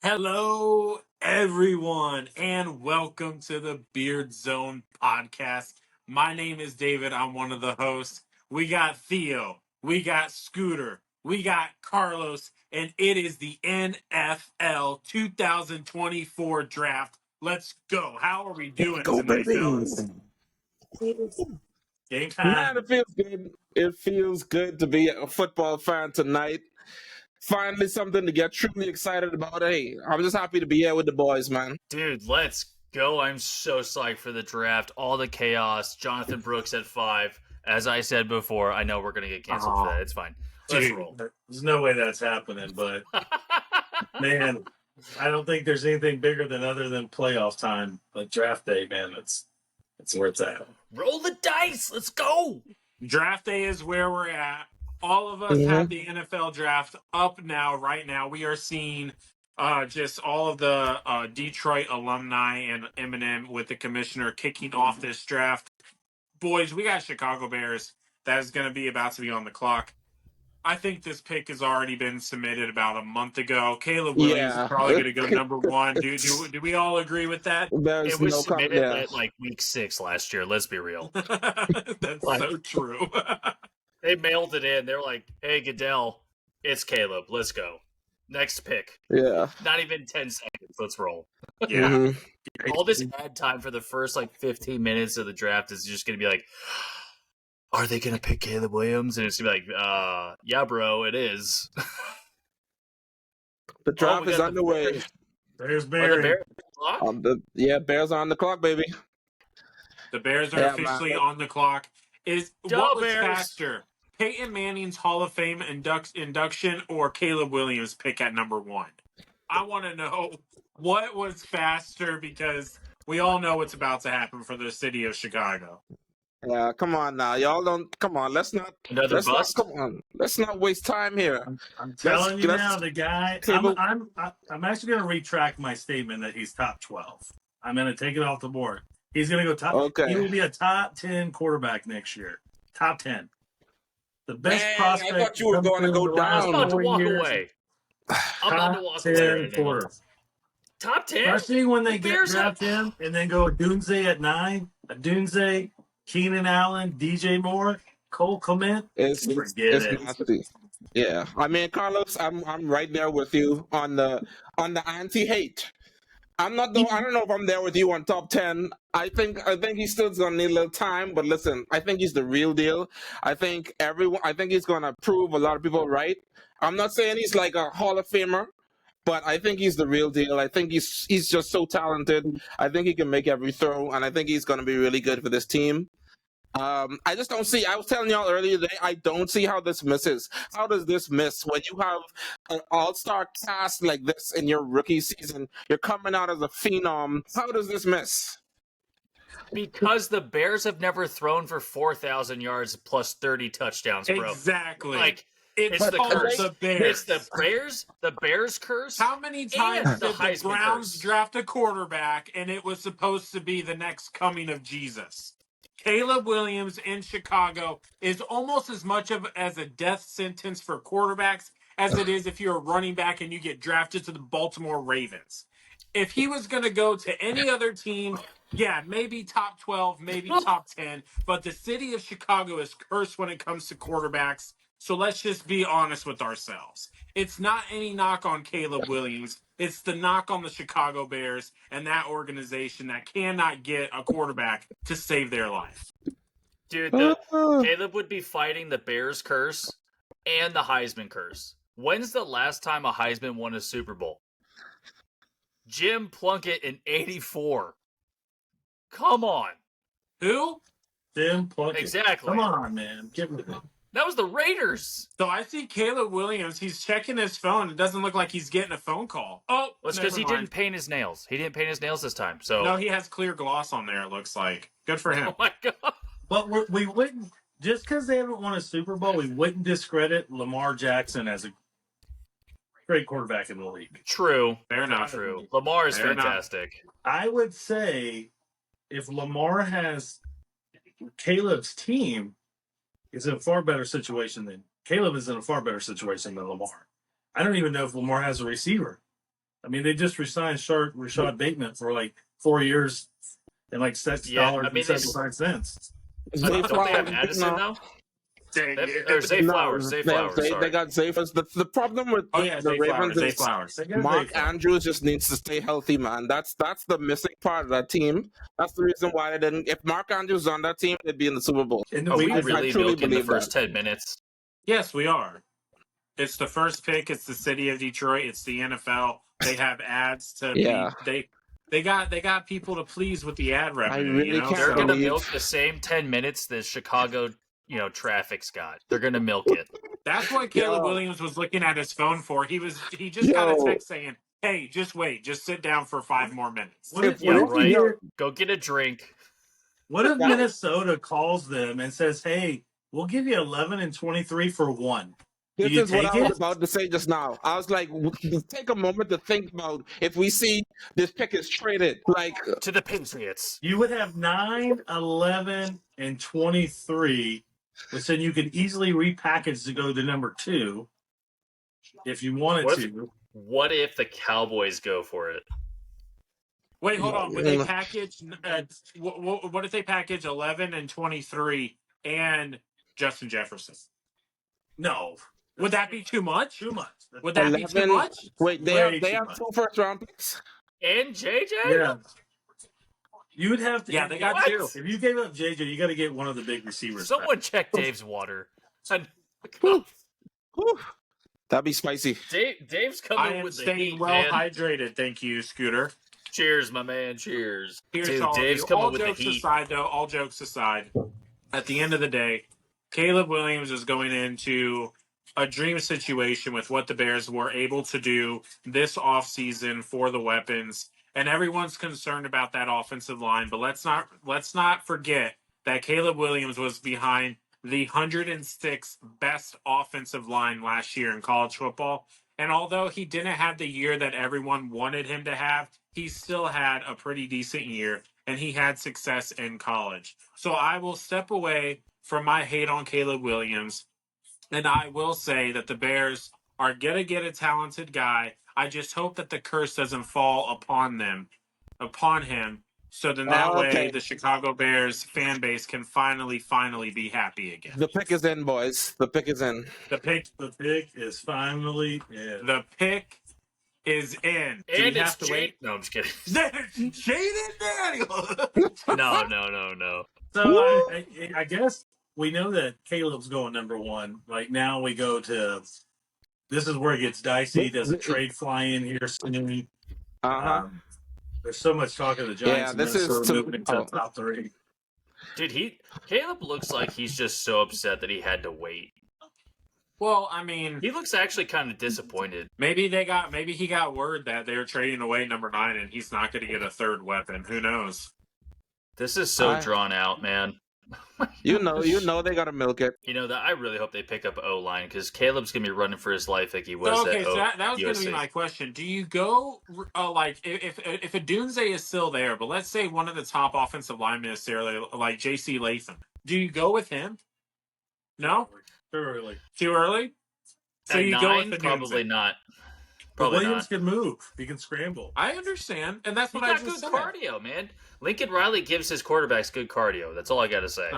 Hello, everyone, and welcome to the Beard Zone podcast. My name is David. I'm one of the hosts. We got Theo, we got Scooter, we got Carlos, and it is the NFL 2024 draft. Let's go. How are we doing Go, tonight, baby. fellas? Game Man, time. it feels good. It feels good to be a football fan tonight. Finally, something to get truly excited about. Hey, I'm just happy to be here with the boys, man. Dude, let's go. I'm so psyched for the draft. All the chaos. Jonathan Brooks at 5. As I said before, I know we're going to get canceled for that. It's fine. Let's Dude, roll. there's no way that's happening, but man, I don't think there's anything bigger than other than playoff time. But draft day, man, it's where it's at. Roll the dice. Let's go. Draft day is where we're at. All of us have the NFL draft up now. Right now, we are seeing just all of the Detroit alumni and Eminem with the commissioner kicking off this draft. Boys, we got Chicago Bears. That is going to be about to be on the clock. I think this pick has already been submitted about a month ago. Caleb Williams is probably going to go number one. Do we all agree with that? There's It was no submitted comment there. at like week 6 last year. Let's be real. That's so true. They mailed it in. They're like, hey, Goodell, it's Caleb. Let's go. Next pick. Yeah. Not even 10 seconds. Let's roll. Yeah. Mhm. All this ad time for the first like 15 minutes of the draft is just going to be like, are they going to pick Caleb Williams? And it's going to be like, yeah, bro, it is. The draft we is got the underway. There's Are the Barry. Bears on the clock? Bears are on the clock, baby. The Bears are Yeah, officially man. on the clock. Is Go what was Bears! faster? Peyton Manning's Hall of Fame induction or Caleb Williams pick at number one? I want to know what was faster because we all know what's about to happen for the city of Chicago. Yeah, come on now. Y'all don't come on. Let's not come on. Let's not waste time here. I'm telling you let's- now, the guy. Table- I'm actually going to retract my statement that he's top 12. I'm going to take it off the board. He's going to go top. Okay. He will be a top 10 quarterback next year. Top 10. The best Man, prospect. I thought you were come going to through go the last I'm down. about to 4 walk years. away. I'm about to walk Top 10 away. quarter. Top 10? Especially when they Bears draft him and then go Dunze at 9. Dunze, Keenan Allen, DJ Moore, Cole Clement. It's Forget it. nasty. Yeah, I mean, Carlos, I'm right there with you on the anti-hate. I don't know if I'm there with you on top 10. I think he's still gonna need a little time, but listen, I think he's the real deal. I think he's gonna prove a lot of people right. I'm not saying he's like a Hall of Famer, but I think he's the real deal. I think he's just so talented. I think he can make every throw, and I think he's gonna be really good for this team. I just don't see. I was telling y'all earlier today, I don't see how this misses. How does this miss when you have an all-star cast like this in your rookie season? You're coming out as a phenom. How does this miss? Because the Bears have never thrown for 4,000 yards plus 30 touchdowns, bro. Exactly. Like, it's the called curse. the Bears. It's the Bears curse. How many times And the did the Heisman Browns curse. draft a quarterback and it was supposed to be the next coming of Jesus? Caleb Williams in Chicago is almost as much as a death sentence for quarterbacks as it is if you're a running back and you get drafted to the Baltimore Ravens. If he was going to go to any other team, yeah, maybe top 12, maybe top 10, but the city of Chicago is cursed when it comes to quarterbacks. So let's just be honest with ourselves. It's not any knock on Caleb Williams. It's the knock on the Chicago Bears and that organization that cannot get a quarterback to save their life. Dude, Caleb would be fighting the Bears curse and the Heisman curse. When's the last time a Heisman won a Super Bowl? Jim Plunkett in 84. Come on. Who? Tim Plunkett. Exactly. Come on, man. Give me that. That was the Raiders. So I see Caleb Williams. He's checking his phone. It doesn't look like he's getting a phone call. Oh, Well, it's because he didn't paint his nails. He didn't paint his nails this time. So No, he has clear gloss on there, it looks like. Good for him. Oh my god. But we wouldn't, just because they haven't won a Super Bowl, we wouldn't discredit Lamar Jackson as a great quarterback in the league. True. Fair enough. True. Lamar is Fair enough. fantastic. I would say if Lamar has Caleb's team is in a far better situation than Caleb is in a far better situation than Lamar. I don't even know if Lamar has a receiver. I mean, they just resigned Rashad Bateman for like 4 years and like $6.75. Don't they have Addison now? Dang Or it. Zay Flowers. Zay Flowers. They Sorry. got Zay Flowers. The problem with Oh yeah, the Zay Ravens Flowers. Zay is Flowers. They got Mark Zay Flowers. Andrews just needs to stay healthy, man. That's the missing part of that team. That's the reason why they didn't. If Mark Andrews was on that team, they'd be in the Super Bowl. And Are we I really truly milking the believe first that. 10 minutes? Yes, we are. It's the first pick. It's the city of Detroit. It's the NFL. They have ads to Yeah. be. They got people to please with the ad revenue. really you know? can't They're So- going to believe- milk the same 10 minutes that Chicago, traffic's got. They're going to milk it. That's what Caleb Yo. Williams was looking at his phone for. He just got a Yo. text saying, "Hey, just wait, just sit down for 5 more minutes." What if, If Yeah, what if right. you hear- Go get a drink. what if Yeah. Minnesota calls them and says, "Hey, we'll give you 11 and 23 for one"? This you is what take I was it? about to say just now. I was like, take a moment to think about if we see this pick is traded. Like, To the Patriots. You would have 9, 11, and 23, which then you could easily repackage to go to number 2 if you wanted What if- to. What if the Cowboys go for it? Wait, hold on. Would they package? What if they package 11 and 23 and Justin Jefferson? No. Would that be too much? Too much. Would that be too 11 much? wait, they Way have too 2 first-round picks. And JJ? Yeah. You would have to. Yeah, they got What? 2. If you gave up JJ, you got to get one of the big receivers. Someone check Dave's water. And Whew. Whew. That'd be spicy. Dave's I coming am with the staying heat, well man. hydrated. Thank you, Scooter. Cheers, my man. Cheers. Here's Dude, all of Dave's you. coming All with the jokes heat. aside, though, all jokes aside, at the end of the day, Caleb Williams is going into a dream situation with what the Bears were able to do this offseason for the weapons. And everyone's concerned about that offensive line, but let's not forget that Caleb Williams was behind the 106th best offensive line last year in college football. And although he didn't have the year that everyone wanted him to have, he still had a pretty decent year, and he had success in college. So I will step away from my hate on Caleb Williams, and I will say that the Bears are going to get a talented guy. I just hope that the curse doesn't fall upon him, so then that Okay. way the Chicago Bears fan base can finally be happy again. The pick is in, boys. The pick is in. The pick The pick is finally in. The pick is in. Do And we it's have to Jade. wait? No, I'm just kidding. Jaden Daniel. No. So I guess we know that Caleb's going number 1. Like now we go to. This is where it gets dicey. Does a trade fly in here soon? Uh-huh. There's so much talk of the Giants. Yeah, and this is Minnesota to- moving into oh. the top 3. Dude, Caleb looks like he's just so upset that he had to wait. Well, I mean, He looks actually kind of disappointed. maybe he got word that they were trading away number 9, and he's not going to get a third weapon. Who knows? This is so I- drawn out, man. You know they gotta milk it. That I really hope they pick up O-line because Caleb's gonna be running for his life like he was Okay, at so that was going to USC. be my question. Do you go like if a Dunze is still there, but let's say one of the top offensive linemen is there, like J.C. Latham? Do you go with him? No, Too early. too early. So At you go 9, with the probably Dunze. not. But Probably Williams not. can move. He can scramble. I understand, and that's He what I got just good said. cardio, man. Lincoln Riley gives his quarterbacks good cardio. That's all I gotta say.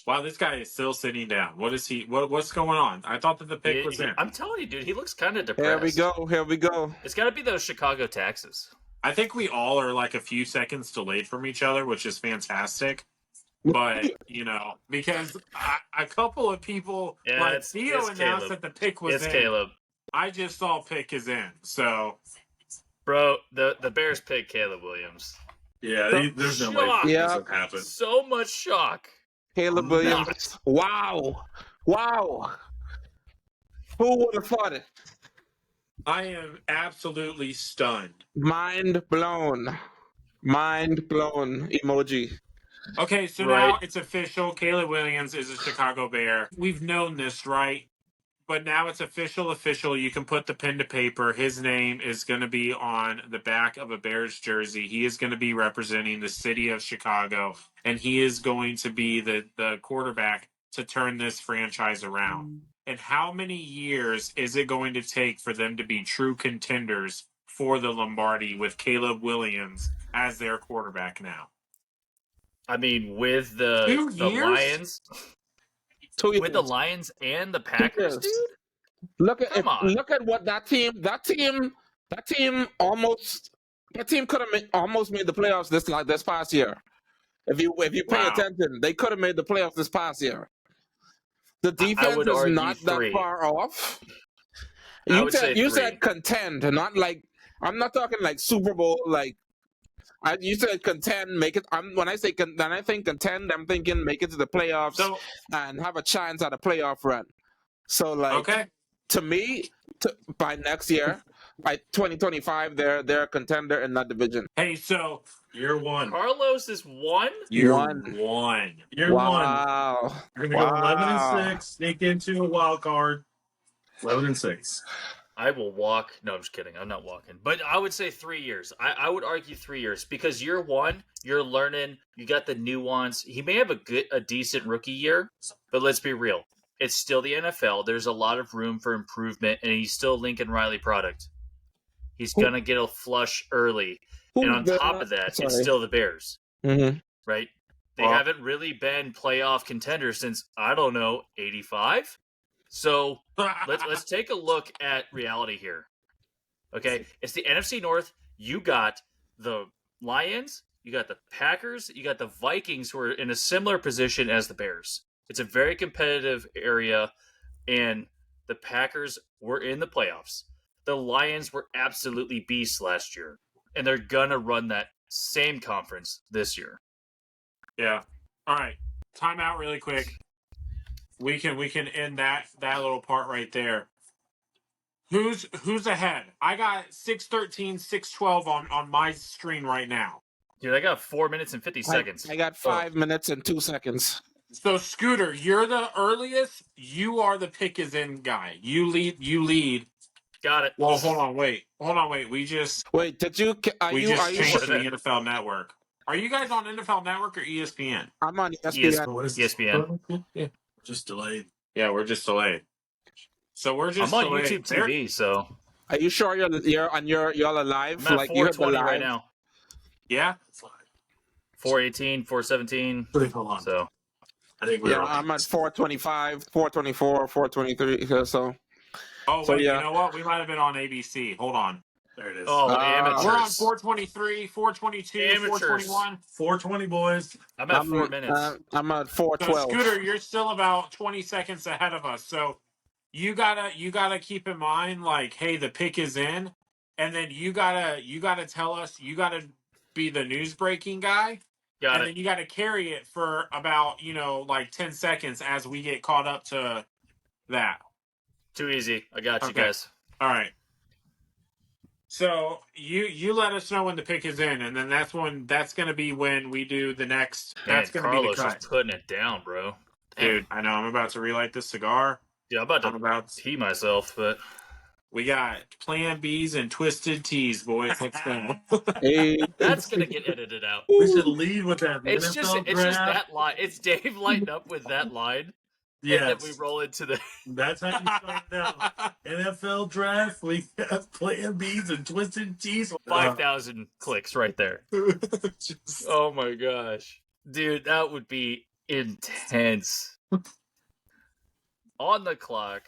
Wow, this guy is still sitting down. What is he? What's going on? I thought that the pick was in. I'm telling you, dude, he looks kind of depressed. Here we go. It's got to be those Chicago taxes. I think we all are like a few seconds delayed from each other, which is fantastic. But because a couple of people, Yeah, like it's- Theo it's announced Caleb. that the pick was It's in. Caleb. I just saw pick is in. So Bro, the Bears pick Caleb Williams. Yeah, there's no way Shock. this Yeah. doesn't happen. So much shock. Caleb Williams. Wow. Who would have thought it? I am absolutely stunned. Mind blown emoji. Okay, so Right. now it's official. Caleb Williams is a Chicago Bear. We've known this, right? But now it's official. You can put the pen to paper. His name is going to be on the back of a Bears jersey. He is going to be representing the city of Chicago, and he is going to be the quarterback to turn this franchise around. And how many years is it going to take for them to be true contenders for the Lombardi with Caleb Williams as their quarterback now? I mean, with the 2 years? Lions, 2 years. with the Lions and the Packers, years. dude. Look at Come on. look at what that team could have almost made the playoffs this past year. If you pay Wow. attention, they could have made the playoffs this past year. The defense would is argue not 3. that far off. I You would say you 3. said contend, not like I'm not talking like Super Bowl like. You said contend, make it. When I think contend, I'm thinking make it to the playoffs So, and have a chance at a playoff run. So like okay. to me, by next year, by 2025, they're a contender in that division. Hey, so Year one. Carlos is 1? year One. one. Year one. Wow. We're gonna go Wow. 11-6, sneak into a wild card. 11-6. I will walk. No, I'm just kidding. I'm not walking. But I would say 3 years. I would argue 3 years because year 1, you're learning. You got the nuance. He may have a decent rookie year, but let's be real. It's still the NFL. There's a lot of room for improvement, and he's still Lincoln Riley product. He's going to get a flush early. And on top of that, it's still the Bears, Mm-hmm. right? They Well- haven't really been playoff contenders since, I don't know, 85? So let's take a look at reality here. Okay, it's the NFC North. You got the Lions, you got the Packers, you got the Vikings, who are in a similar position as the Bears. It's a very competitive area, and the Packers were in the playoffs. The Lions were absolutely beasts last year, and they're gonna run that same conference this year. Yeah. All right. Time out really quick. We can end that little part right there. Who's ahead? I got 6-13, 6-12 on my screen right now. Dude, I got 4 minutes and 50 seconds. I got 5 minutes and 2 seconds. So Scooter, you're the earliest. You are the pick is in guy. You lead. Got it. Well, hold on, wait. We just Wait, did you? Are you? Are you? changed Sure? to the NFL Network. Are you guys on NFL Network or ESPN? I'm on ESPN. Yes. So what is ESPN. Yeah. Just delayed. Yeah, we're just delayed. So we're just I'm on delayed. YouTube TV, so Are you sure you're on y'all alive? I'm at Like you're 420 live? right now. Yeah. 418, 417. Hold on. So I think we're Yeah, on. I'm at 425, 424, 423. So Oh, So, wait, yeah. you know what? We might have been on ABC. Hold on. There it is. oh, Ah. We're on amateurs. 423, 422, Amateurs. 421. 420 boys. I'm at 4 minutes. I'm at So 412. Scooter, you're still about 20 seconds ahead of us. So you gotta keep in mind, like, hey, the pick is in, and then you gotta tell us, you gotta be the news breaking guy, Got and it. then you gotta carry it for about like 10 seconds as we get caught up to that. Too easy. I got you Okay. guys. All right. So you let us know when the pick is in, and then that's going to be when we do the next. Man, That's going to be the Carlos cut, is putting it down, bro. Damn. dude. I know. I'm about to relight this cigar. Yeah, I'm about I'm to about. pee myself, but We got Plan Bs and Twisted Teas, boys. Let's go. Hey, that's gonna get edited out. We should lead with that. It's just NFL draft. that line. It's Dave lighting up with that line, and Yes. then we roll into the. That's how you start out. NFL draft. We have Plan Bs and Twisted Teas. 5,000 clicks right there. Just- Oh my gosh. Dude, that would be intense. On the clock,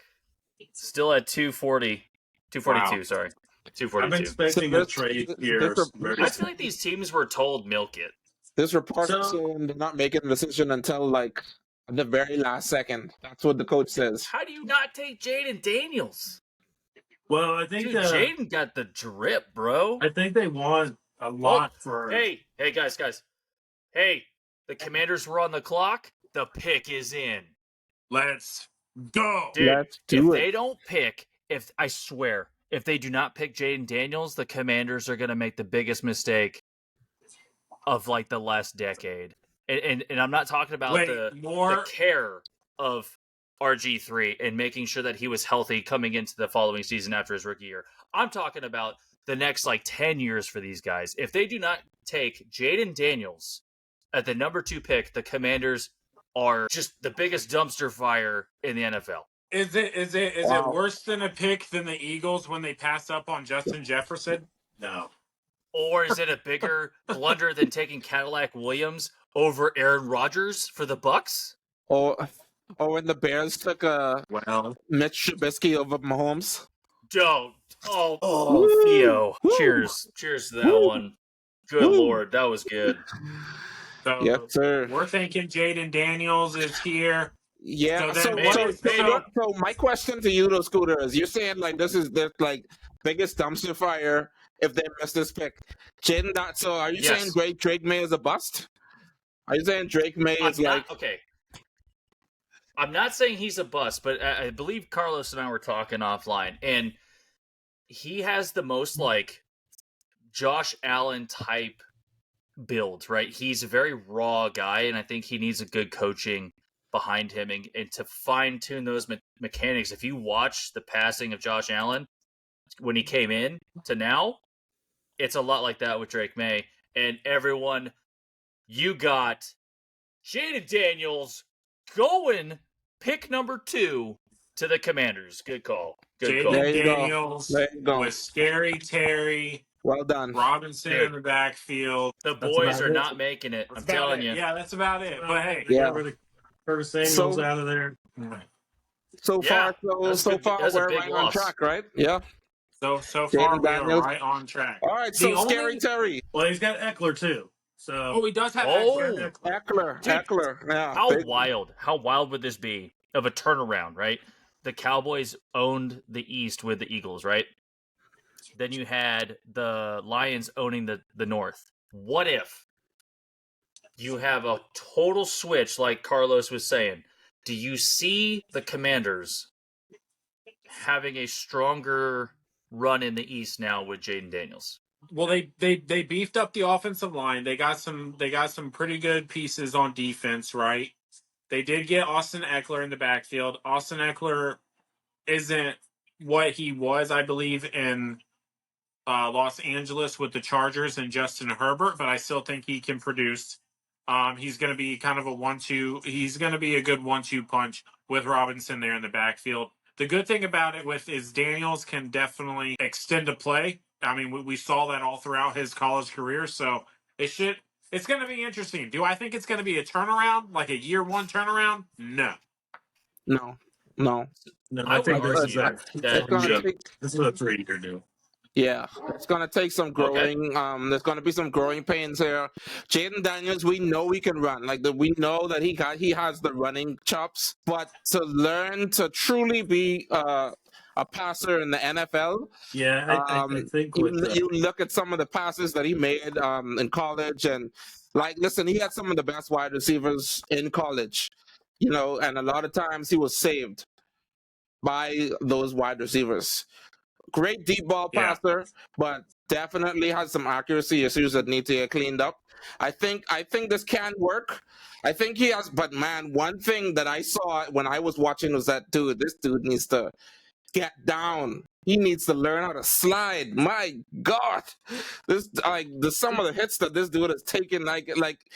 still at 240. 242, Wow. sorry. I'm 242. expecting So a this- trade this- here. this- very I feel like these teams were told milk it. this report So- is saying they're not making a decision until like the very last second. That's what the coach says. How do you not take Jaden Daniels? Well, I think Dude, Jaden got the drip, bro. I think they want a lot for. Hey, guys. Hey, the Commanders were on the clock. The pick is in. Let's go. Dude, Let's do if it. they don't pick, I swear, if they do not pick Jaden Daniels, the Commanders are going to make the biggest mistake of like the last decade. And I'm not talking about Wait, the more. care of RG3 and making sure that he was healthy coming into the following season after his rookie year. I'm talking about the next like 10 years for these guys. If they do not take Jaden Daniels at the number 2 pick, the Commanders are just the biggest dumpster fire in the NFL. Is it Wow. worse than a pick than the Eagles when they passed up on Justin Jefferson? No. Or is it a bigger blunder than taking Cadillac Williams over Aaron Rodgers for the Bucks? Or when the Bears took Well, Mitch Trubisky over Mahomes. Don't. Oh, Woo! Theo. Woo! Cheers to that Woo! one. Good Woo! Lord, that was good. So Yes, sir. we're thinking Jaden Daniels is here. Yeah. So So, then maybe- so my question to you, though, Scooter, is you're saying like this is the like biggest dumpster fire if they miss this pick. Jaden, so are you Yes. saying Drake May is a bust? Are you saying Drake May is like Okay. I'm not saying he's a bust, but I believe Carlos and I were talking offline, and he has the most like Josh Allen type build, right? He's a very raw guy, and I think he needs a good coaching behind him and to fine tune those mechanics. If you watch the passing of Josh Allen when he came in to now, it's a lot like that with Drake May. And everyone, you got Jaden Daniels going pick number 2 to the Commanders. Good call. Good call. There Jaden you go. Daniels There you go. with Scary Terry, Well done. Robinson Dude. in the backfield. The That's boys about are it. not making it. That's I'm about telling it. you. Yeah, that's about it. But hey, they Yeah. got rid of Curtis Samuels So- out of there. So Yeah, far, that's good. far That's a we're big right on loss. track, right? Yeah. so Jaden far we are Daniels. right on track. All right. The So only- Scary Terry, Well, he's got Eckler too. So Oh, he does have Oh. Eckler. Eckler, Dude, Eckler. Yeah. How big- wild would this be of a turnaround, right? The Cowboys owned the East with the Eagles, right? Then you had the Lions owning the North. What if you have a total switch like Carlos was saying? Do you see the Commanders having a stronger run in the East now with Jaden Daniels? Well, they beefed up the offensive line. They got some pretty good pieces on defense, right? They did get Austin Eckler in the backfield. Austin Eckler isn't what he was, I believe, in Los Angeles with the Chargers and Justin Herbert, but I still think he can produce. He's going to be kind of a 1-2. He's going to be a good 1-2 punch with Robinson there in the backfield. The good thing about it is Daniels can definitely extend a play. I mean, we saw that all throughout his college career, so it's going to be interesting. Do I think it's going to be a turnaround, like a year one turnaround? No. No. no, I I think would this is argue a that It's gonna Yeah. take, this is a 3-year deal. yeah, it's gonna take some growing. There's gonna be some growing pains here. Jaden Daniels, we know he can run. We know that he has the running chops. But to learn to truly be a passer in the NFL, Yeah, I think with you look at some of the passes that he made in college, and listen, he had some of the best wide receivers in college. And a lot of times he was saved by those wide receivers. Great deep ball Yeah. passer, but definitely has some accuracy issues that need to get cleaned up. I think this can work. I think he has, but man, one thing that I saw when I was watching was that this dude needs to get down. He needs to learn how to slide. My God, some of the hits that this dude has taken, like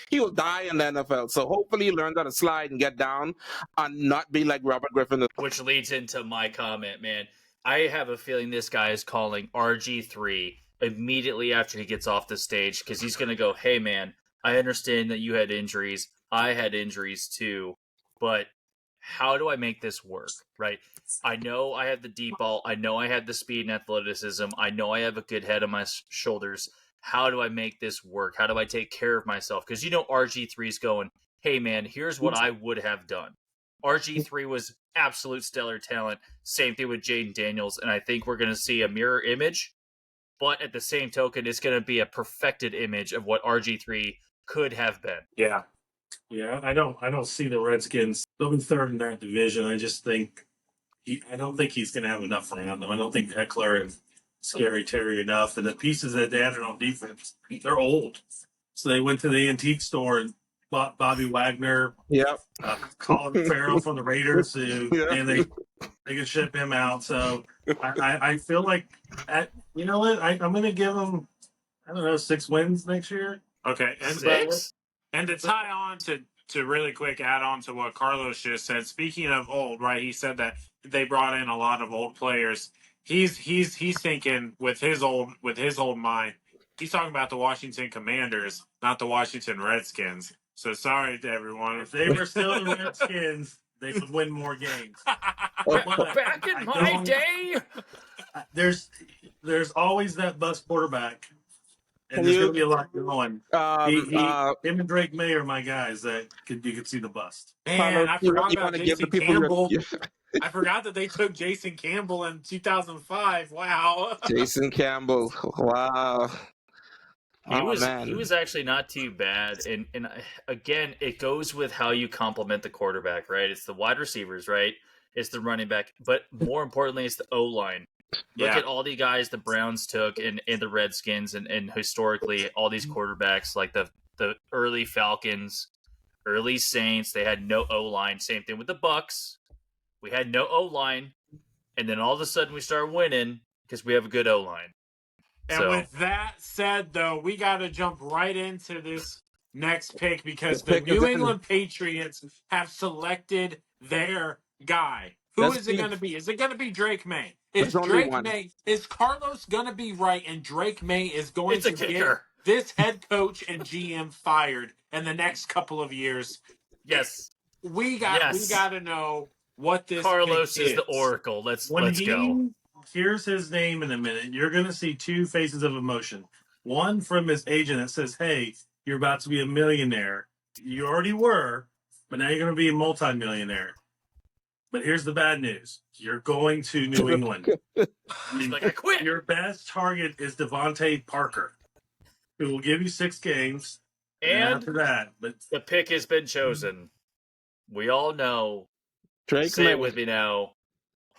he will die in the NFL. So hopefully he learns how to slide and get down, and not be like Robert Griffin. Which leads into my comment, man. I have a feeling this guy is calling RG3 immediately after he gets off the stage because he's going to go, hey, man, I understand that you had injuries. I had injuries too. But how do I make this work, right? I know I have the deep ball. I know I have the speed and athleticism. I know I have a good head on my shoulders. How do I make this work? How do I take care of myself? Because RG3 is going, hey, man, here's what I would have done. RG3 was absolute stellar talent. Same thing with Jaden Daniels. And I think we're going to see a mirror image. But at the same token, it's going to be a perfected image of what RG3 could have been. Yeah. Yeah, I don't see the Redskins. They'll be third in that division. I just think I don't think he's going to have enough around them. I don't think Eckler and Scary Terry enough. And the pieces that they added on defense, they're old. So they went to the antique store and bought Bobby Wagner, Yep. Colin Farrell from the Raiders, Yeah. and they can ship him out. So I feel like, you know what? I'm going to give them, I don't know, 6 wins next year. Okay, and 6? and to tie on to to really quick add on to what Carlos just said. Speaking of old, right? He said that they brought in a lot of old players. He's thinking with his old mind. He's talking about the Washington Commanders, not the Washington Redskins. So sorry to everyone. If they were still the Redskins, they would win more games. Back in my day, There's always that bust quarterback, and Can there's you- going to be a lot going. Him and Drake May are my guys that you could see the bust. Man, I forgot about wanna give the Jason people Campbell. your I forgot that they took Jason Campbell in 2005. Wow. Jason Campbell. Wow. he was man. he was actually not too bad. And again, it goes with how you complement the quarterback, right? It's the wide receivers, right? It's the running back, but more importantly, it's the O line. Look at all the guys the Browns took and the Redskins and historically all these quarterbacks like the early Falcons, early Saints, they had no O line. Same thing with the Bucks. We had no O line, and then all of a sudden we start winning because we have a good O line. And with that said, though, we got to jump right into this next pick because the New England Patriots have selected their guy. Who is it going to be? Is it going to be Drake May? Is Drake May? Is Carlos going to be right? And Drake May is going to get this head coach and GM fired in the next couple of years. Yes, we got to know what this. Carlos pick is the oracle. Let's go. Here's his name in a minute. You're going to see two faces of emotion. One from his agent that says, "Hey, you're about to be a millionaire. You already were, but now you're going to be a multimillionaire." But here's the bad news. You're going to New England. He's like, I quit. Your best target is Devontae Parker, who will give you 6 games. And after that, but the pick has been chosen. We all know. Drake Say May. it with me now.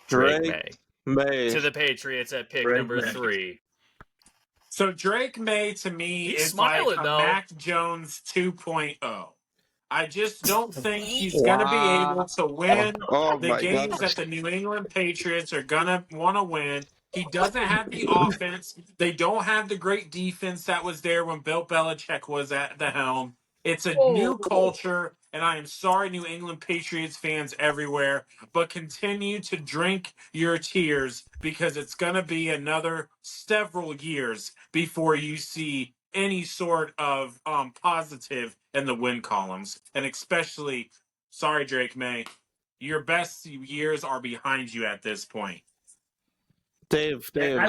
Drake May. To the Patriots at pick number 3. So Drake May to me is smiling, like a though. Mac Jones 2.0. I just don't think he's going to be able to win the games that the New England Patriots are going to want to win. He doesn't have the offense. They don't have the great defense that was there when Bill Belichick was at the helm. It's a new culture, and I am sorry, New England Patriots fans everywhere, but continue to drink your tears because it's going to be another several years before you see any sort of positive in the win columns. And especially, sorry, Drake May, your best years are behind you at this point. Dave, you've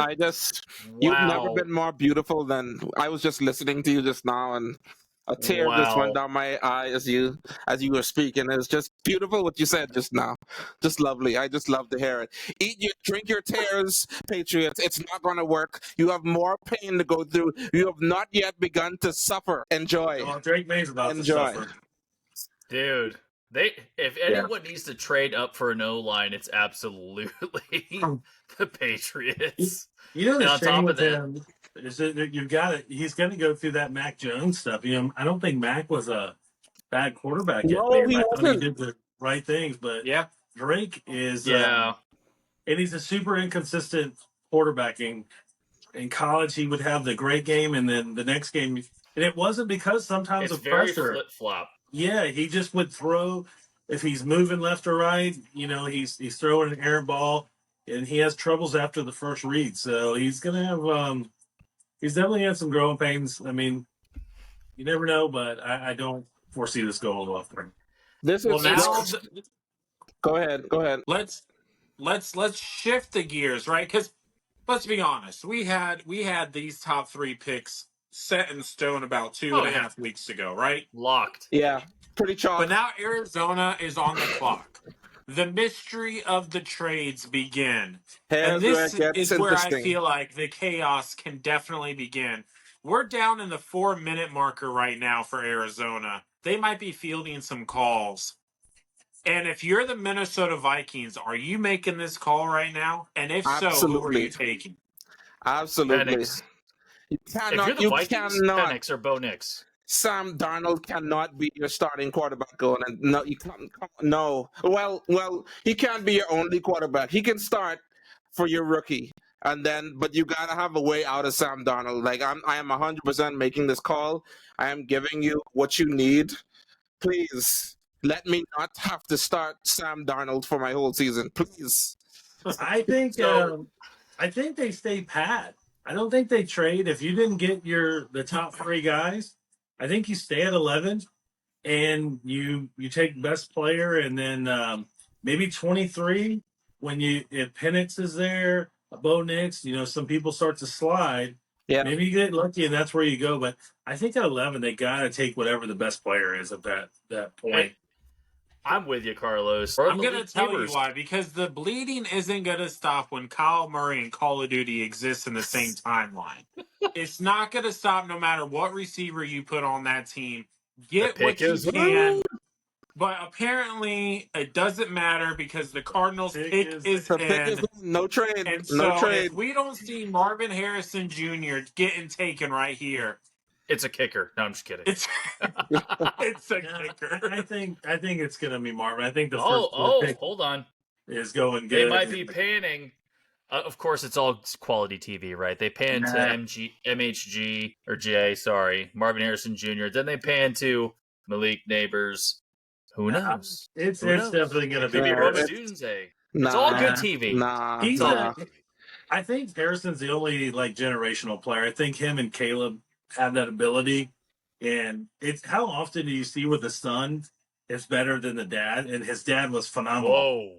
never been more beautiful than I was just listening to you just now, and a tear just went down my eye as you were speaking. It's just beautiful what you said just now. Just lovely. I just love to hear it. Drink your tears, Patriots. It's not going to work. You have more pain to go through. You have not yet begun to suffer. Enjoy. Oh, Drake May's about to suffer. Dude, if anyone needs to trade up for an O-line, it's absolutely the Patriots. You know the shame with him is that you've got it. He's going to go through that Mac Jones stuff. You know, I don't think Mac was a bad quarterback yet. No, he wasn't. He did the right things, but Drake is. Yeah, and he's a super inconsistent quarterbacking. In college, he would have the great game, and then the next game, and it wasn't because sometimes it's of very pressure. Flip flop. Yeah, he just would throw. If he's moving left or right, you know, he's throwing an air ball, and he has troubles after the first read. So he's gonna have he's definitely had some growing pains. I mean, you never know, but I don't foresee this going well for him. This is Go ahead. Let's shift the gears, right? Because let's be honest, we had these top 3 picks set in stone about 2.5 weeks ago, right? Locked. Yeah, pretty chalk. But now Arizona is on the clock. The mystery of the trades begin. And this is where I feel like the chaos can definitely begin. We're down in the 4-minute marker right now for Arizona. They might be fielding some calls. And if you're the Minnesota Vikings, are you making this call right now? And if so, who are you taking? Absolutely. Penix. You cannot. If you're the Vikings, Penix or Bo Nix. Sam Darnold cannot be your starting quarterback going, and no, you can't. No, well, he can't be your only quarterback. He can start for your rookie, and then, but you gotta have a way out of Sam Darnold. Like I am 100% making this call. I am giving you what you need. please let me not have to start Sam Darnold for my whole season, please. I think So- I think they stay pat. I don't think they trade. If you didn't get the top 3 guys, I think you stay at 11 and you take best player, and then maybe 23 if Penix is there, Bo Nix, some people start to slide. Yeah. Maybe you get lucky and that's where you go. But I think at 11 they gotta take whatever the best player is at that point. Hey, I'm with you, Carlos. I'm going to tell you why. Because the bleeding isn't going to stop when Kyle Murray and Call of Duty exist in the same timeline. It's not going to stop no matter what receiver you put on that team. Get The what pick you is- can. But apparently, it doesn't matter because the Cardinals' pick is The pick is in. no trade. And No so trade. if we don't see Marvin Harrison Jr. getting taken right here, It's a kicker. No, I'm just kidding. it's it's a Yeah, kicker. I think it's gonna be Marvin. I think the first Oh, pick hold on. is going They good. might be panning. Of course, it's all quality TV, right? They pan to MHG or J, sorry, Marvin Harrison Jr. Then they pan to Malik Neighbors. Who knows? It's Who knows? definitely gonna Could be be Robert it's- Dunze. Nah, It's all good TV. Nah, He's nah. I think Harrison's the only generational player. I think him and Caleb have that ability. And it's how often do you see with the son is better than the dad? And his dad was phenomenal. Whoa.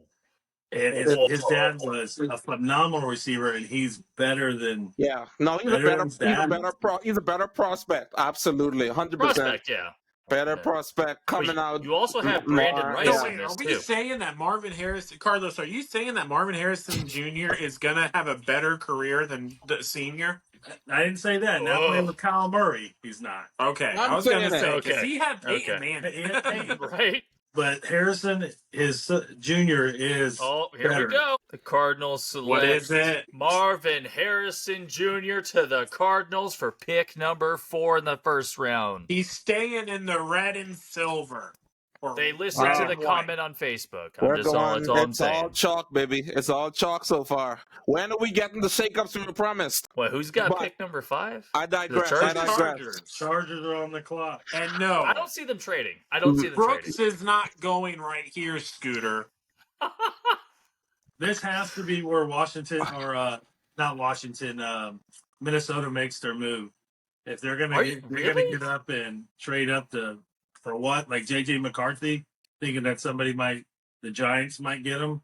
And his dad was a phenomenal receiver, and he's better than Yeah, no, he's a better prospect. Absolutely, 100%. Prospect, yeah. Better Yeah. prospect coming out. You also have more- Brandon yeah. Rice So in wait, are this, we too. saying that Marvin Harrison, Carlos? Are you saying that Marvin Harrison Jr. is gonna have a better career than the senior? I didn't say that. Now Whoa. playing with Kyle Murray, he's not. Okay, I'm I was gonna saying say that. because Okay. he had Peyton Okay. Manning. Right? But Harrison, his junior, is Oh, here better. we go. The Cardinals select What is it? Marvin Harrison Jr. to the Cardinals for pick number 4 in the first round. He's staying in the red and silver. Or They listened red to and the white. comment on Facebook. We're That's all I'm it's all saying. chalk, baby. It's all chalk so far. When are we getting the shakeups we were promised? Well, who's got But- pick number 5? I digress. The I Chargers? digress. Chargers are on the clock. And no, I don't see them trading. I don't see them Brooks trading. is not going right here, Scooter. This has to be where Washington or not Washington, Minnesota makes their move. If they're gonna Are you they're gonna really? get up and trade up for what? Like JJ McCarthy, thinking that the Giants might get him.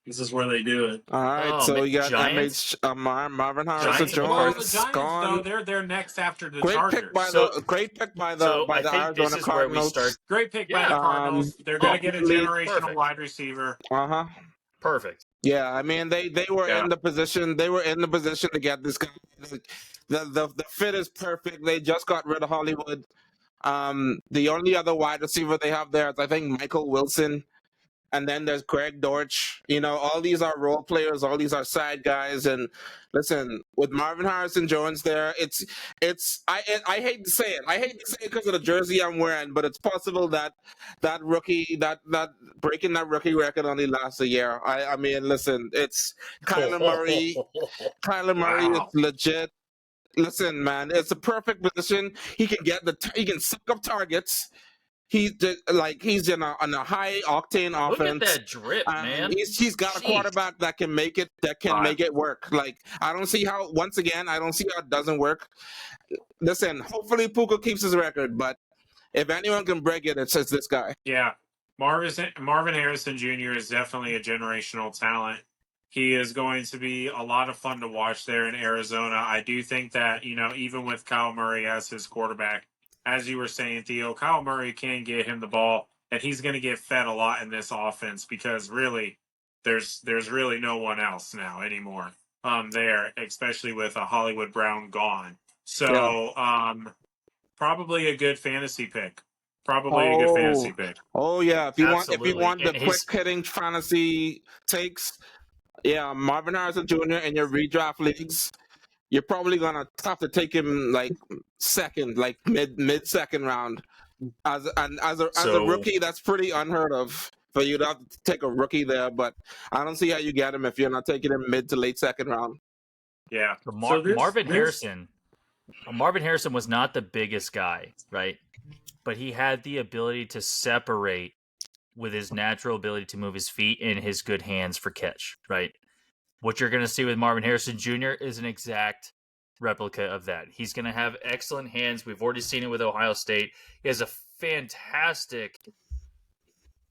This is where they do it. All right, Oh, so man, we got Giants? Marvin Harrison Giants? Well, the Jones Giants, gone. though, they're next after the Great Chargers. pick by So- great pick by the So I by the think this Arizona is where we Cardinals. start. Great pick by Yeah. the Cardinals. They're going to get a generational Perfect. wide receiver. Uh-huh. Perfect. Yeah, I mean they were Yeah. in the position to get this guy. The fit is perfect. They just got rid of Hollywood. The only other wide receiver they have there is I think Michael Wilson, and then there's Greg Dortch. All these are role players. All these are side guys. And listen, with Marvin Harrison Jones there, I hate to say it. I hate to say it because of the jersey I'm wearing, but it's possible that rookie that breaking that rookie record only lasts a year. I mean, listen, it's Kyler Murray. Kyler Murray Wow. is legit. Listen, man, it's a perfect position. He can suck up targets. He's in a high octane Look at offense. that drip, And man. he's got a Jeez. quarterback that can make it make it work. Like I don't see how it doesn't work. Listen, hopefully Puka keeps his record, but if anyone can break it, it's this guy. Yeah. Marvin Harrison Jr. is definitely a generational talent. He is going to be a lot of fun to watch there in Arizona. I do think that, even with Kyle Murray as his quarterback, as you were saying, Theo, Kyle Murray can get him the ball, and he's going to get fed a lot in this offense because really there's really no one else now anymore there, especially with a Hollywood Brown gone. So probably a good fantasy pick. Probably a good fantasy pick. Oh yeah, if you Absolutely. want the And his- quick hitting fantasy takes, yeah, Marvin Harrison Jr. in your redraft leagues, you're probably gonna have to take him like second, like mid second round. As a So- rookie, that's pretty unheard of for you to have to take a rookie there. But I don't see how you get him if you're not taking him mid to late second round. Yeah. So this- Marvin this- Harrison Marvin Harrison was not the biggest guy, right? But he had the ability to separate with his natural ability to move his feet and his good hands for catch, right? What you're going to see with Marvin Harrison Jr. is an exact replica of that. He's going to have excellent hands. We've already seen it with Ohio State. He has a fantastic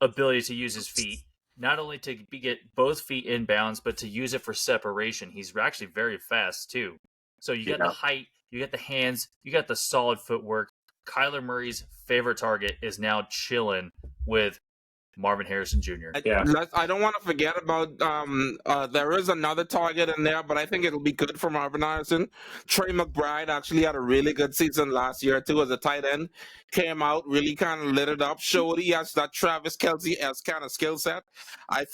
ability to use his feet, not only to get both feet in bounds, but to use it for separation. He's actually very fast, too. So you got the height, you got the hands, you got the solid footwork. Kyler Murray's favorite target is now chilling with Marvin Harrison Jr. I don't want to forget about there is another target in there, but I think it'll be good for Marvin Harrison. Trey McBride actually had a really good season last year too as a tight end. Came out, really kind of lit it up, showed he has that Travis Kelce as kind of skill set. I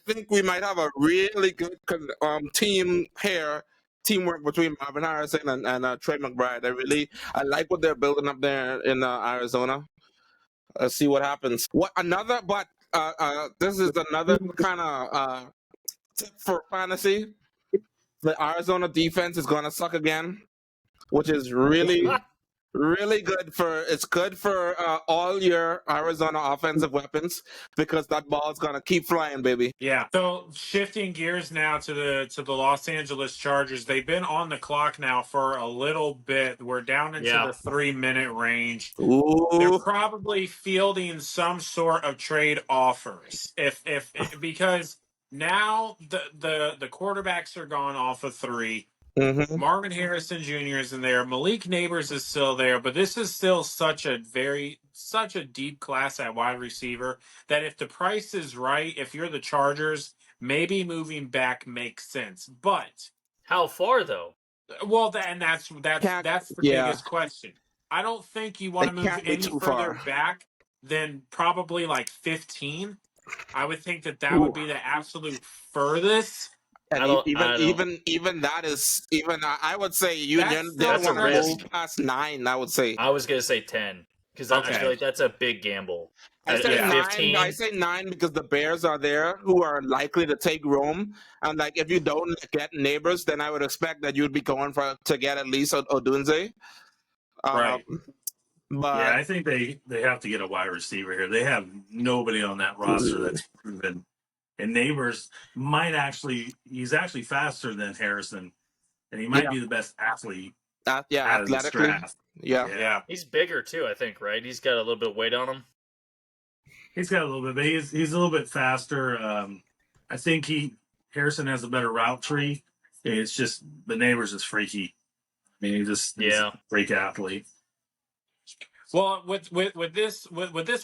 think we might have a really good teamwork between Marvin Harrison and Trey McBride. I like what they're building up there in Arizona. Let's see what happens. This is another kind of tip for fantasy. The Arizona defense is gonna suck again, which is really good for all your Arizona offensive weapons because that ball is gonna keep flying, baby. Yeah. So shifting gears now to the Los Angeles Chargers, they've been on the clock now for a little bit. We're down into the 3-minute range. Ooh. They're probably fielding some sort of trade offers because now the quarterbacks are gone off of 3. Mm-hmm. Marvin Harrison Jr. is in there. Malik Neighbors is still there, but this is still such a deep class at wide receiver that if the price is right, if you're the Chargers, maybe moving back makes sense. But how far though? Well, that's the biggest question. I don't think you want to move any further back than probably like 15. I would think that would be the absolute furthest. And even that is I would say you don't want to move past 9. I would say I was gonna say 10 because I feel like that's a big gamble. I say 9 because the Bears are there who are likely to take Rome, and like if you don't get Neighbors, then I would expect that you'd be going to get at least Odunze. Right. But yeah, I think they have to get a wide receiver here. They have nobody on that roster that's proven. And Neighbors he's actually faster than Harrison, and he might be the best athlete. Athletically. Yeah. He's bigger too, I think, right? He's got a little bit of weight on him. He's got a little bit, but he's a little bit faster. I think Harrison has a better route tree. It's just the Neighbors is freaky. I mean, he's a freak athlete. Well, with this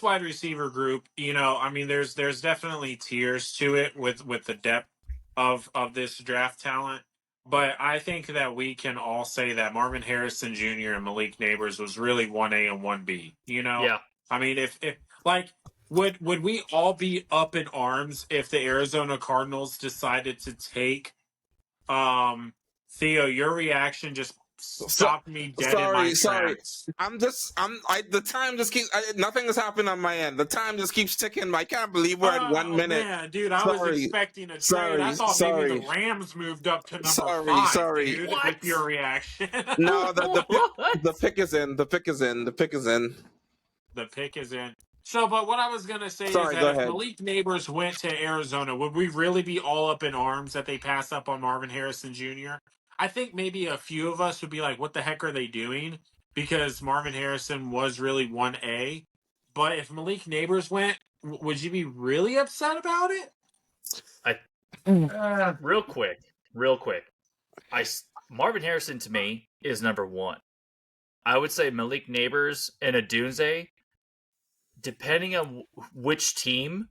wide receiver group, I mean, there's definitely tiers to it with the depth of this draft talent. But I think that we can all say that Marvin Harrison Jr. and Malik Neighbors was really 1A and 1B. Yeah. I mean, if would we all be up in arms if the Arizona Cardinals decided to take Theo, your reaction just stopped me dead in my tracks. The time just keeps. Nothing has happened on my end. The time just keeps ticking. I can't believe we're at 1 minute. Man, dude, I was expecting a trade. I thought maybe the Rams moved up to number 5. Dude, with your reaction. No, the pick is in. The pick is in. The pick is in. So, but what I was going to say is that if Malik Neighbors went to Arizona, would we really be all up in arms that they pass up on Marvin Harrison Jr.? I think maybe a few of us would be like, what the heck are they doing? Because Marvin Harrison was really 1A. But if Malik Neighbors went, would you be really upset about it? Real quick. Marvin Harrison to me is number 1. I would say Malik Neighbors and Odunze, depending on which team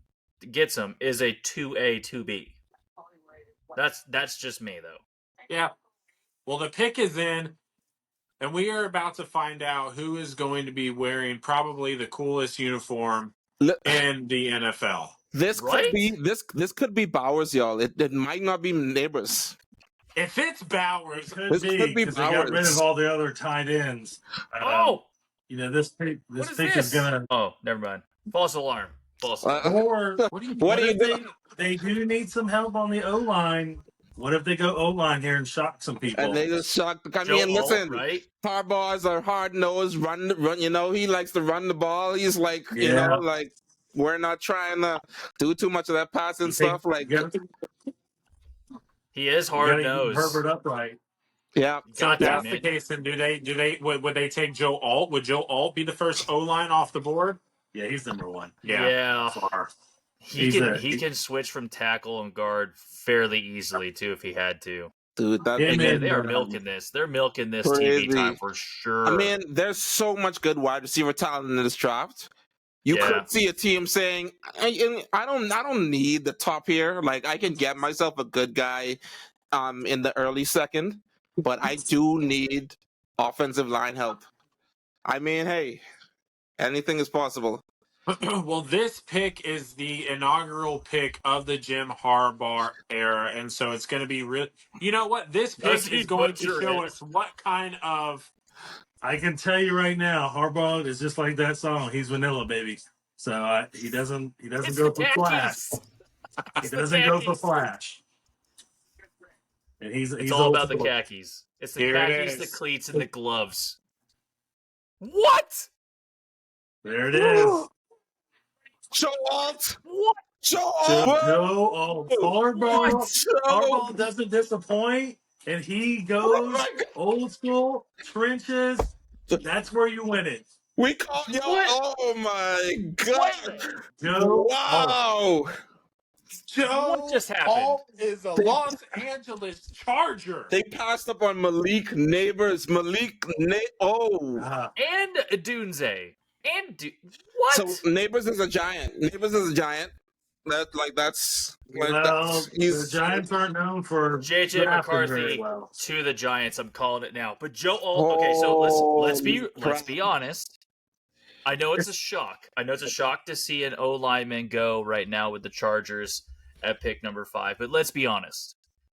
gets him, is a 2A, 2B. That's just me though. Yeah. Well, the pick is in, and we are about to find out who is going to be wearing probably the coolest uniform in the NFL. This could be Bowers, y'all. It might not be Neighbors. If it's Bowers, could be Bowers. They got rid of all the other tight ends. This pick is gonna. Oh, never mind. False alarm. Or what do you think? They do need some help on the O-line. What if they go O-line here and shock some people? And they just shocked. I Joe mean, Alt, listen, right? Harbaugh's a hard nosed run. You know, he likes to run the ball. He's like, you Yeah. know, like we're not trying to do too much of that passing You think- stuff. Like, you gotta, He is you gotta hard keep nosed. Herbert upright. yeah, So God if damn that's the it. case, then would they take Joe Alt? Would Joe Alt be the first O line off the board? Yeah, he's number one. Yeah. Far. He can switch from tackle and guard fairly easily too if he had to. dude, that Yeah, They, man. they are milking this. They're milking this Crazy. TV time for sure. I mean, there's so much good wide receiver talent in this draft. You Yeah. could see a team saying, I don't need the top here. Like, I can get myself a good guy in the early second, but I do need offensive line help. I mean, hey, anything is possible. Well, this pick is the inaugural pick of the Jim Harbaugh era, and so it's going to be real. You know what? This Does pick he is going to butcher show it? us what kind of. I can tell you right now, Harbaugh is just like that song. He's vanilla, baby. So he doesn't It's go the for flash. khakis. He the doesn't go for khakis. flash. And he's It's all old about the school. khakis. It's the Here it khakis, the is. cleats, and the gloves. What? There it is. Joe Alt! What? Joe Joe, Alt! Harbaugh doesn't disappoint, and he Oh goes my God. old school trenches. That's where you win it. We call yo! What? Oh my God! Joe. Wow! Joe What just happened? Alt is a Los Angeles Charger. They passed up on Malik Neighbors. Oh, And Dunze. And what? so Neighbors is a giant. That's Well, he's the Giants aren't known for JJ drafting very McCarthy well. to the Giants. I'm calling it now. But Joe Alt. Okay, so let's be Holy honest. I know it's a shock. I know it's a shock to see an O lineman go right now with the Chargers at pick number 5. But let's be honest.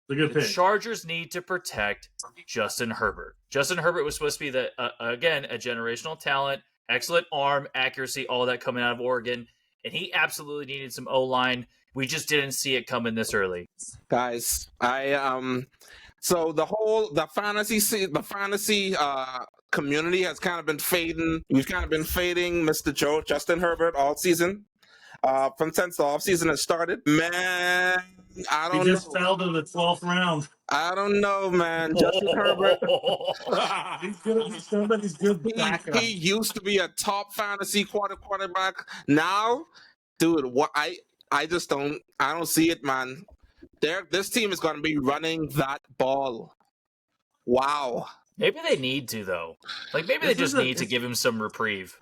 It's a good The pick. Chargers need to protect Justin Herbert. Justin Herbert was supposed to be again a generational talent, excellent arm, accuracy, all that coming out of Oregon, and he absolutely needed some O line. We just didn't see it coming this early. guys. So the fantasy community has kind of been fading. We've kind of been fading Mr. Justin Herbert all season. Since the offseason has started, man, I He don't just know. fell to the 12th round. I don't know, man. Justin Herbert. He's good. He's somebody's good backup. He used to be a top fantasy quarterback. Now, dude, what I just don't see it, man. This team is going to be running that ball. Wow. Maybe they need to though. Like maybe they This just is a- need to give him some reprieve.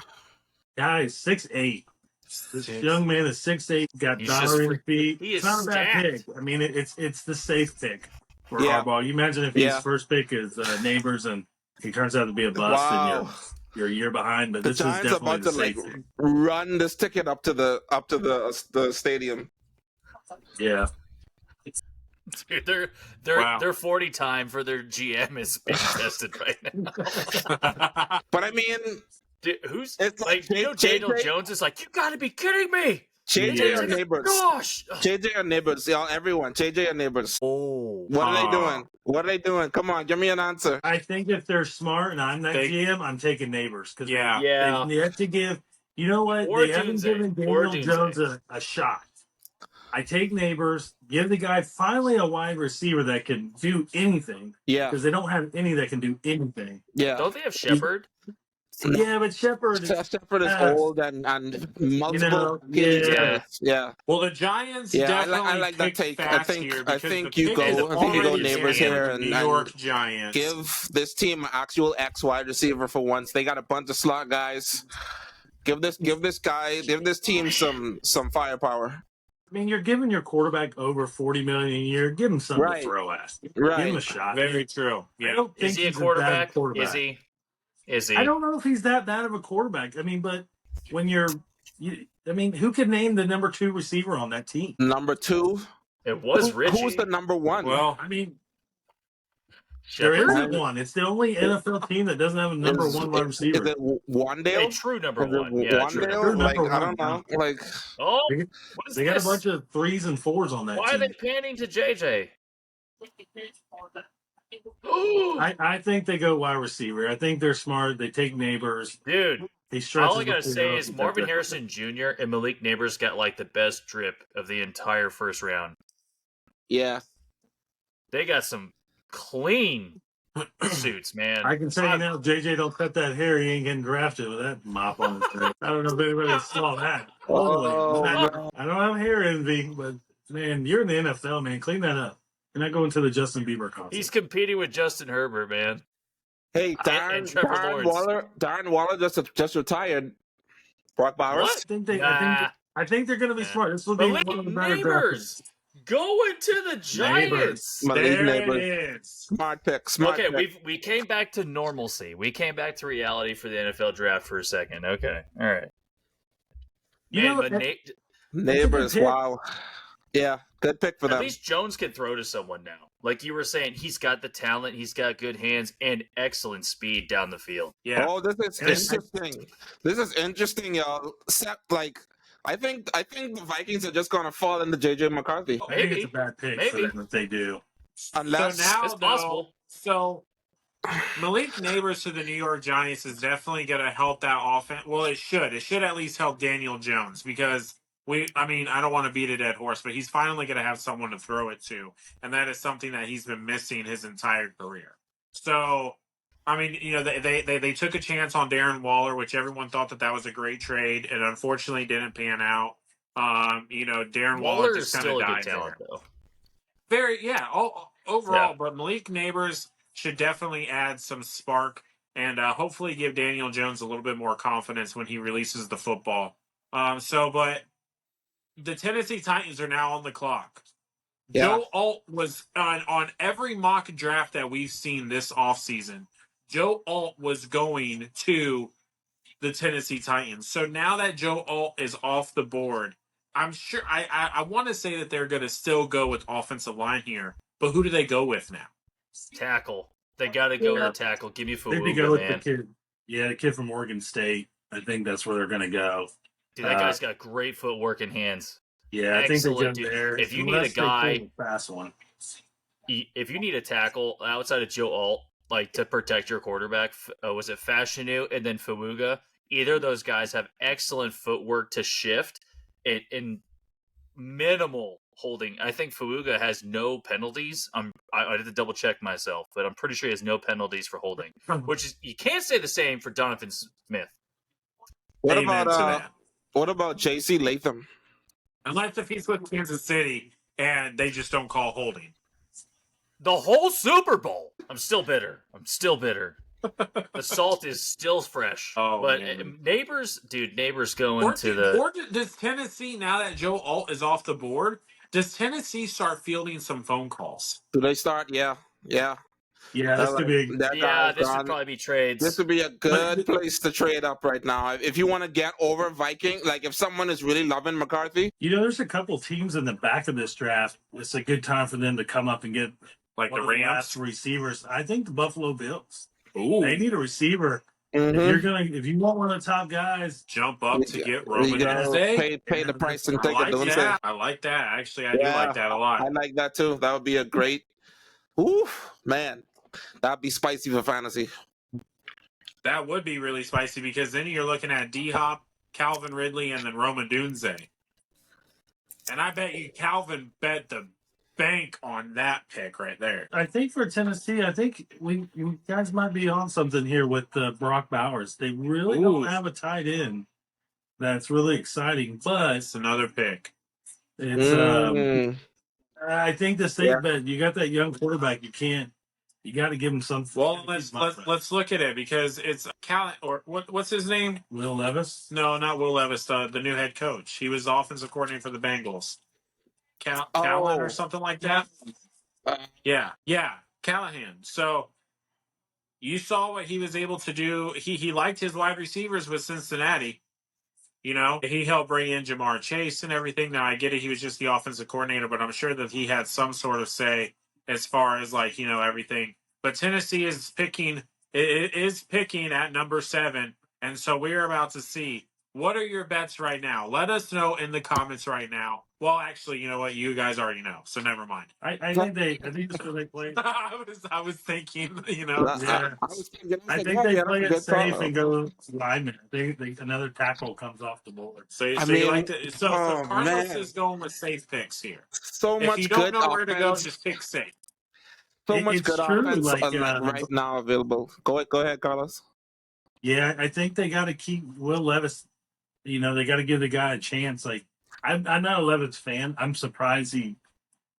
Guys, 6'8". This young man is 6'8", got He's just dominating feet. he is It's not a bad stacked. pick. I mean, it's the safe pick for Yeah. Harbaugh. You imagine if his Yeah. first pick is Neighbors and he turns out to be a bust Wow. and you're a year behind. But The this is Giants are definitely about the to like safe pick. run this ticket up to the stadium. Yeah. Dude, Wow. their 40 time for their GM is being tested right now. But I mean, Dude, who's It's like like you know Daniel JJ Jones is like, you gotta be kidding me. JJ Yeah. or Neighbors. Gosh. JJ or Neighbors, y'all, everyone. JJ or Neighbors. Oh. What are they Aw. doing? What are they doing? Come on, give me an answer. I think if they're smart and I'm that They- GM, I'm taking Neighbors. Because Yeah. Yeah. they have to give, you know what? Or they haven't Dunze. given Or Daniel Dunze. Jones a shot. I take Neighbors, give the guy finally a wide receiver that can do anything Yeah, because they don't have any that can do anything. yeah. Don't they have Shepard? Yeah, but Shepard, Shepard is Yeah. old and multiple. know, yeah, yeah. Well, the Giants Yeah, I definitely like that picked take. I fast think- here I because think the you pick go- is I think you go already Neighbors in here the and- New York Giants. Give this team an actual X wide receiver for once. They got a bunch of slot guys. Give this team some firepower. I mean, you're giving your quarterback over $40 million a year. Give him something Right. to throw at. Right. Give him a shot. Very true. I Yeah. don't think Is he a he's quarterback? bad quarterback. Is he? Is he? I don't know if he's that bad of a quarterback. I mean, but when I mean, who could name the number 2 receiver on that team? Number 2. It was Richie. Who's the number 1? Well, I mean, there Shepard? isn't one. It's the only NFL team that doesn't have a number 1 wide receiver. Is it Wandale? A true number Is it one. Yeah, true. Wandale? True Like number I don't one, know. Like Oh, They- what is They got this? a bunch of 3s and 4s on that Why are team. they panning to JJ? I think they go wide receiver. I think they're smart. They take Neighbors. Dude, He stretches. all I gotta the say field. is Marvin Harrison Jr. and Malik Neighbors got like the best drip of the entire first round. Yeah. They got some clean suits, man. I can say now, JJ don't cut that hair. He ain't getting drafted with that mop on his face. I don't know if anybody saw that. Oh, man. I don't have hair envy, but man, you're in the NFL, man. Clean that up. You're not going to the Justin Bieber concert. He's competing with Justin Herbert, man. Hey, and Trevor Lawrence. Darren Waller just retired. Brock Bowers. What? I think they're going to be smart. This will be Malik one of the better Neighbors going to the Giants. Malik There Neighbors. it is. Smart pick. We came back to normalcy. We came back to reality for the NFL draft for a second. Okay, all right. Neighbors. Wow. Yeah, good pick for them. At least Jones can throw to someone now. Like you were saying, he's got the talent, he's got good hands, and excellent speed down the field. Yeah. Oh, this is interesting. This is interesting, y'all. I think the Vikings are just gonna fall into JJ McCarthy. I think it's a bad pick for them if they do. Unless so now, it's possible. So Malik Neighbors to the New York Giants is definitely going to help that offense. Well, it should. It should at least help Daniel Jones because I don't want to beat a dead horse, but he's finally going to have someone to throw it to. And that is something that he's been missing his entire career. So, they took a chance on Darren Waller, which everyone thought that was a great trade. It unfortunately didn't pan out. Darren Waller just kind of died there. Though. Overall, but Malik Neighbors should definitely add some spark and hopefully give Daniel Jones a little bit more confidence when he releases the football. But the Tennessee Titans are now on the clock. Yeah. Joe Alt was on every mock draft that we've seen this offseason. Joe Alt was going to the Tennessee Titans. So now that Joe Alt is off the board, I'm sure I want to say that they're going to still go with offensive line here. But who do they go with now? Tackle. They got to go with tackle. Give me Fuuga, go with the kid. Yeah, the kid from Oregon State. I think that's where they're going to go. Dude, that guy's got great footwork and hands. Yeah, I think they go there. If you need a guy, fast one. If you need a tackle outside of Joe Alt, like to protect your quarterback, was it Fashanu and then Fuuga? Either of those guys have excellent footwork to shift and minimal holding. I think Fuuga has no penalties. I had to double check myself, but I'm pretty sure he has no penalties for holding. Which is, you can't say the same for Donovan Smith. What about J.C. Latham? Unless if he's with Kansas City and they just don't call holding. The whole Super Bowl. I'm still bitter. The salt is still fresh. Oh, but man. Neighbors going to the... Or does Tennessee, now that Joe Alt is off the board, does Tennessee start fielding some phone calls? Do they start? Yeah. Yeah, this could be. This would probably be trades. This would be a good place to trade up right now. If you want to get over Viking, like if someone is really loving McCarthy. There's a couple teams in the back of this draft. It's a good time for them to come up and get like the Rams receivers. I think the Buffalo Bills. Ooh. They need a receiver. Mm-hmm. If you want one of the top guys, jump up to get Roman pay the price and take it. I like that. Actually, I do like that a lot. I like that too. That would be a great. Man, that'd be spicy for fantasy. That would be really spicy because then you're looking at D-Hop, Calvin Ridley, and then Roma Dunze. And I bet you Calvin bet the bank on that pick right there. I think for Tennessee, you guys might be on something here with Brock Bowers. They really don't have a tight end that's really exciting, but it's another pick. It's I think the safe bet. You got that young quarterback. You got to give him something. Well, let's look at it because it's what's his name? Will Levis? No, not Will Levis. The new head coach. He was the offensive coordinator for the Bengals. Callahan or something like that. Yeah, Callahan. So you saw what he was able to do. He liked his wide receivers with Cincinnati. He helped bring in Jamar Chase and everything. Now I get it; he was just the offensive coordinator, but I'm sure that he had some sort of say as far as everything. But Tennessee is picking. It is picking at number 7, and so we're about to see What are your bets right now? Let us know in the comments right now. Well, actually, you know what? You guys already know, so never mind. I think that's where they play. I was thinking, Yeah. I was thinking, I think yeah, they that's play a it good safe call. and go lineman. They another tackle comes off the board. So, I you mean, like to? So oh Carlos man, is going with safe picks here. so If you much don't good know where to go, offense, just pick safe. so much It's good true. offense, Like like right now available. Go ahead, Carlos. yeah, I think they got to keep Will Levis. You know, they got to give the guy a chance. Like I'm not a Levis fan. I'm surprised he.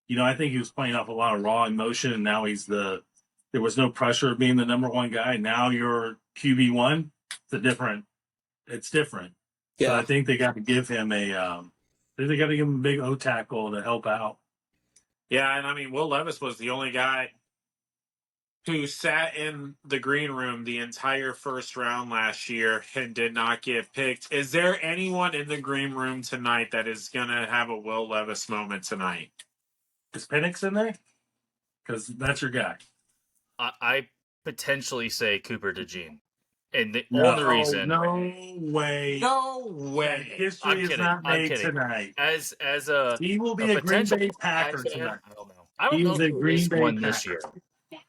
You know, I think he was playing off a lot of raw emotion, and now there was no pressure of being the number one guy. Now you're QB1. It's different. So Yeah, I think they got to give him they got to give him a big O tackle to help out. Yeah, and I mean, Will Levis was the only guy who sat in the green room the entire first round last year and did not get picked. Is there anyone in the green room tonight that is going to have a Will Levis moment tonight? Is Penix in there? Because that's your guy. I potentially say Cooper DeJean. And the No, only reason no way. No way. History I'm is kidding. not I'm made kidding. tonight. as a He will be a Green potential Bay Packer fan, tonight. I don't know. I don't He know was a who Green is Bay one this Packer. year.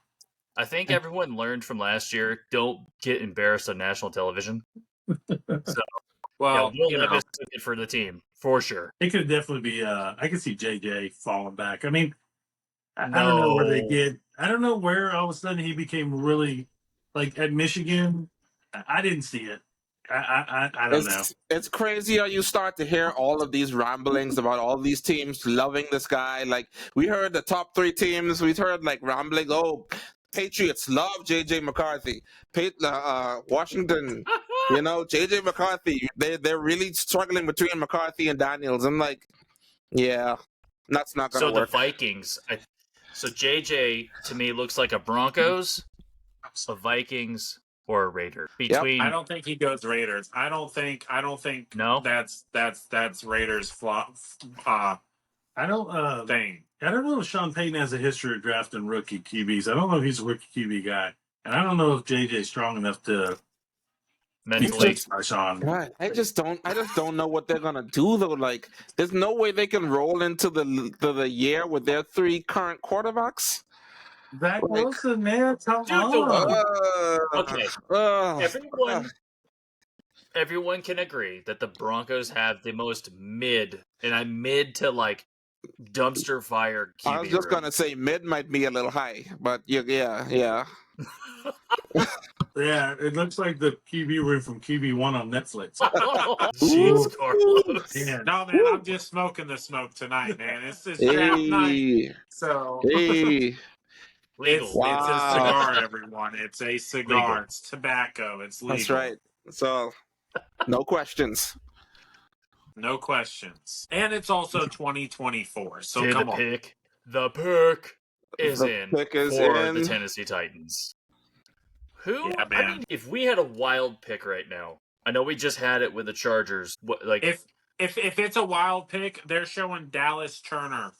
I think everyone learned from last year. Don't get embarrassed on national television. So, Well, Will Levis took it for the team for sure. It could definitely be. I could see JJ falling back. I mean, I don't know where they get. I don't know where all of a sudden he became really like at Michigan. I didn't see it. I don't know. It's crazy how you start to hear all of these ramblings about all these teams loving this guy. Like we heard the top 3 teams, we heard like rambling. Oh, Patriots love JJ McCarthy. Washington, JJ McCarthy. They're really struggling between McCarthy and Daniels. I'm like, yeah, that's not gonna So work. the Vikings. So JJ to me looks like a Broncos, a Vikings, or a Raider. Between I don't think he goes Raiders. I don't think No? that's Raiders flop I don't. thing. I don't know if Sean Payton has a history of drafting rookie QBs. I don't know if he's a rookie QB guy, and I don't know if JJ's strong enough to be mentally. placed by Sean. Right. I just don't know what they're gonna do though. Like, there's no way they can roll into the year with their 3 current quarterbacks. Zach Like- Wilson, man, come Dude, the on. Okay. Everyone can agree that the Broncos have the most mid to like dumpster fire QB I was just room. gonna say mid might be a little high, but yeah. Yeah, it looks like the QB room from QB1 on Netflix. Jeez, Carlos. Man. No, man, I'm just smoking the smoke tonight, man. It's draft night, Hey, so hey. Legal. it's Wow. a cigar, everyone. It's a cigar. Legal. It's tobacco. It's legal. That's right. So, no questions. No questions. And it's also 2024. So Did come the on. pick. The pick is The in pick is for in. the Tennessee Titans. Who? Yeah, I man. mean, if we had a wild pick right now, I know we just had it with the Chargers. If it's a wild pick, they're showing Dallas Turner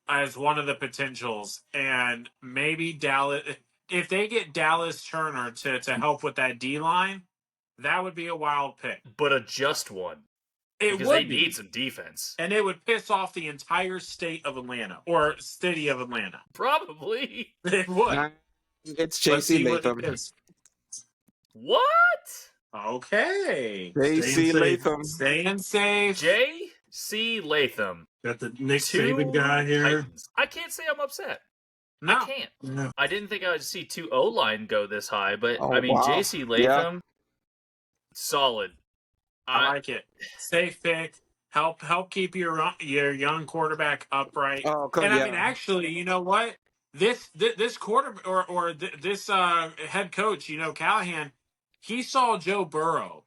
as one of the potentials, and maybe Dallas. If they get Dallas Turner to help with that D line, that would be a wild pick. but a just one It because would they be, need some defense. and it would piss off the entire state of Atlanta or city of Atlanta. Probably. It would. Nah, it's Let's JC see what it Latham. is. What? Okay. JC Staying safe. Latham. Staying safe. J.C. Latham. Got the Nick Two Saban guy here. Titans. I can't say I'm upset. No. I can't. Yeah. I didn't think I would see 2 O-line go this high, but Oh, I mean, wow. J.C. Latham, solid. I like it. Safe pick. Help keep your young quarterback upright. Oh, come And I yeah. mean, actually, you know what? This quarter or this head coach, Callahan, he saw Joe Burrow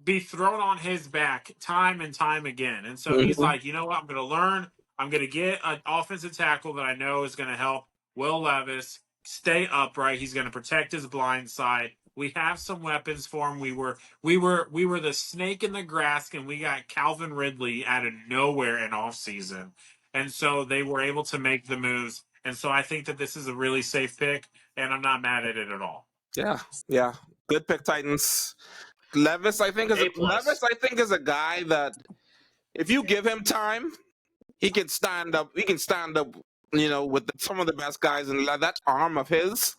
be thrown on his back time and time again, and so he's Mhm. like, you know what? I'm going to learn. I'm going to get an offensive tackle that I know is going to help Will Levis stay upright. He's going to protect his blind side. We have some weapons for him. We were the snake in the grass, and we got Calvin Ridley out of nowhere in off season, and so they were able to make the moves. And so I think that this is a really safe pick, and I'm not mad at it at all. Yeah. Good pick, Titans. Levis, I think A plus. is a guy that if you give him time, he can stand up. He can stand up. With some of the best guys, and that arm of his,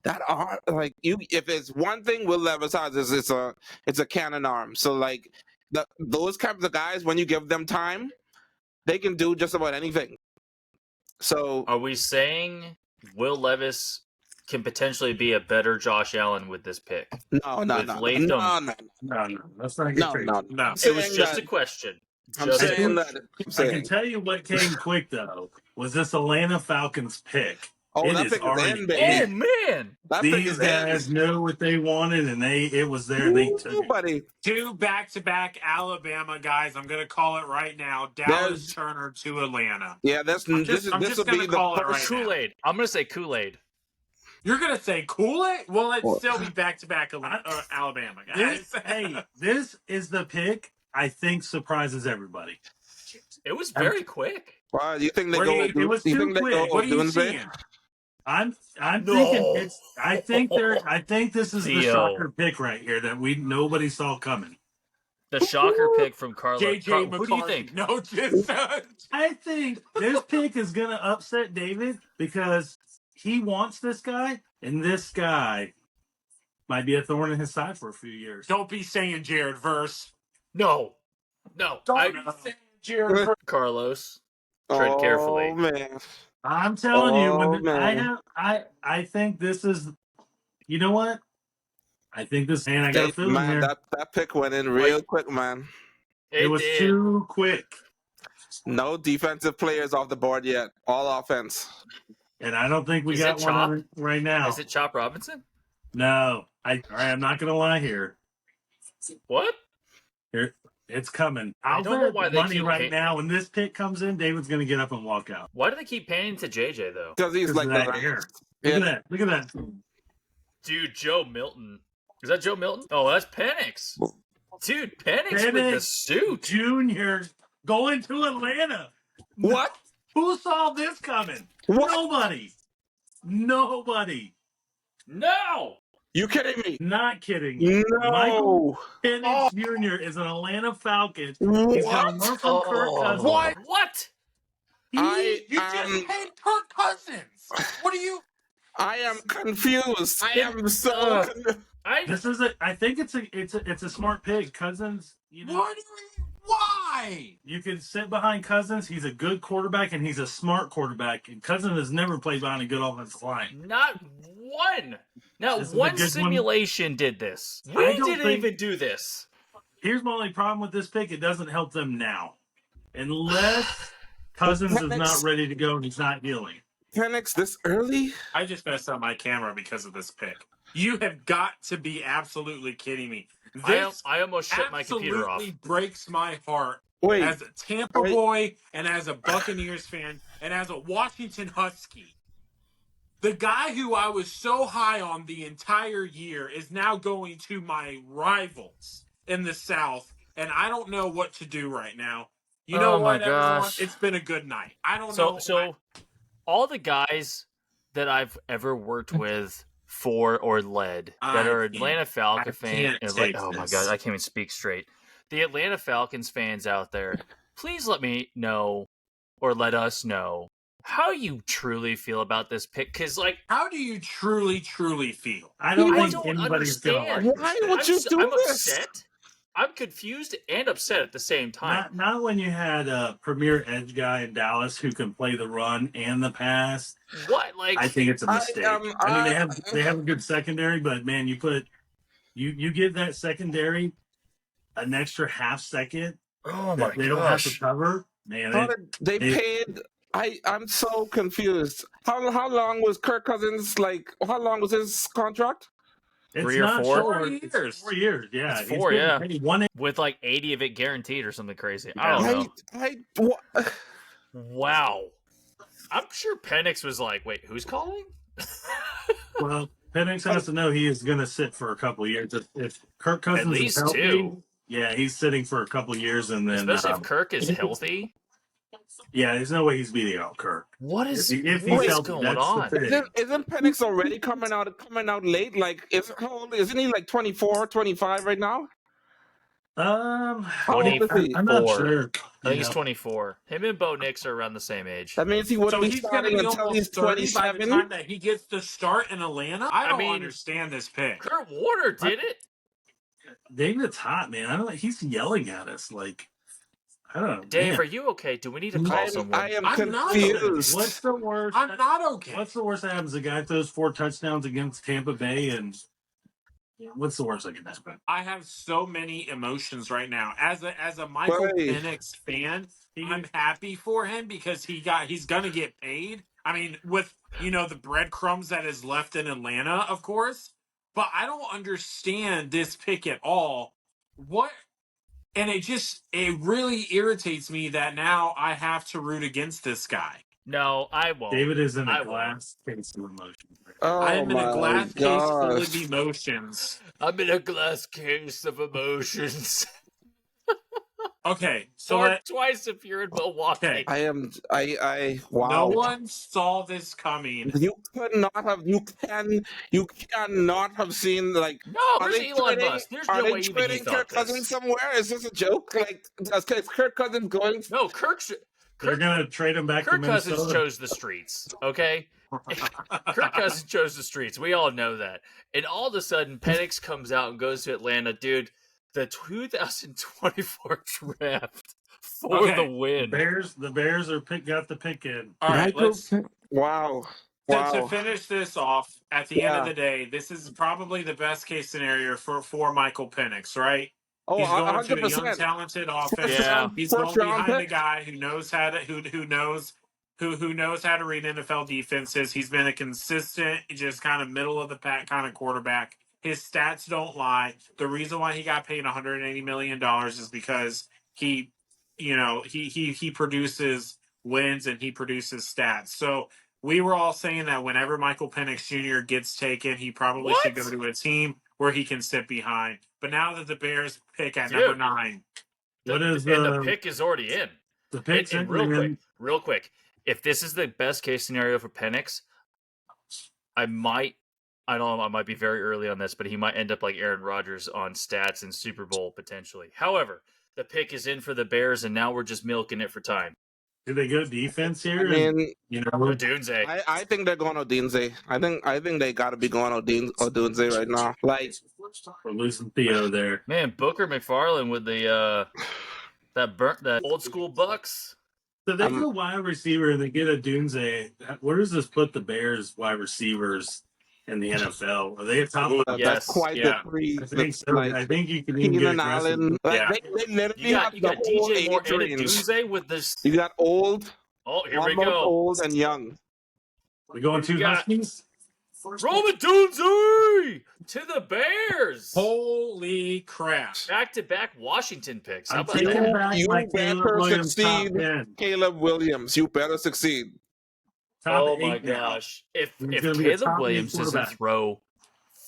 that arm, like if it's one thing Will Levis has, is it's a cannon arm. So like those kinds of guys, when you give them time, they can do just about anything. So Are we saying Will Levis can potentially be a better Josh Allen with this pick? no. With Latham. No. Let's not get crazy. No. It was just a question. I'm Just a saying that. question. I'm I saying. can tell you what came quick though was this Atlanta Falcons pick. Oh, It that is pick is already in, baby. Oh man! That pick These is guys in. know what they wanted, and it was there. And they took Ooh, it. buddy. 2 back-to-back Alabama guys. I'm going to call it right now. Dallas Turner to Atlanta. Yeah, this I'm will just be gonna the call it first. right now. Kool-Aid. I'm gonna say Kool-Aid. You're going to say Kool-Aid? Well, it'd Well- still be back-to-back Alabama guys. This is the pick I think surprises everybody. It was very quick. Wow, you think they Where go? do you- it was you too think they quick. go What are you Doomsday? seeing? I'm No. thinking I think this is the Theo. shocker pick right here that nobody saw coming. The shocker pick from Carlos. JJ Who do you McCarthy. think? No, just I think this pick is gonna upset David because he wants this guy, and this guy might be a thorn in his side for a few years. don't be saying Jared Verse. No. Don't I, be saying Jared Verse. Carlos. Tread carefully. Oh man. I'm telling you, when man. I think this is, you know what? I think this, and I got a feeling Man, here. that pick went in real quick, man. It was did. too quick, No defensive players off the board yet. All offense. and I don't think we Is got it one Chop? on it right now. Is it Chop Robinson? No, I'm not gonna lie here. What? It's coming. I I'll don't know bet why they money keep right pay- now. When this pick comes in, David's gonna get up and walk out. Why do they keep panning to JJ though? Because he's Because like of the that hair. last. Look Yeah. at that. Look at that. Dude, Joe Milton. Is that Joe Milton? Oh, that's Penix. Dude, Penix with the Penix. suit. Junior going to Atlanta. What? Who saw this coming? What? Nobody. Nobody. No! You kidding me? Not kidding. Michael No. Penix Jr. is an Atlanta Falcon. He's gonna What? learn from Kirk Cousins. What? What? I You just paid Kirk Cousins. What are you? I am confused. I am so. This is I think it's a smart pick. Cousins, you know, What? Why? you can sit behind Cousins. He's a good quarterback and he's a smart quarterback. And Cousins has never played behind a good offensive line. Not one. Not This is a one good one. simulation did this. I We don't didn't think- even do this. Here's my only problem with this pick: it doesn't help them now, unless Cousins is not ready to go and he's not healing. Penix this early? I just messed up my camera because of this pick. You have got to be absolutely kidding me. This I almost shut my computer off. absolutely breaks my heart Wait. as a Tampa Wait. boy and as a Buccaneers fan and as a Washington Husky. The guy who I was so high on the entire year is now going to my rivals in the South, and I don't know what to do right now. You know Oh my what, everyone? gosh. It's been a good night. I don't know. So all the guys that I've ever worked with for or led that I are can't- Atlanta Falcon I fans, can't and like, take oh my this. god, I can't even speak straight. The Atlanta Falcons fans out there, please let me know or let us know how you truly feel about this pick. Because like, How do you truly feel? I don't I think don't anybody's gonna like understand. this Why pick. would you do I'm this? upset. I'm confused and upset at the same time. Not when you had a premier edge guy in Dallas who can play the run and the pass. What? Like, I think it's a mistake. I mean, they I- have a good secondary, but man, you give that secondary an extra half second oh my that they don't have to gosh. cover. Man, How did they paid? I'm so confused. How long was Kirk Cousins like? How long was his contract? it's 3 or not 4? short. 4 It's years. 4 years. Yeah, It's He's 4, getting yeah. paid one. With like 80 of it guaranteed or something crazy. I don't know. What? Wow. I'm sure Penix was like, wait, who's calling? Well, Penix has to know he is going to sit for a couple of years. If Kirk Cousins At least is healthy, 2. yeah, he's sitting for a couple of years, and then Especially if Kirk is healthy. Yeah, there's no way he's beating out Kirk. What is If what he's is healthy, going that's the on? thing. Isn't Penix already coming out late? Like, how old isn't he? Like 24, 25 right now? How old is he? I'm not 24. sure. I think he's 24. Him and Bo Nix are around the same age. That means he wouldn't So be he's going to starting be until he's almost 30 by the 27. time that he gets to start in Atlanta. I don't mean, understand this pick. Kurt Warner did it. David's hot, man. I don't know. He's yelling at us like, I don't know. Dave, man. are you okay? Do we need to call someone? I am I'm not confused. What's the worst? I'm not okay. What's the worst that happens? The guy throws 4 touchdowns against Tampa Bay, and what's the worst that can happen? I have so many emotions right now. As a Michael Penix fan, I'm happy for him because he's gonna get paid. I mean, with the breadcrumbs that is left in Atlanta, of course. But I don't understand this pick at all. What? And it really irritates me that now I have to root against this guy. No, I won't. David is in I a glass case of emotions. Oh I'm in a glass case full of gosh. emotions. I'm in a glass case of emotions. Okay, so Or twice if you're in Milwaukee. Okay. Wow. No one saw this coming. You cannot have seen, like, No, are there's they Elon trading- Musk. There's are no they way even he trading thought Kirk Cousins this. somewhere? Is this a joke? Like, is Kirk Cousins going? No, They're gonna trade him back to Kirk Minnesota. Cousins chose the streets, okay? Kirk Cousins chose the streets. We all know that. And all of a sudden, Penix comes out and goes to Atlanta. Dude, the 2024 draft for Okay. the win. The Bears got the pick in. All right, let's Wow. to finish this off. At the end Yeah. of the day, this is probably the best case scenario for Michael Penix, right? Oh, He's going to a young, 100%. talented offense. Yeah. He's going First round behind the pick. guy who knows how to who knows how to read NFL defenses. He's been a consistent, just kind of middle of the pack kind of quarterback. His stats don't lie. The reason why he got paid $180 million is because he produces wins and he produces stats. So we were all saying that whenever Michael Penix Jr. gets taken, he probably should go to a team where he can sit behind. But now that the Bears pick at number 9, The pick is already in. The pick's And real quick, if this is the best case scenario for Penix, I might be very early on this, but he might end up like Aaron Rodgers on stats and Super Bowl potentially. However, the pick is in for the Bears, and now we're just milking it for time. Did they go defense here? I mean, Odunze. I think they're going Odunze. I think they got to be going Odunze right now. Like, We're losing Theo there. Man, Booker McFarland with the that old school Bucks. So they go wide receiver and they get a Dunze. Where does this put the Bears wide receivers in the NFL? Are they a top? Yes, that's quite yeah. the three. I think so. Like, I think you can even get Keenan aggressive. Allen. Like, Yeah. they literally You have got the whole DJ Moore age and range. Odunze with this. You got old, Oh, here we almost go. old, and young. We going two got- Huskies? Roman Dunze to the Bears. holy crap. Back-to-back Washington picks. How I'm about taking that? back You my better Caleb Williams top succeed. 10. Caleb Williams, you better succeed. Top Oh my 8 now. gosh! If He's gonna be a Caleb top eight Williams doesn't quarterback. throw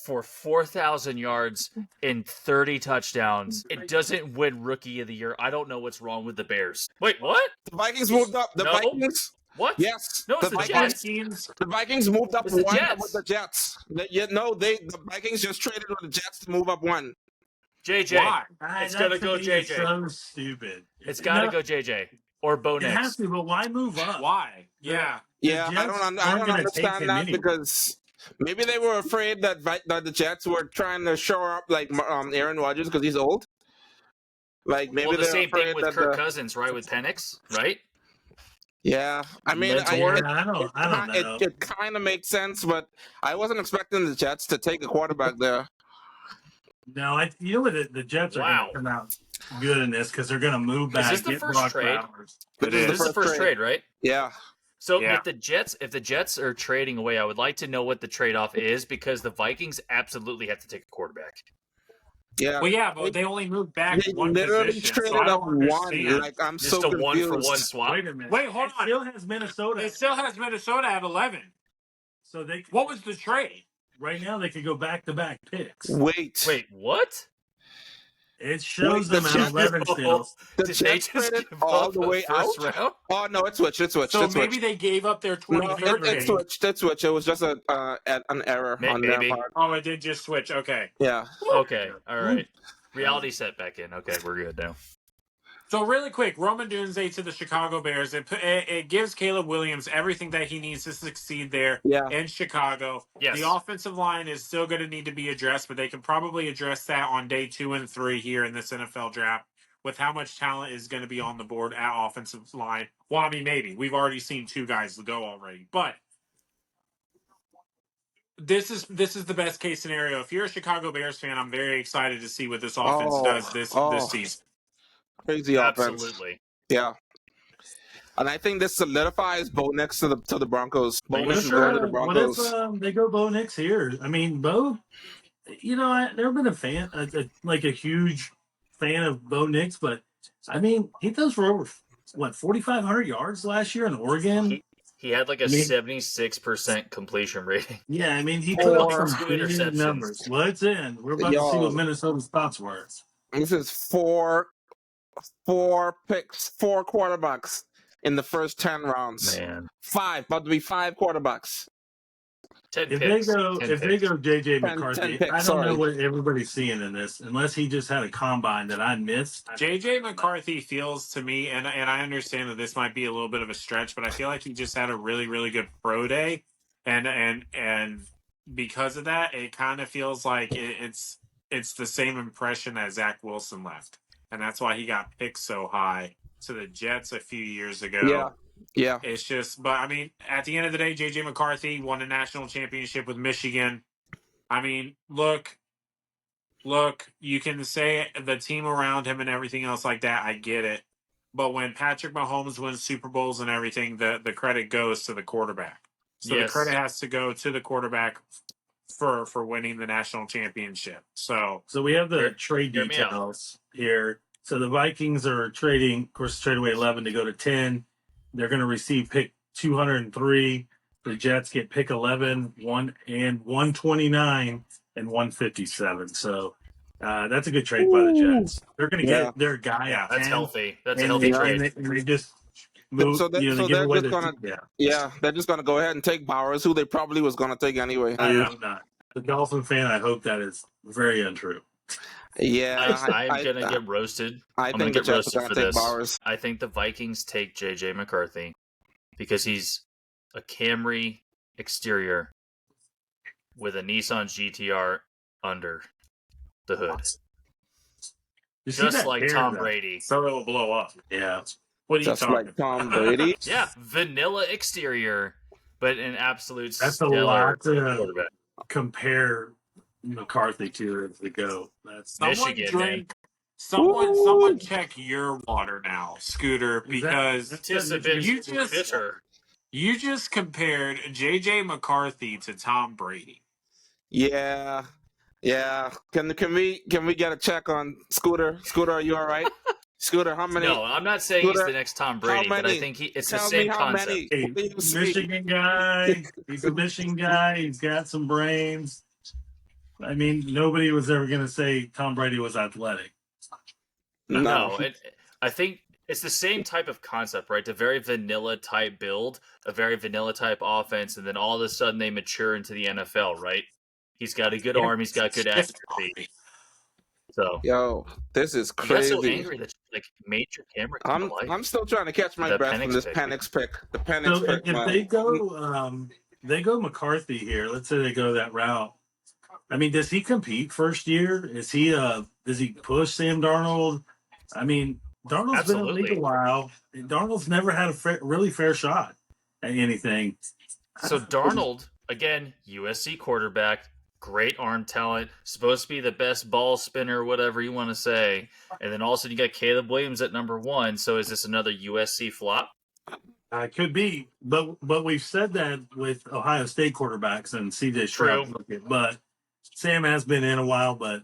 for 4,000 yards and 30 touchdowns, it doesn't win Rookie of the Year. I don't know what's wrong with the Bears. Wait, what? The Vikings moved up. The No. Vikings, What? yes. No, it's the Vikings, Jets. the Vikings moved up It's the one Jets. with the Jets. The Vikings just traded with the Jets to move up one. JJ. Why? It's That gonna to go me is JJ. So stupid. It's got to No, go JJ or Bo It has Nix. to, but why move up? Why? Yeah. Yeah, I Jets don't aren't gonna take understand him that anyway. because maybe they were afraid that the Jets were trying to shore up like Aaron Rodgers because he's old. Like maybe Well, the they're same afraid thing with that Kirk Cousins, right? With Penix, right? Yeah, I mean, Mentor. I don't know. it kind of makes sense, but I wasn't expecting the Jets to take a quarterback there. No, you know what? The Jets are Wow. going to come out good in this because they're going to move back. this the get first Brock trade? Bowers. It This is. is the first trade, right? Yeah, So Yeah. if the Jets are trading away, I would like to know what the trade-off is because the Vikings absolutely have to take a quarterback. yeah. Well, yeah, but they only moved back They one literally position. traded So I up don't one. understand. Like I'm Just so a confused. 1-for-1 swap. Wait a minute. Wait, hold It on. still has Minnesota. It still has Minnesota at 11. So they What was the trade? right now they could go back to back picks. Wait, Wait, what? It shows Wait, them at 11 still. The Did they Jets just traded give all up the a way first out. round? Oh no, it switched. So maybe they gave up their No, 23rd it pick. switched. It switched. It was just an error on their Maybe. part. Oh, it did just switch. Okay. Yeah. Okay, all right. Reality set back in. Okay, we're good now. So really quick, Roman Dunze to the Chicago Bears. It gives Caleb Williams everything that he needs to succeed there Yeah. in Chicago. Yes. The offensive line is still going to need to be addressed, but they can probably address that on day 2 and 3 here in this NFL draft with how much talent is going to be on the board at offensive line. Well, I mean, maybe. We've already seen 2 guys go already, but this is the best case scenario. If you're a Chicago Bears fan, I'm very excited to see what this offense does this season. Crazy offense. Absolutely. Yeah. And I think this solidifies Bo Nix to the Broncos. Bo What Nix if, is going to the what if Broncos. they go Bo Nix here? I mean, Bo, I've never been a fan, like a huge fan of Bo Nix, but I mean, he throws for over, 4,500 yards last year in Oregon? He had like a 76% completion rating. Yeah, I mean, he Or put up some 2 big interceptions. numbers. Well, it's in. We're about to see what Minnesota's thoughts were. This is four picks, 4 quarterbacks in the first 10 rounds. Man. 5, about to be 5 quarterbacks. 10 If picks. they go, 10 if they picks. go JJ 10 McCarthy, picks, I don't sorry. know what everybody's seeing in this, unless he just had a combine that I missed. JJ McCarthy feels to me, and I understand that this might be a little bit of a stretch, but I feel like he just had a really, really good pro day, and because of that, it kind of feels like it's the same impression as Zach Wilson left, and that's why he got picked so high to the Jets a few years ago. Yeah. It's just, but I mean, at the end of the day, JJ McCarthy won a national championship with Michigan. I mean, look, you can say the team around him and everything else like that. I get it. But when Patrick Mahomes wins Super Bowls and everything, the credit goes to the quarterback. So Yes. the credit has to go to the quarterback for winning the national championship. So we have the Hear- trade hear me out. details here. So the Vikings are trading, of course, trade away 11 to go to 10. They're going to receive pick 203. The Jets get pick 11, 129, and 157. So that's a good trade by the Jets. They're going to get their guy at That's 10, healthy. That's a and healthy they, trade. and they just move. So they they're give away just gonna yeah. they're just gonna go ahead and take Bowers, who they probably was gonna take anyway. I hope not. The Dolphin fan, I hope that is very untrue. Yeah, I'm going to get roasted. I I'm gonna think the get Jets roasted are for gonna take this. Bowers. I think the Vikings take JJ McCarthy because he's a Camry exterior with a Nissan GTR under the hood. You see Just that like hair, Tom though? Brady. so it'll blow up. Yeah. What are you Just talking like Tom Brady. Yeah, vanilla exterior, but an absolute That's a stellar lot to quarterback. compare McCarthy to as they go. That's Someone Michigan, drink. Someone check your water now, Scooter, because you just compared JJ McCarthy to Tom Brady. Yeah. Can we get a check on Scooter? Scooter, are you all right? Scooter, how many? No, I'm not saying he's the next Tom Brady, but I think it's the Tell same me how concept. many. Hey, Please, Michigan guy. He's a Michigan guy. He's got some brains. I mean, nobody was ever going to say Tom Brady was athletic. No, I think it's the same type of concept, right? A very vanilla type build, a very vanilla type offense, and then all of a sudden they mature into the NFL, right? He's got a good arm, he's got good accuracy. So, Yo, this is you got crazy. so angry that you made your camera come to life. I'm still trying to catch my The breath from Penix this pick. Penix pick. The Penix So pick. if man. they go McCarthy here, let's say they go that route. I mean, does he compete first year? Does he push Sam Darnold? I mean, Darnold's been in the league a while. Darnold's never had a really fair shot at anything. So Darnold, again, USC quarterback, great arm talent, supposed to be the best ball spinner, whatever you want to say. And then all of a sudden you got Caleb Williams at number 1. So is this another USC flop? Could be, but we've said that with Ohio State quarterbacks and CJ Stroud. But Sam has been in a while, but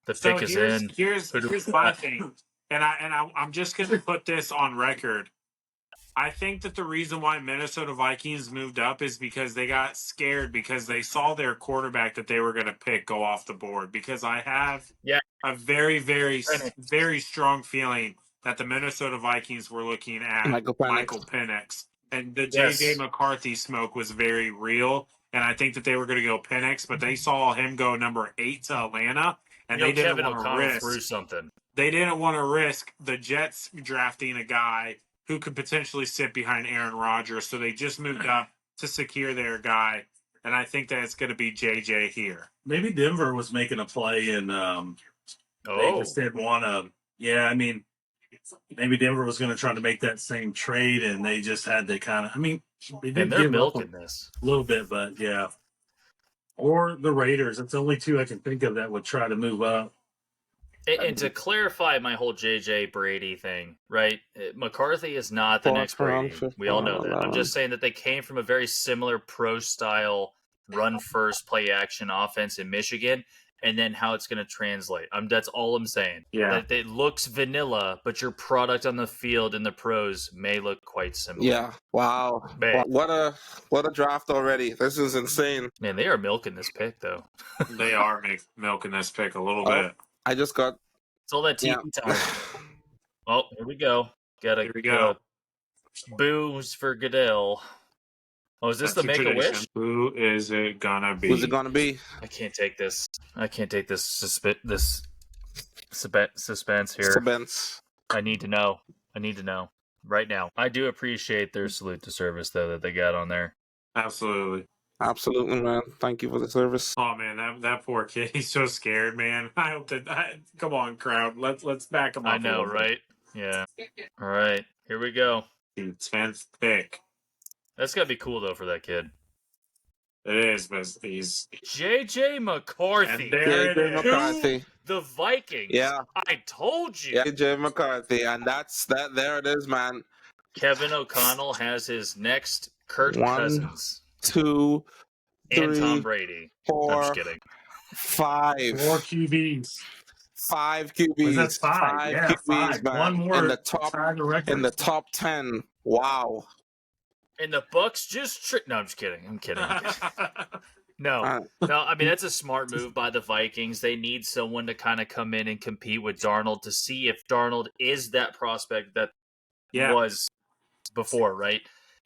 the pick is in. Here's my thing, and I'm just gonna put this on record. I think that the reason why Minnesota Vikings moved up is because they got scared because they saw their quarterback that they were going to pick go off the board. Because I have a very, very, very strong feeling that the Minnesota Vikings were looking at Michael Penix. And the J.J. McCarthy smoke was very real. And I think that they were going to go Penix, but they saw him go number 8 to Atlanta. And they didn't want to risk. Threw something. They didn't want to risk the Jets drafting a guy who could potentially sit behind Aaron Rodgers. So they just moved up to secure their guy. And I think that it's going to be JJ here. Maybe Denver was making a play and they just didn't want to. Yeah, I mean, maybe Denver was going to try to make that same trade and they just had to kind of, I mean, they're milking this a little bit, but yeah. Or the Raiders. It's the only two I can think of that would try to move up. And to clarify my whole JJ Brady thing, right? McCarthy is not the next Brady. We all know that. I'm just saying that they came from a very similar pro-style run-first, play-action offense in Michigan, and then how it's going to translate. That's all I'm saying. Yeah. That it looks vanilla, but your product on the field in the pros may look quite similar. Yeah. Wow. Man. What a draft already. This is insane. Man, they are milking this pick, though. They are milking this pick a little bit. I just got... It's all that TV time. Oh, here we go. Here we go. Boos for Goodell. Oh, is this the Make-A-Wish? Who is it gonna be? Who's it gonna be? I can't take this. I can't take this suspense here. Suspense. I need to know. Right now. I do appreciate their salute to service, though, that they got on there. Absolutely. Absolutely, man. Thank you for the service. Oh man, that poor kid. He's so scared, man. I hope that. Come on, crowd. Let's back him up. I know, right? Yeah. All right, here we go. 10th pick. That's gotta be cool though for that kid. It is, but he's JJ McCarthy. And there JJ McCarthy. The Vikings. Yeah. I told you. Yeah, JJ McCarthy, and that's that. There it is, man. Kevin O'Connell has his next Kirk Cousins. 2, 3, and Tom Brady. 4, I'm just kidding. 4 5. QBs. 5 QBs. That's 5. Yeah, QBs, 5. man. One more in the top 10. Wow. And the Bucks just no, I'm just kidding. I'm kidding. No, I mean that's a smart move by the Vikings. They need someone to kind of come in and compete with Darnold to see if Darnold is that prospect that was before, right?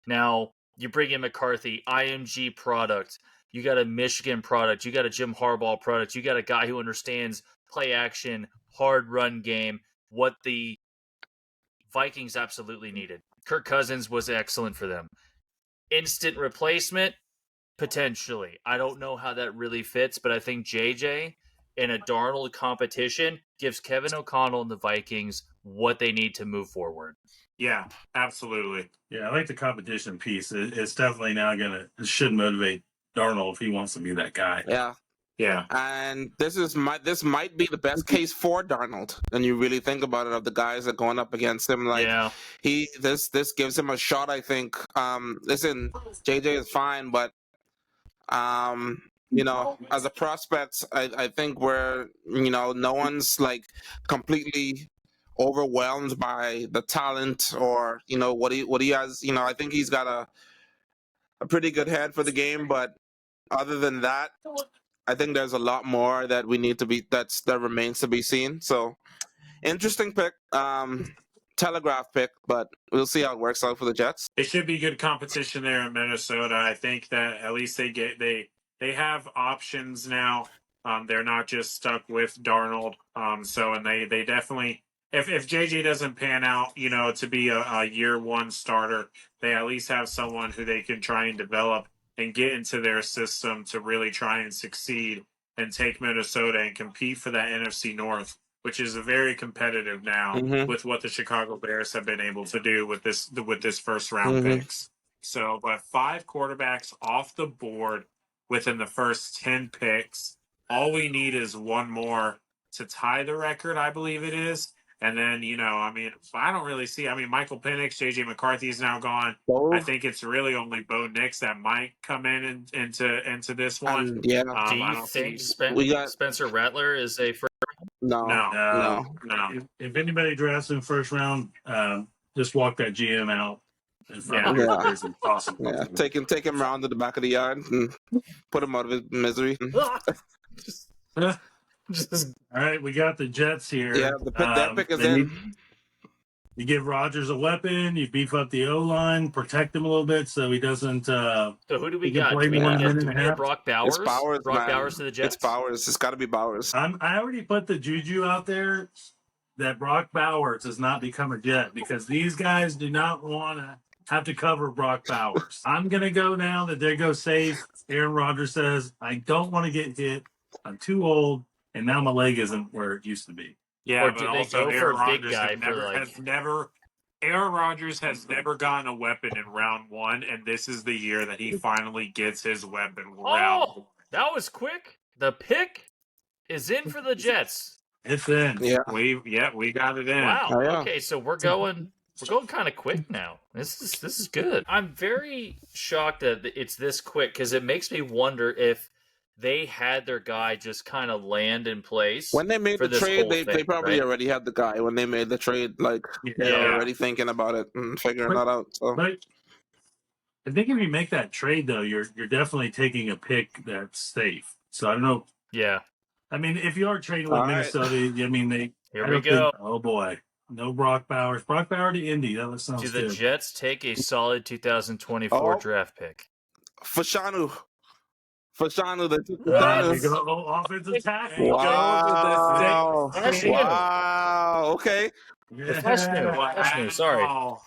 Now, you bring in McCarthy, IMG product. You got a Michigan product. You got a Jim Harbaugh product. You got a guy who understands play action, hard run game, what the Vikings absolutely needed. Kirk Cousins was excellent for them. Instant replacement, potentially. I don't know how that really fits, but I think JJ in a Darnold competition gives Kevin O'Connell and the Vikings what they need to move forward. Yeah, absolutely. Yeah, I like the competition piece. It's definitely now it should motivate Darnold if he wants to be that guy. Yeah. Yeah. And this might be the best case for Darnold. And you really think about it, of the guys that are going up against him. Like this gives him a shot, I think. Listen, JJ is fine, but as a prospect, I think no one's like completely overwhelmed by the talent or what he has. I think he's got a pretty good head for the game, but other than that, I think there's a lot more that that remains to be seen. So interesting pick, telegraph pick, but we'll see how it works out for the Jets. It should be good competition there in Minnesota. I think that at least they have options now. They're not just stuck with Darnold. And they definitely, if JJ doesn't pan out, to be a year one starter, they at least have someone who they can try and develop and get into their system to really try and succeed and take Minnesota and compete for that NFC North, which is very competitive now with what the Chicago Bears have been able to do with this first round picks. So, but 5 quarterbacks off the board within the first 10 picks. All we need is one more to tie the record, I believe it is. And then, I don't really see. Michael Penix, J.J. McCarthy is now gone. I think it's really only Bo Nix that might come into this one. Do you think Spencer Rattler is a first? No. If anybody drafts in first round, just walk that GM out. in front Yeah. of your Yeah. there's impossible. Yeah, take him round to the back of the yard and put him out of his misery. just, All just right, we got the Jets here. Yeah, that pick is they in. need- you give Rodgers a weapon, you beef up the O line, protect him a little bit so he doesn't. so who do we You can got? play Do we me one get, minute do we and a get half. Brock Bowers? It's Bowers, Brock man. Bowers to the Jets. It's Bowers. It's got to be Bowers. I already put the juju out there that Brock Bowers does not become a Jet because these guys do not want to have to cover Brock Bowers. I'm gonna go now that they go safe. Aaron Rodgers says, I don't want to get hit. I'm too old, and now my leg isn't where it used to be. Yeah, Or but did they also go for Aaron a big Rodgers guy has for, never, like- has never. Aaron Rodgers has never gotten a weapon in round one, and this is the year that he finally gets his weapon. Round Oh, that was quick. The pick is in for the Jets. It's in. Yeah. we got it in. Wow. Oh, yeah. Okay, so we're going kind of quick now. This is good. I'm very shocked that it's this quick because it makes me wonder if they had their guy just kind of land in place. When they made for the this trade, whole they thing, probably right? already had the guy. When they made the trade, like they were Yeah. already thinking about it and figuring that out. So But I think if you make that trade, though, you're definitely taking a pick that's safe. So I don't know. Yeah. I mean, if you are trading with All right. Minnesota, I mean, they. Here I we don't go. think- oh boy, no Brock Bowers. Brock Bowers to Indy. That sounds Do the good. Jets take a solid 2024 Oh. draft pick? Fashanu, they took There you Fashanu. go. Oh, offensive tackle. Wow! That's new. Wow! Okay. Yeah. That's new. That's new. Sorry. Oh.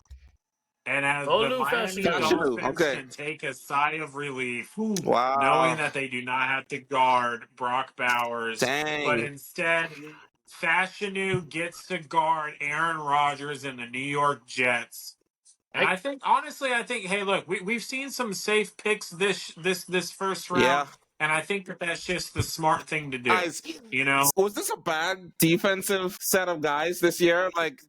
And as Olu the Miami Fashanu. Dolphins Okay. can take a sigh of relief, Wow! knowing that they do not have to guard Brock Bowers, Dang. but instead, Fashanu gets to guard Aaron Rodgers and the New York Jets. And I think, honestly, hey, look, we've seen some safe picks this first round, Yeah. and I think that's just the smart thing to do. Guys, You know, was this a bad defensive set of guys this year? Like,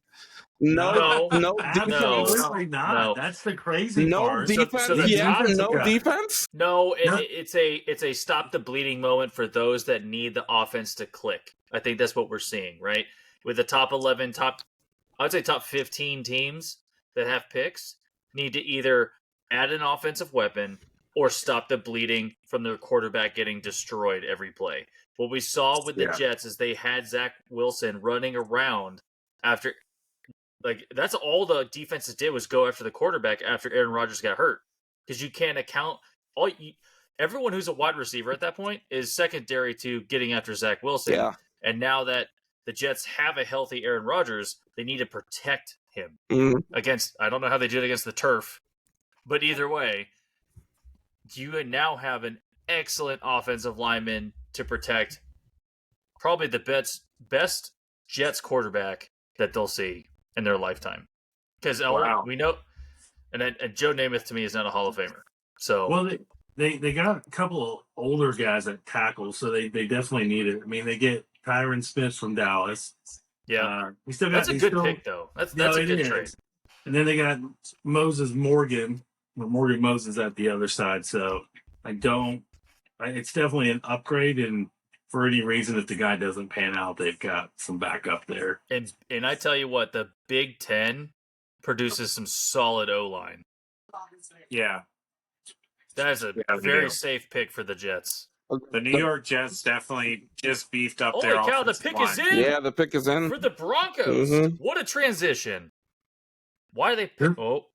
no Absolutely not. No. That's the crazy no part. defense. So the yeah, defensive no guy. defense. No, No. it's a stop the bleeding moment for those that need the offense to click. I think that's what we're seeing, right? With the top 11, I would say top 15 teams that have picks need to either add an offensive weapon or stop the bleeding from their quarterback getting destroyed every play. What we saw with the Yeah. Jets is they had Zach Wilson running around after, like, that's all the defenses did was go after the quarterback after Aaron Rodgers got hurt. Because you can't account everyone who's a wide receiver at that point is secondary to getting after Zach Wilson. Yeah. And now that the Jets have a healthy Aaron Rodgers, they need to protect him Mhm. against. I don't know how they did against the turf, but either way, you now have an excellent offensive lineman to protect probably the best Jets quarterback that they'll see in their lifetime. Because Wow. we know, and Joe Namath to me is not a Hall of Famer. So Well, they got a couple of older guys at tackle, so they definitely need it. I mean, they get Tyron Smith from Dallas. yeah, We still got that's a good pick though. That's No, a it good is. trade. And then they got Moses Morgan, or Morgan Moses at the other side. So it's definitely an upgrade. And for any reason, if the guy doesn't pan out, they've got some backup there. And I tell you what, the Big Ten produces some solid O line. yeah. That is a Yeah, they very do. safe pick for the Jets. The New York Jets definitely just beefed up Holy their cow, the offensive pick line. is in Yeah, the pick is in. for the Broncos. Mhm. What a transition! Why they pick? Oh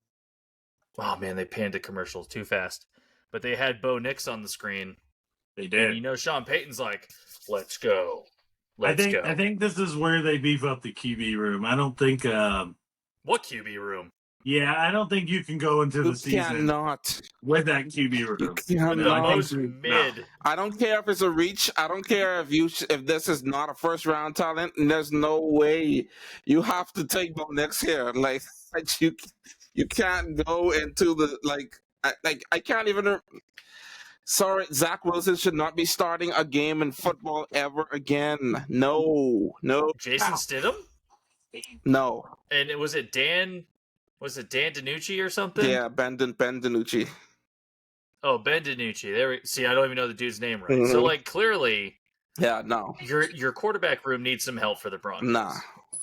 man, they panned to commercials too fast. But they had Bo Nix on the screen, They and did. you know Sean Payton's like, "Let's go, let's go." I think this is where they beef up the QB room. I don't think. What QB room? I don't think you can go into You the season cannot. with that QB You room. The cannot. most no. mid. I don't care if it's a reach. I don't care if this is not a first round talent. And there's no way you have to take Bo Nix here. Like you can't go into the I can't even. Sorry, Zach Wilson should not be starting a game in football ever again. No. Jason Stidham, No. and was it Dan DiNucci or something? Yeah, Ben DiNucci. Oh, Ben DiNucci. See, I don't even know the dude's name right. So, Mhm. like, clearly, Yeah, no. your quarterback room needs some help for the Broncos. Nah.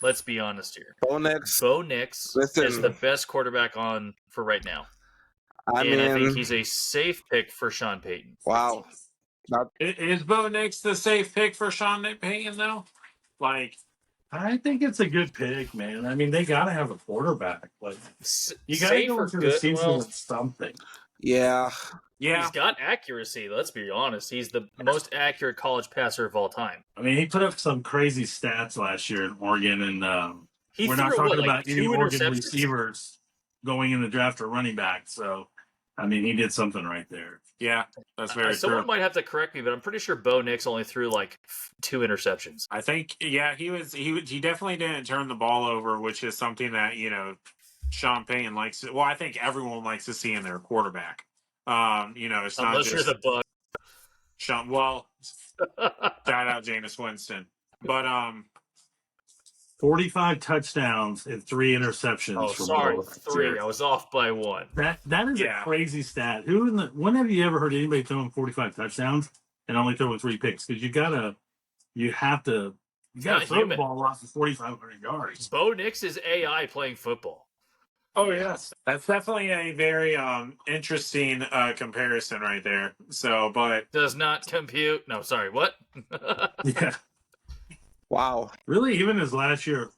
let's be honest here. Bo Nix. Bo Nix Listen. is the best quarterback on for right now. I And I think mean, he's a safe pick for Sean Payton. wow. Is Bo Nix the safe pick for Sean Payton though? Like, I think it's a good pick, man. I mean, they got to have a quarterback. Like, you got to Safe go or into the good? season Well, with something. Yeah. yeah, he's got accuracy. Let's be honest. He's the most accurate college passer of all time. I mean, he put up some crazy stats last year in Oregon, and He we're threw not talking what, about any 2 Oregon interceptions? receivers going in the draft or running back. So, I mean, he did something right there. yeah, that's very Someone true. might have to correct me, but I'm pretty sure Bo Nix only threw like 2 interceptions. I think, yeah, he definitely didn't turn the ball over, which is something that Sean Payton likes. Well, I think everyone likes to see in their quarterback. It's not Unless just you're the Bucs. Sean. Well, shout out Jameis Winston, but 45 touchdowns and 3 interceptions. Oh, from sorry, Bo. 3. I was off by 1. That is Yeah. a crazy stat. When have you ever heard anybody throwing 45 touchdowns and only throwing 3 picks? Because you have to not throw human. the ball off for 4,500 yards. Bo Nix is AI playing football. oh yes, that's definitely a very interesting comparison right there. So, but Does not compute. No, sorry, what? Yeah, Wow. really, even his last year,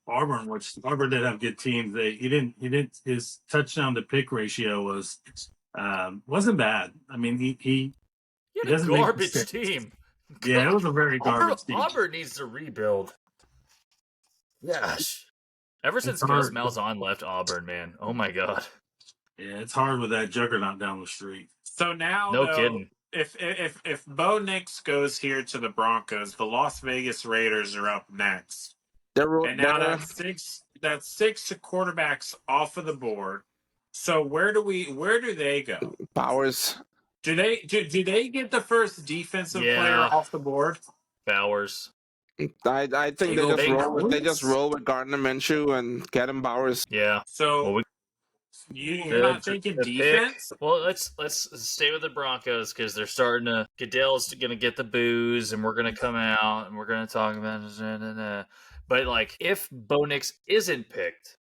Auburn, which Auburn did have good teams. He didn't. His touchdown to pick ratio wasn't bad. I mean, he He had a doesn't make garbage mistakes. team. yeah, it was a very garbage team. Auburn needs to rebuild. Gosh. Ever since It's Gus hard. Malzahn left Auburn, man. Oh my god. Yeah, it's hard with that juggernaut down the street. so now, No though, kidding. If Bo Nix goes here to the Broncos, the Las Vegas Raiders are up next. They're, And now they're- that's six quarterbacks off of the board. So where do they go? Bowers. Do they get the first defensive Yeah. player off the board? Bowers. I think Eagle they just roll with Gardner Minshew and get him Bowers. Yeah. So Well, you're not thinking the pick- defense? Well, let's stay with the Broncos because they're starting to. Goodell's going to get the booze, and we're going to come out and we're going to talk about it. But like, if Bo Nix isn't picked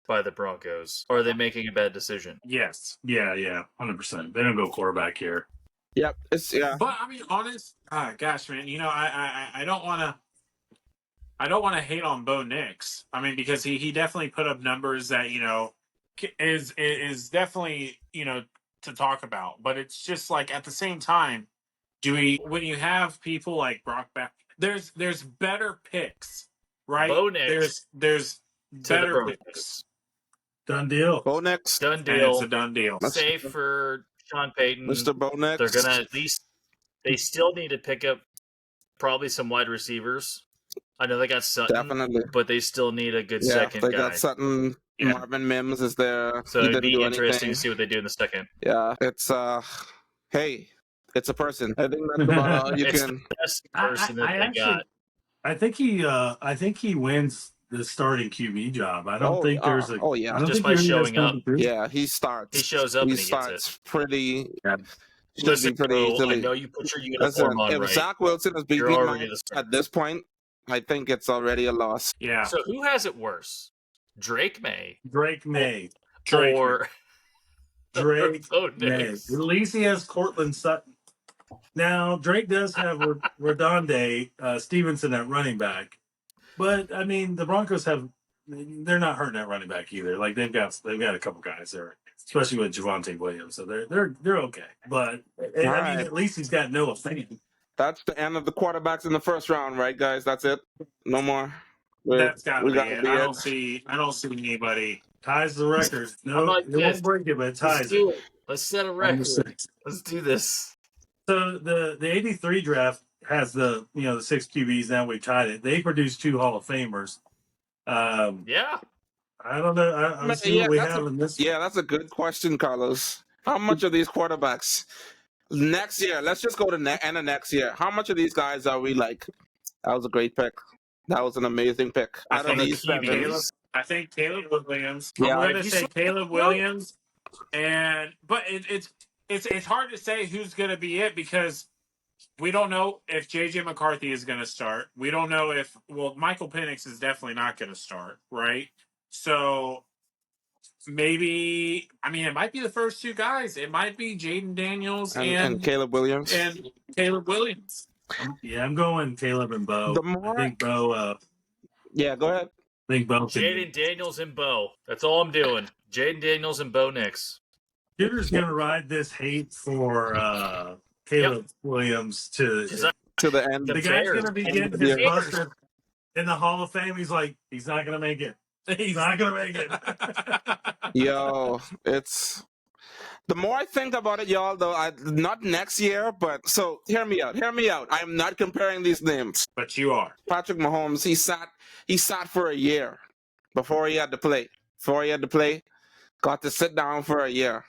by the Broncos, are they making a bad decision? Yes. Yeah, 100%. They don't go quarterback here. Yep. Yeah. But I mean, gosh, man, I don't want to hate on Bo Nix. I mean, because he definitely put up numbers that is definitely to talk about. But it's just like at the same time, when you have people like Brock back, there's better picks, right? Bo Nix there's To the better Broncos. picks. Done deal. Bo Nix. Done And deal. it's a done deal. Safe for Sean Payton. Mr. Bo Nix. They're gonna at least. They still need to pick up probably some wide receivers. I know they got Sutton, Definitely. but they still need a good Yeah, second they guy. got Sutton. Yeah. Marvin Mims is there. So He it'd didn't be do interesting anything. to see what they do in the second. Yeah, it's hey, it's a person. I think that's about all you It's can. Best person that they got. I think he wins the starting QB job. I don't think there's a. Oh I yeah, don't Just think by you're gonna showing up. stop the- yeah. He starts. He shows up He and he gets starts it. pretty. Yeah. Should Listen, be pretty bro, I easily. know you put your Listen, uniform on if right. Zach Wilson is You're beating already Mike the starter. at this point, I think it's already a loss. Yeah. So who has it worse? Drake May Drake May. Drake. or Drake Bo May. Nix? At least he has Cortland Sutton. Now Drake does have Redonde Stevenson at running back, but I mean the Broncos they're not hurting at running back either. Like they've got a couple guys there, especially with Javonte Williams. So they're okay. But I Right. mean at least he's got Noah Fant. That's the end of the quarterbacks in the first round, right, guys? That's it. No more. That's got to we be gotta it. be I it. don't see anybody. Ties the record. I'm No, like it this. won't break it, but it Let's ties do it. it. Let's set a I'm record. just saying. Let's do this. So the 83 draft has the 6 QBs. Now we've tied it. They produced 2 Hall of Famers. Yeah. I don't know. I'm seeing Yeah, what we that's have in this. Yeah, that's a good question, Carlos. How much of these quarterbacks next year? Let's just go to end of next year. How much of these guys are we like? That was a great pick. That was an amazing pick. I Out of think these QBs. seven, I think Caleb Williams. Yeah. I'm going If to you say saw- Caleb Williams, but it's hard to say who's going to be it because We don't know if JJ McCarthy is going to start. We don't know if Michael Penix is definitely not going to start, right? So maybe it might be the first two guys. It might be Jaden Daniels and Caleb Williams. and Caleb Williams. Yeah, I'm going Caleb and Bo. The more- I think Bo. Yeah, go ahead. I think Bo. Jaden Daniels and Bo. That's all I'm doing. Jaden Daniels and Bo Nix. Shooter's gonna ride this hate for Caleb Williams to To the end. the The guy's Bears. gonna be getting his busted in the Hall of Fame. He's like, he's not gonna make it. He's not gonna make it. Yo, it's the more I think about it, y'all. Though, not next year, but so hear me out. Hear me out. I am not comparing these names. But you are. Patrick Mahomes, he sat for a year before he had to play. Got to sit down for a year.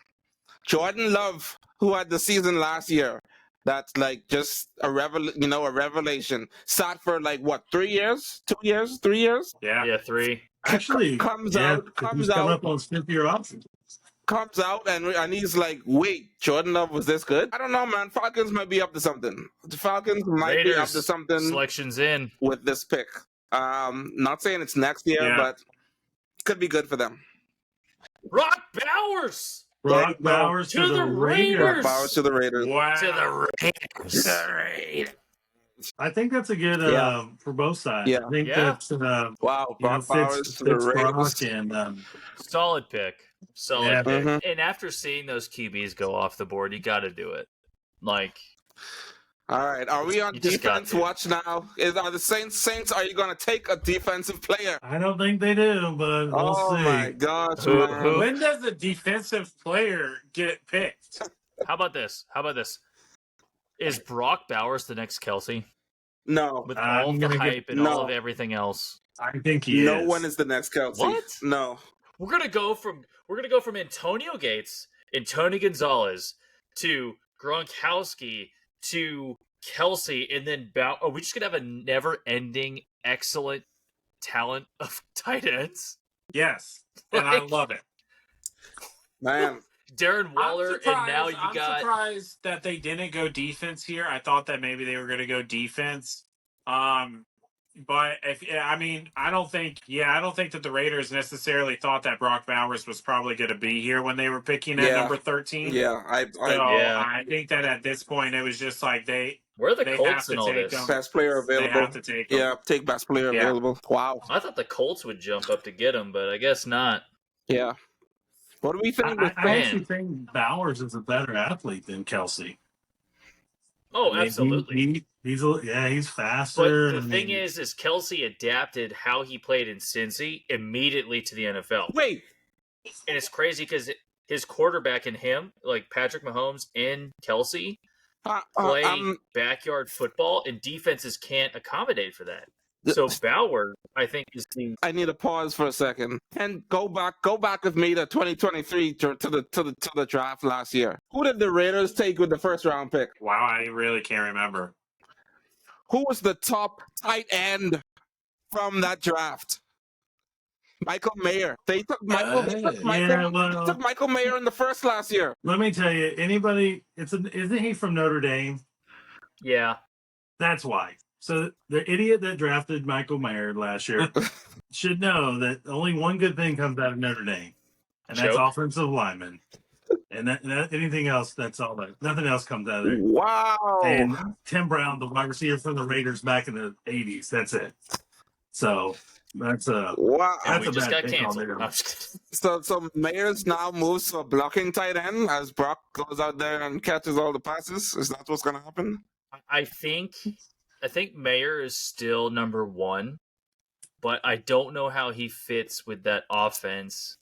Jordan Love, who had the season last year, that's like just a revelation. Sat for like what, 3 years, 2 years, 3 years. Yeah, 3. Actually, Comes yeah, out- comes he's coming out. up on his 5th-year option. Comes out and he's like, wait, Jordan Love was this good? I don't know, man. Falcons might be up to something. The Falcons might be up to something Selections in. with this pick. Not saying it's next year, Yeah. but could be good for them. Brock Bowers Brock There you go. Bowers To the Raiders. Raiders. Bowers to the Raiders. Wow. to the Raiders. I think that's a good Yeah. for both sides. Yeah. I think Yeah. that's Wow, Brock Bowers to the fits Brock Raiders. and Solid pick. Solid Yeah. pick. Mhm. And after seeing those QBs go off the board, you got to do it. Like, All right, are we on You just got defense to. watch now? Are the Saints? Are you going to take a defensive player? I don't think they do, but we'll Oh see. my gosh, Who- man. who- When does a defensive player get picked? how about this? Is Brock Bowers the next Kelsey? No, With I'm all of the gonna get- hype and all no. of everything else. I think he no is. one is the next Kelsey. What? No. We're gonna go from Antonio Gates and Tony Gonzalez to Gronkowski to Kelsey, and then are we just gonna have a never-ending, excellent talent of tight ends? Yes, and I Like- love it. Man, Darren Waller, and now you I'm got surprised that they didn't go defense here. I thought that maybe they were going to go defense. But I don't think that the Raiders necessarily thought that Brock Bowers was probably going to be here when they were picking at Yeah. number 13. yeah, So Yeah. I think that at this point it was just like where are the they Colts have to in all take this? them. best player they available. have to take them. Yeah, take best player Yeah. available. Wow. I thought the Colts would jump up to get him, but I guess not. Yeah. What do we think? I with actually think Bowers is a better athlete than Kelsey. Oh, I mean, absolutely. he's But faster. the thing is Kelsey adapted how he played in Cincy immediately to the NFL. Wait, And it's crazy because his quarterback and him, like Patrick Mahomes and Kelsey, play backyard football, and defenses can't accommodate for that. So Bauer, I think, is the I need to pause for a second and go back with me to 2023 to the draft last year. Who did the Raiders take with the first round pick? Wow, I really can't remember. Who was the top tight end from that draft? Michael Mayer. They took Michael. They took Michael Mayer in the first last year. Let me tell you, isn't he from Notre Dame? yeah. That's why. So the idiot that drafted Michael Mayer last year should know that only one good thing comes out of Notre Dame, and that's Choke. offensive linemen. And that anything else, that's all that. Nothing else comes out of there. Wow. And Tim Brown, the wide receiver from the Raiders back in the '80s. That's it. So that's Wow. And That's we a just bad got pick on canceled. there. No, I'm just kidding. So Mayers now moves to a blocking tight end as Brock goes out there and catches all the passes. Is that what's going to happen? I think Mayer is still number one, but I don't know how he fits with that offense.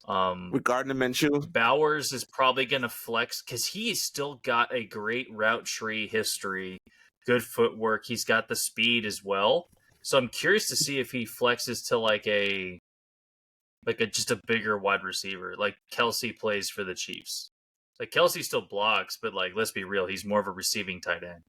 With Gardner Minshew? Bowers is probably going to flex because he's still got a great route tree history, good footwork. He's got the speed as well. So I'm curious to see if he flexes to like a just a bigger wide receiver, like Kelsey plays for the Chiefs. Like Kelsey still blocks, but like let's be real, he's more of a receiving tight end.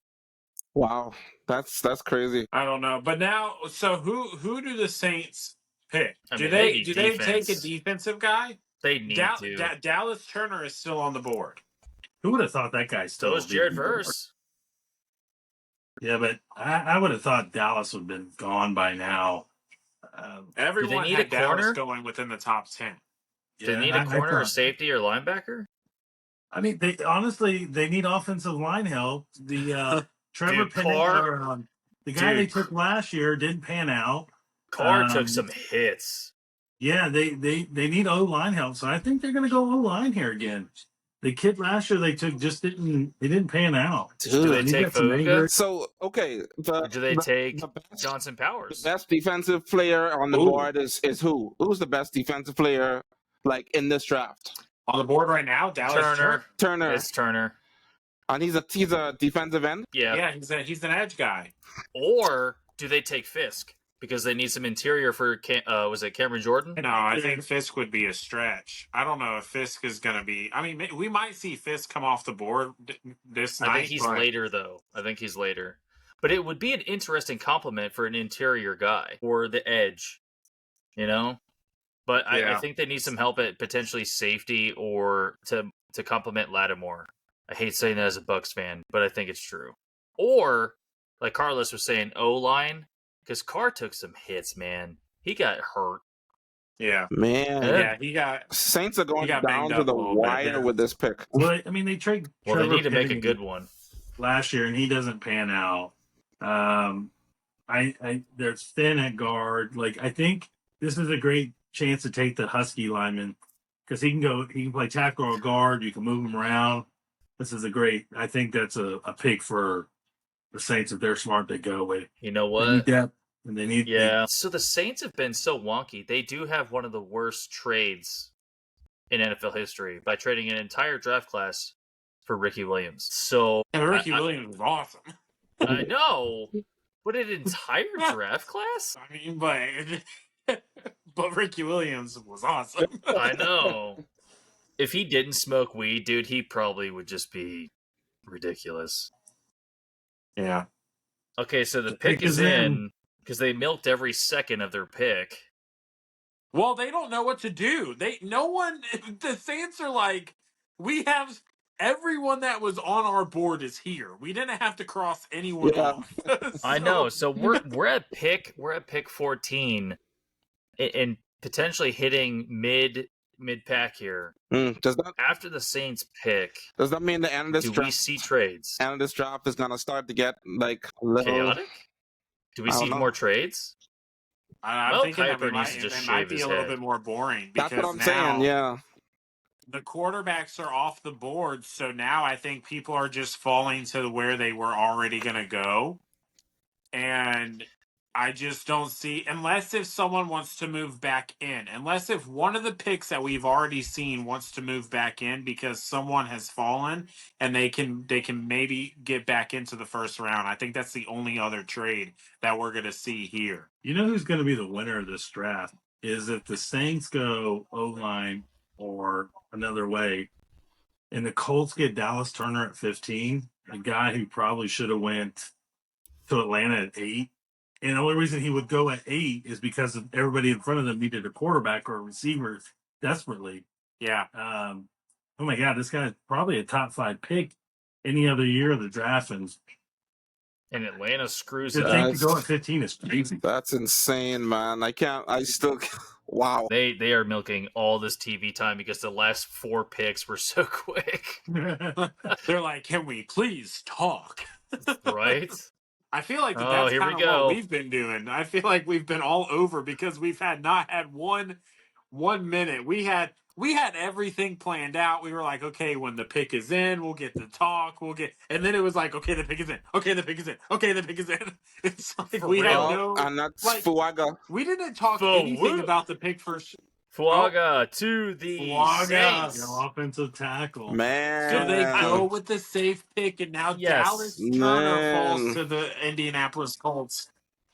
Wow. That's crazy. I don't know, but now, so who do the Saints pick? I Do mean, they need do they take defense. a defensive guy? They need to. Dallas Turner is still on the board. who would have thought that guy's still. So is Jared Verse. Yeah, but I would have thought Dallas would have been gone by now. Everyone need had a Dallas corner? going within the top 10. Do they Yeah, need a I corner or thought- safety or linebacker? I mean, they honestly they need offensive line help. The Trevor Dude, Carr- Penning, the guy they Dude. took last year didn't pan out. Carr took some hits. Yeah, they need O line help, so I think they're going to go O line here again. The kid last year they took just didn't pan out. Do they And he take got some Faluka? injuries. So okay, Or do they take the best, Johnson the Powers? best defensive player on the Ooh. board is who? Who's the best defensive player like in this draft? On the board right now, Dallas Turner. Turner, It's Turner. and he's a defensive end. Yeah. Yeah, he's an edge guy. Or do they take Fisk because they need some interior for was it Cameron Jordan? No, I think Fisk would be a stretch. I don't know if Fisk is going to be. I mean, we might see Fisk come off the board this night. I think he's but- later though. I think he's later. But it would be an interesting compliment for an interior guy or the edge, you know. But I Yeah. think they need some help at potentially safety or to complement Lattimore. I hate saying that as a Bucks fan, but I think it's true. Or like Carlos was saying, O line, because Carr took some hits, man. He got hurt. Yeah, Man, yeah, he got. Saints are going got down banged to up the a little bit wire there. with this pick. Well, I mean, they trade. Well, they Trevor need to make a Penning good one. last year, and he doesn't pan out. They're thin at guard. Like I think this is a great chance to take the Husky lineman because he can play tackle or guard. You can move him around. This is a great. I think that's a pick for the Saints if they're smart. They go with. You know They need what? depth, and they need Yeah. So the Saints have been so wonky. They do have one of the worst trades in NFL history by trading an entire draft class for Ricky Williams. So Yeah, Ricky I- Williams was awesome. I know, but an entire draft class? I mean, but Ricky Williams was awesome. I know. If he didn't smoke weed, dude, he probably would just be ridiculous. Yeah. Okay, so the pick is in because they milked every second of their pick. Well, they don't know what to do. The Saints are like, we have everyone that was on our board is here. We didn't have to cross anyone Yeah. off. I know. So we're at pick 14 and potentially hitting mid pack here. Does After the Saints pick, that mean the end of this do we draft? see trades? End of this draft is gonna start to get like a little. Chaotic? Do we I don't see know. more trades? I'm Well, thinking that Kuiper it might, needs to just it might shave be his a little head. bit more boring because That's what I'm now saying. Yeah. the quarterbacks are off the board. So now I think people are just falling to where they were already going to go. And I just don't see, unless if someone wants to move back in, unless if one of the picks that we've already seen wants to move back in because someone has fallen and they can maybe get back into the first round. I think that's the only other trade that we're going to see here. You know who's going to be the winner of this draft is if the Saints go O-line or another way, and the Colts get Dallas Turner at 15, a guy who probably should have went to Atlanta at 8. And the only reason he would go at 8 is because of everybody in front of them needed a quarterback or a receiver desperately. Yeah. Oh my God, this guy's probably a top 5 pick any other year of the draft, and And Atlanta screws to it think up. to go at 15 is crazy. That's insane, man. I still. Wow. They are milking all this TV time because the last 4 picks were so quick, They're like, can we please talk? right? I feel like Oh, that's here we kind of go. what we've been doing. I feel like we've been all over because we've not had one minute. We had everything planned out. We were like, okay, when the pick is in, we'll get to talk. And then it was like, okay, the pick is in. Okay, the pick is in. Okay, the pick is in. It's like For we had real? no. And that's like- Fuaga. We didn't talk For anything what? about the pick first. Fuaga to the Fuaga. Saints. Your offensive tackle. Man. So they go with the safe pick, and now Yes. Dallas Turner Man. falls to the Indianapolis Colts.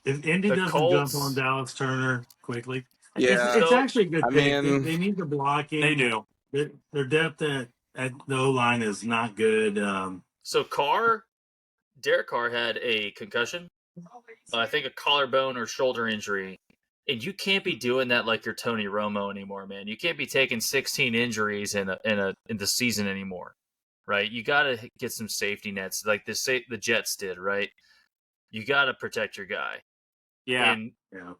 If Indy The doesn't Colts- jump on Dallas Turner quickly, Yeah. it's So- actually a good I pick. mean- They need the blocking. They do. Their depth at the O line is not good. So Derek Carr had a concussion. I think a collarbone or shoulder injury. And you can't be doing that like you're Tony Romo anymore, man. You can't be taking 16 injuries in the season anymore, right? You got to get some safety nets like the Jets did, right? you got to protect your guy. Yeah. And Yeah.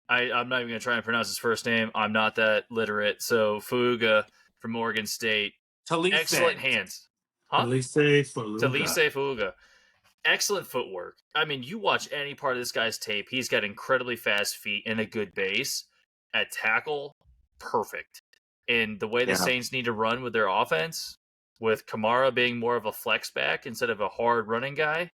I'm not even going to try and pronounce his first name. I'm not that literate. So Fuga from Oregon State. Talise. Excellent hands. Huh? Talise Fuga. Talise Fuga. Excellent footwork. I mean, you watch any part of this guy's tape, he's got incredibly fast feet and a good base. At tackle, perfect. And the way the Saints need to run with their offense, with Kamara being more of a flex back instead of a hard running guy,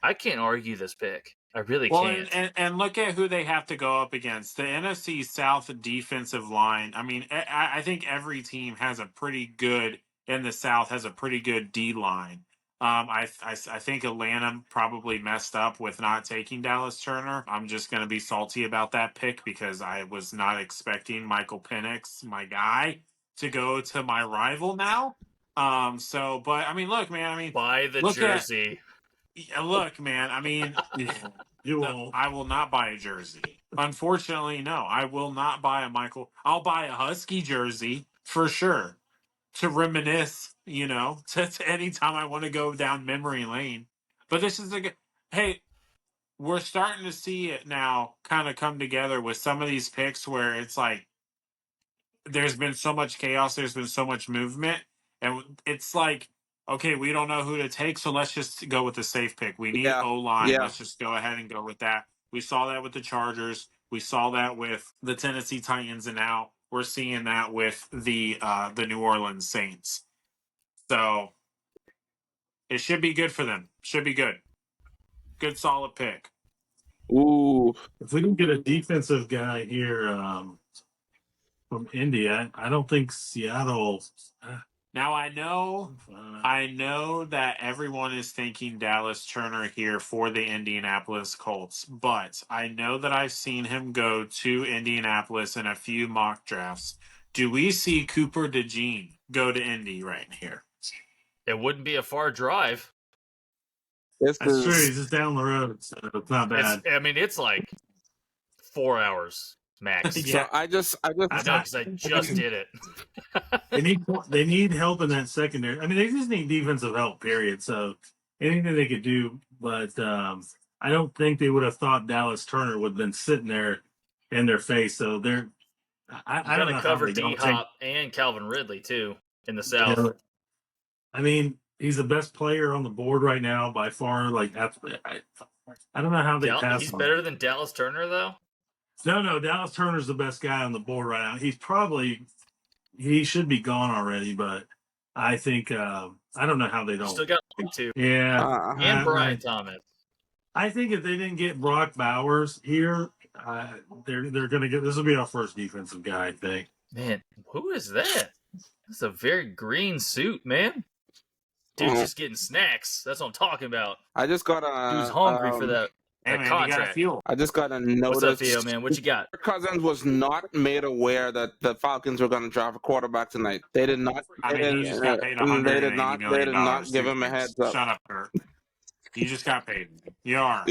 I can't argue this pick. I really can't. And look at who they have to go up against. The NFC South defensive line. I mean, I think every team has a pretty good, in the South, has a pretty good D line. I think Atlanta probably messed up with not taking Dallas Turner. I'm just going to be salty about that pick because I was not expecting Michael Penix, my guy, to go to my rival now. But I mean, look, man. I mean, buy the jersey. Look, man. I mean, You won't. I will not buy a jersey. Unfortunately, no. I will not buy a Michael. I'll buy a Husky jersey for sure to reminisce, to any time I want to go down memory lane. But this is hey, we're starting to see it now kind of come together with some of these picks where it's like there's been so much chaos, there's been so much movement, and it's like, okay, we don't know who to take, so let's just go with the safe pick. We need O-line. Yeah. Let's just go ahead and go with that. We saw that with the Chargers. We saw that with the Tennessee Titans, and now we're seeing that with the New Orleans Saints. So it should be good for them. Should be good. Good, solid pick. Ooh. If we can get a defensive guy here from India, I don't think Seattle. Now I know that everyone is thinking Dallas Turner here for the Indianapolis Colts, but I know that I've seen him go to Indianapolis in a few mock drafts. Do we see Cooper DeJean go to Indy right here? It wouldn't be a far drive. This That's is true. He's just down the road, so it's not bad. It's like 4 hours max. Yeah. So I just I know, because I just did it. They need help in that secondary. I mean, they just need defensive help, period. So anything they could do, but I don't think they would have thought Dallas Turner would have been sitting there in their face. So they're I don't know to how cover they don't D-Hop and Calvin Ridley too in the take- South. I mean, he's the best player on the board right now by far. Like I don't know how they pass. He's on better him. than Dallas Turner though. No, Dallas Turner's the best guy on the board right now. He should be gone already, but I think I don't know how they don't. Still got two. Yeah, And Brian Thomas. I think if they didn't get Brock Bowers here, they're gonna get. This will be our first defensive guy, I think. Man, who is that? That's a very green suit, man. Dude's just getting snacks. That's what I'm talking about. I just got a Dude's hungry for that Hey, man, you contract. got fuel. I just got a What's notice. up, Theo, man? What you got? Kirk Cousins was not made aware that the Falcons were going to draft a quarterback tonight. They did not. I mean, he just got paid $180 They did not. They did million not give him a heads up. Shut up, Kurt. You just got paid. You are.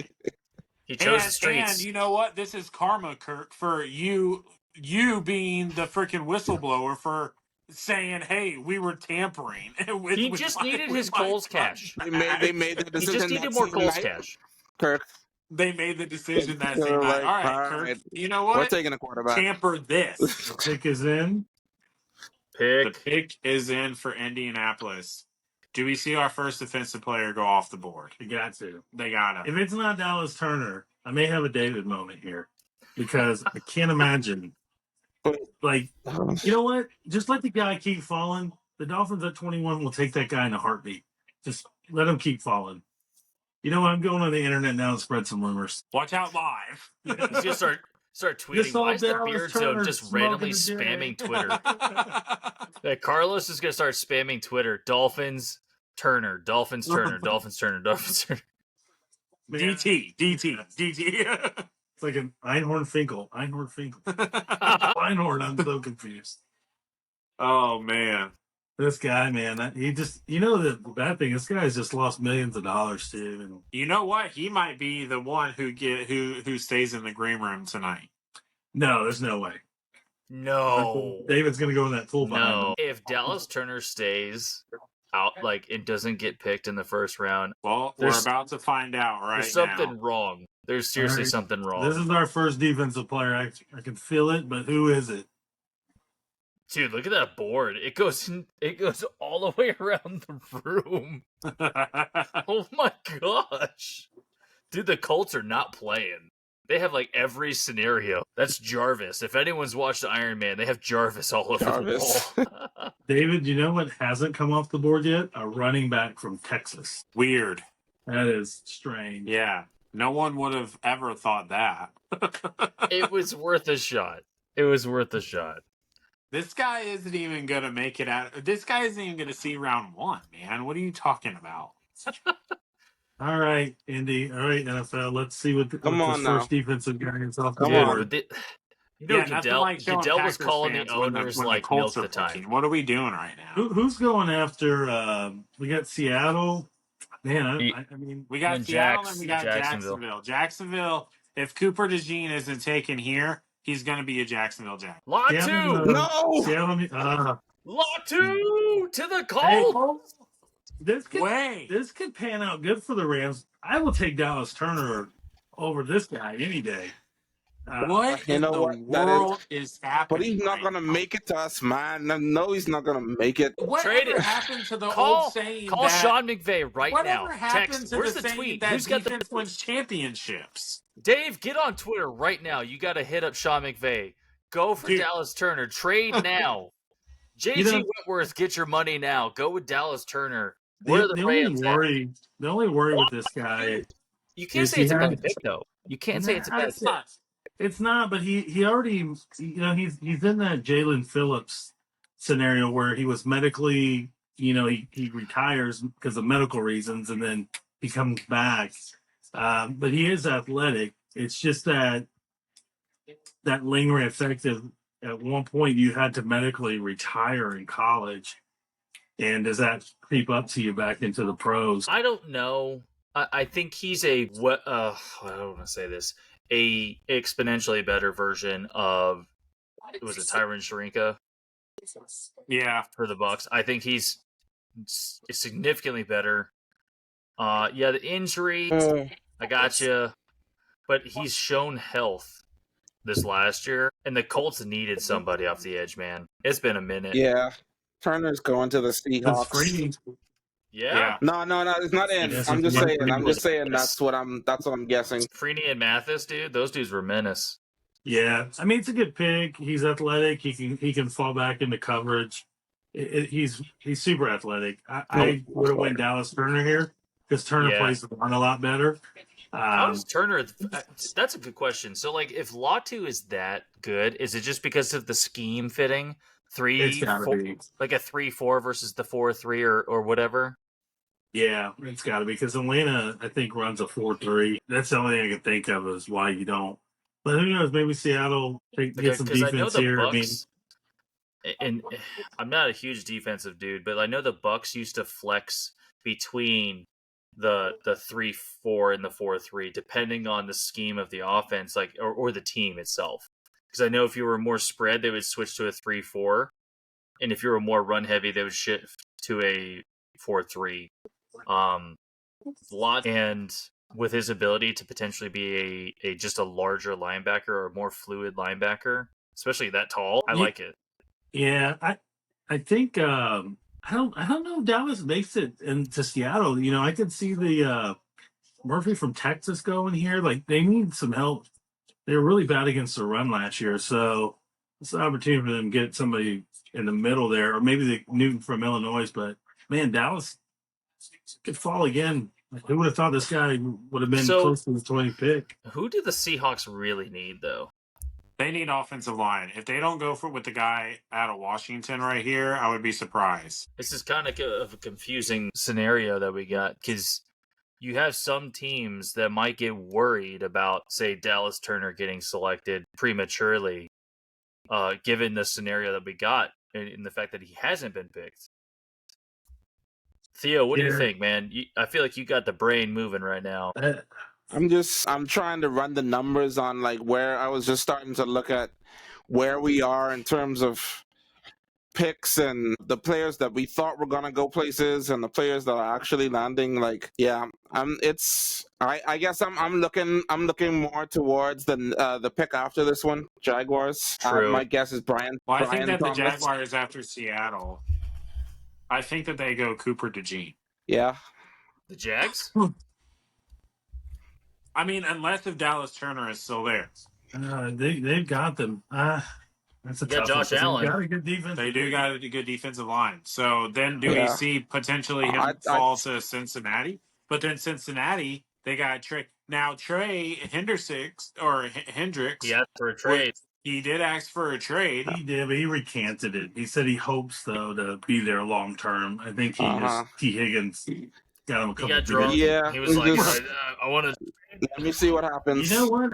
He chose the streets. And you know what? This is karma, Kirk, for you being the freaking whistleblower for saying, "Hey, we were tampering." He just needed his Coles cash. They made the He decision. just needed that more same Coles night. cash. Kirk, They made the decision that They're same night. like, All right, all Kirk. right, You know we're what? taking a quarterback. Tamper this. The pick is in. The Pick. pick is in for Indianapolis. Do we see our first defensive player go off the board? You got to. They gotta. If it's not Dallas Turner, I may have a David moment here because I can't imagine. Like, you know what? Just let the guy keep falling. The Dolphins at 21 will take that guy in a heartbeat. Just let him keep falling. You know what? I'm going on the internet now and spread some rumors. Watch out live. He's gonna start tweeting. Just saw Why is the Dallas beard zone Turner just smoking randomly a J. spamming Twitter? Carlos is gonna start spamming Twitter. Dolphins Turner, Dolphins Turner, Dolphins Turner, Dolphins Turner. Man, DT. It's like an Einhorn Finkel. Einhorn, I'm so confused. Oh man. This guy, man, he just, the bad thing, this guy's just lost millions of dollars too. And You know what? He might be the one who stays in the green room tonight. no, there's no way. No. David's going to go in that full behind No. him. If Dallas Turner stays, out like it doesn't get picked in the first round, Well, There's- we're about to find out right there's something now. wrong. There's seriously Alright. something wrong. This is our first defensive player. I can feel it, but who is it? Dude, look at that board. It goes all the way around the room. Oh my gosh. Dude, the Colts are not playing. They have like every scenario. That's Jarvis. If anyone's watched Iron Man, they have Jarvis all over Jarvis. the wall. David, you know what hasn't come off the board yet? A running back from Texas. Weird. That is strange. Yeah. No one would have ever thought that. It was worth a shot. It was worth a shot. This guy isn't even going to make it out. This guy isn't even going to see round 1, man. What are you talking about? All right, Indy. All right, NFL. Let's see what Come what on this now. first defensive guy is off the Come Dude, on. board. but you know, nothing like showing Goodell was Packers calling the fans when owners when like Colts milk are the time. picking. What are we doing right now? Who's going after? We got Seattle. Man, I mean, We got And Seattle Jax- and we got Jacksonville. Jacksonville, if Cooper DeJean isn't taken here, he's going to be a Jacksonville Jack. Lot Seattle, two! No! Seattle. Lot two to the Hey, Colts! this could Way. this could pan out good for the Rams. I will take Dallas Turner over this guy any day. What you in know the what? That is- world is happening? But he's not right gonna now? make it to us, man. No, he's not gonna make it. Trade Whatever it. happened to the Call old saying Call that Sean McVay right whatever now. happened Text. to Where's the the saying tweet? that Who's got defense the wins championships? Dave? Get on Twitter right now. You got to hit up Sean McVay. Go for Dude. Dallas Turner. Trade now. JG You know- Whitworth, get your money now. Go with Dallas Turner. The, Where are the the only Rams at? worry, the only worry with this guy, You can't Is say he it's a bad had- pick though. You can't say it's a Nah, bad it's pick. not. It's not. But he already, he's in that Jalen Phillips scenario where he was medically, he retires because of medical reasons, and then he comes back. But he is athletic. It's just that lingering effect of at one point you had to medically retire in college, and does that creep up to you back into the pros? I don't know. I think he's I don't want to say this. A exponentially better version of was it Tyron Sharinka Yeah. for the Bucks. I think he's significantly better. Yeah, the injury, I got you, but he's shown health this last year, and the Colts needed somebody off the edge, man. It's been a minute. Yeah, Turner's going to the That's Seahawks. free. Yeah. No, it's not in. Yes, I'm it's just not saying. I'm just saying. Yes. That's what I'm guessing. Freeney and Mathis, dude, those dudes were menace. Yeah, I mean it's a good pick. He's athletic. He can fall back into coverage. He's super athletic. I would have went Dallas Turner here because Turner Yeah. plays the run a lot better. How does Turner? That's a good question. So, like, if Latu is that good, is it just because of the scheme fitting? It's gotta 3-4, be. like a 3-4 versus the 4-3 or whatever. Yeah, it's got to be because Atlanta, I think, runs a 4-3. That's the only thing I can think of is why you don't. But who knows? Maybe Seattle get some Because I know defense the here. Bucks, and I'm not a huge defensive dude, but I know the Bucks used to flex between the 3-4 and the 4-3, depending on the scheme of the offense, like or the team itself. Because I know if you were more spread, they would switch to a 3-4, and if you were more run heavy, they would shift to a 4-3. And with his ability to potentially be a just a larger linebacker or a more fluid linebacker, especially that tall, I like it. Yeah, I think I don't know if Dallas makes it into Seattle. I could see the Murphy from Texas going here. Like they need some help. They were really bad against the run last year, so it's an opportunity for them to get somebody in the middle there, or maybe the Newton from Illinois. But man, Dallas could fall again. Like, who would have thought this guy would have been close to the 20 pick? Who do the Seahawks really need, though? They need offensive line. If they don't go for it with the guy out of Washington right here, I would be surprised. This is kind of a confusing scenario that we got because you have some teams that might get worried about, say, Dallas Turner getting selected prematurely, given the scenario that we got and the fact that he hasn't been picked. Theo, what do you think, man? I feel like you got the brain moving right now. I'm trying to run the numbers on like where I was just starting to look at where we are in terms of picks and the players that we thought were gonna go places and the players that are actually landing, like yeah, I guess I'm looking more towards the pick after this one, Jaguars. True. My guess is Brian. Well, I think Brian that the Thomas. Jaguars after Seattle, I think that they go Cooper DeJean. Yeah. The Jags? I mean, unless if Dallas Turner is still there. They've got them. That's a You got tough one, Josh 'cause they've Allen. got a good defense. They do got a good defensive line. So then do we Yeah. see potentially him I- fall to Cincinnati? But then Cincinnati, they got Trey. Now, Trey Hendricks, He asked for a trade. he did ask for a trade. He did, but he recanted it. He said he hopes though to be there long term. I think he Uh-huh. just T Higgins got him a He couple. got big- drunk. Yeah, He was like, just- I want to. Let me see what happens. You know what?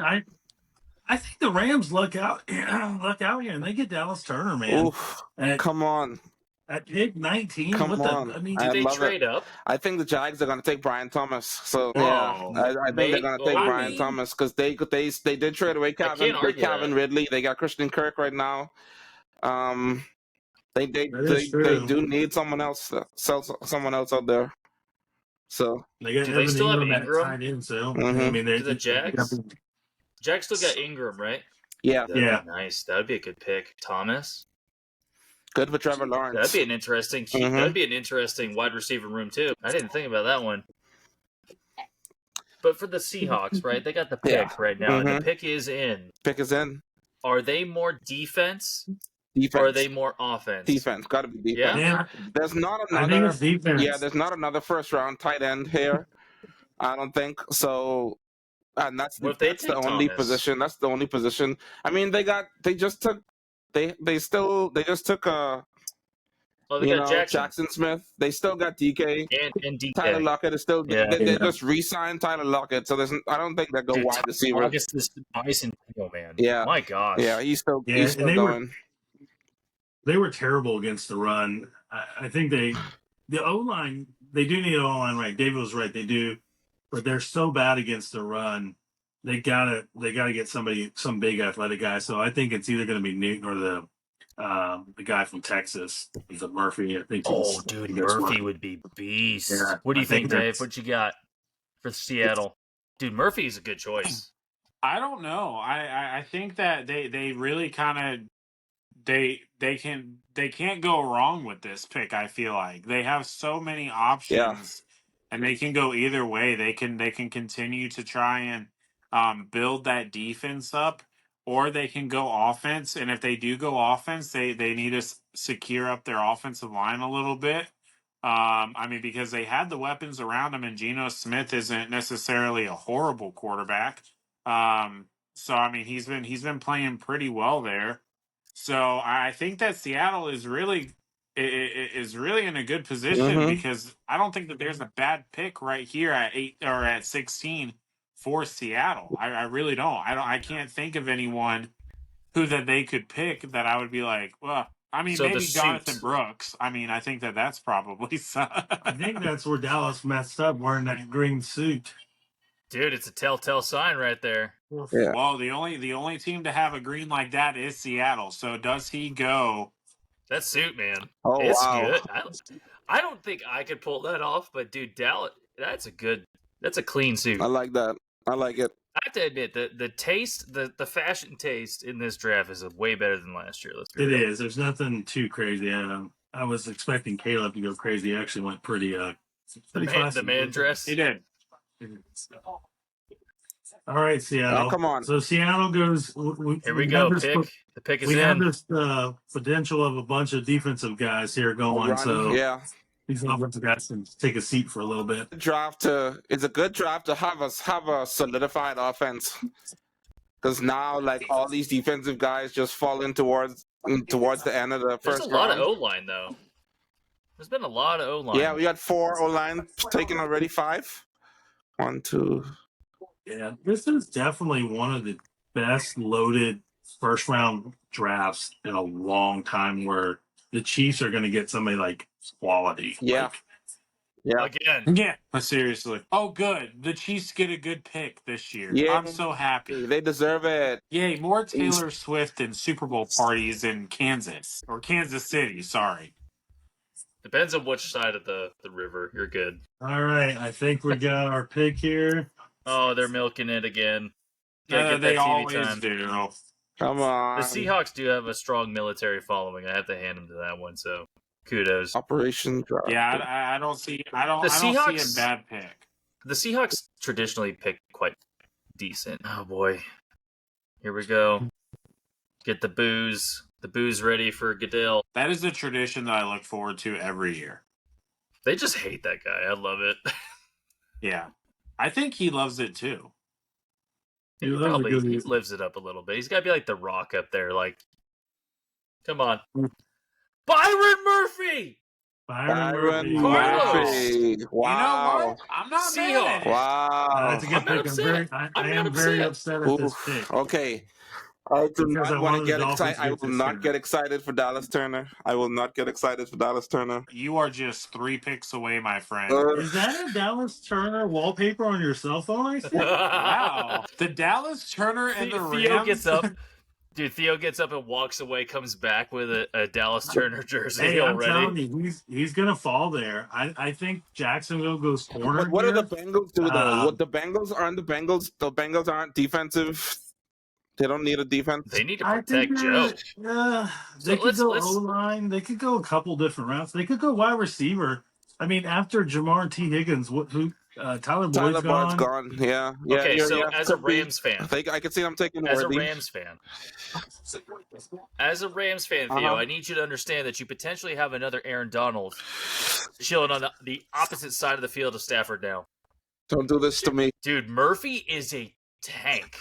I think the Rams look out here and they get Dallas Turner, man. Oof, At, come on. at pick 19. Come what on. the I mean, Did they love trade up? I think the Jags are going to take Brian Thomas. So Oh, yeah, I think they're going to take I Brian mean- Thomas because they did trade away can't Calvin argue Ridley. They got Christian Kirk right now. They That is true. do need someone else out there. So they got Do they Evan still have Ingram at Ingram? tight end, so Mhm. I mean, Do the Jags? Jags still got Ingram, right? yeah, That'd Yeah. be nice. That'd be a good pick. Thomas. good for Trevor Lawrence. That'd be an interesting. Mhm. That'd be an interesting wide receiver room too. I didn't think about that one. But for the Seahawks, right? They got the pick Yeah. right now, and Mhm. the pick is in. Pick is in. Are they more defense, Defense. or are they more offense? Defense? Got to be defense. Yeah? Yeah, There's not I think another. it's defense. Yeah, there's not another first round tight end here. I don't think so. And that's What if they that's the take only Thomas? position. That's the only position. I mean, they just took Oh, they got Jackson Jackson Smith. They still got DK. and DK. Tyler Lockett is still. Yeah. They Yeah. just re-signed Tyler Lockett, so I don't think they go Dude, wide receiver. August is bicentennial, man. Yeah. My gosh. Yeah, he's still Yeah, he's and still they were- going. They were terrible against the run. I think the O line, they do need an O line, right? David was right, they do, but they're so bad against the run. They gotta get some big athletic guy. So I think it's either going to be Newton or the guy from Texas, is it Murphy? I think. Oh, dude, Murphy would be beast. Yeah, What do you I think think, Dave? that's- What you got for Seattle? Dude, Murphy's a good choice. I don't know. I think that they really kind of they can't go wrong with this pick. I feel like they have so many options, and they can go either way. They can continue to try and build that defense up, or they can go offense. And if they do go offense, they need to secure up their offensive line a little bit. I mean, because they had the weapons around them, and Geno Smith isn't necessarily a horrible quarterback. So I mean, he's been playing pretty well there. So I think that Seattle is really in a good position Mhm. because I don't think that there's a bad pick right here at 8 or at 16 for Seattle. I really don't. I can't think of anyone who that they could pick that I would be like, well, I mean, So the maybe Jonathan suit. Brooks. I mean, I think that that's probably I think that's where Dallas messed up wearing that green suit. Dude, it's a telltale sign right there. Yeah. Well, the only team to have a green like that is Seattle. So does he go? That suit, man. Oh It's wow. good. I don't think I could pull that off, but dude, Dallas, that's a clean suit. I like that. I like it. I have to admit the taste, the fashion taste in this draft is way better than last year. Let's be It real. is. There's nothing too crazy. I was expecting Caleb to go crazy. He actually went pretty The man dress. He did. All right, Seattle. Oh, come on. So Seattle goes. Here we go. have this- Pick. The pick is We have in. this potential of a bunch of defensive guys here going. Run, So yeah, these offensive guys can take a seat for a little bit. it's a good draft to have a solidified offense. Because now, like all these defensive guys just fall in towards the end of the There's first a lot round. of O line though. There's been a lot of O line. Yeah, we got 4 O-line taken already. 5. 1, 2. Yeah, this is definitely one of the best loaded first round drafts in a long time. Where the Chiefs are going to get somebody like quality. Yeah. Like, Yeah. Again. Yeah, seriously. Oh, good. The Chiefs get a good pick this year. Yeah. I'm so happy. They deserve it. Yay, more Taylor Swift and Super Bowl parties in Kansas. Or Kansas City, sorry. Depends on which side of the river. You're good. All right, I think we got our pick here. Oh, they're milking it again. Gotta get that They TV always time. do. Come on. The Seahawks do have a strong military following. I have to hand them to that one. So kudos. Operation Draft. Yeah, I don't see. I don't see Seahawks- a bad pick. The Seahawks traditionally pick quite decent. Oh boy, here we go. Get the booze ready for Goodell. That is a tradition that I look forward to every year. They just hate that guy. I love it. Yeah, I think he loves it too. He He loves probably a good- he lives it up a little bit. He's got to be like the Rock up there. Like, come on, Byron Murphy. Byron Carlos. Murphy. Wow. You know what? I'm not mad at it. Wow. That's a good I'm not pick. upset. I I'm am not very upset. upset at this Oof. pick. Okay. I do Because I not want wanted to the get Dolphins excited. to I get will this not year. get excited for Dallas Turner. I will not get excited for Dallas Turner. You are just 3 picks away, my friend. Is that a Dallas Turner wallpaper on your cell phone? I see. Wow. The Dallas Turner and the Theo Rams. gets up. Dude, Theo gets up and walks away, comes back with a Dallas Turner jersey Hey, I'm telling already. you, he's gonna fall there. I think Jacksonville goes corner. But what do here. the Bengals do though? What the Bengals aren't the Bengals? The Bengals aren't defensive. They don't need a defense. They need to I think protect Joe. they So could go let's- O-line. They could go a couple different routes. They could go wide receiver. I mean, after Jamar T. Higgins, Tyler Boyd's Tyler Boyd's gone. gone. Yeah. Okay, yeah, so yeah. as a Could be. Rams fan, I could see them taking as a Worthy. Rams fan, Theo, Uh-huh. I need you to understand that you potentially have another Aaron Donald chilling on the opposite side of the field of Stafford now. Don't do this to me. Dude, Murphy is a tank.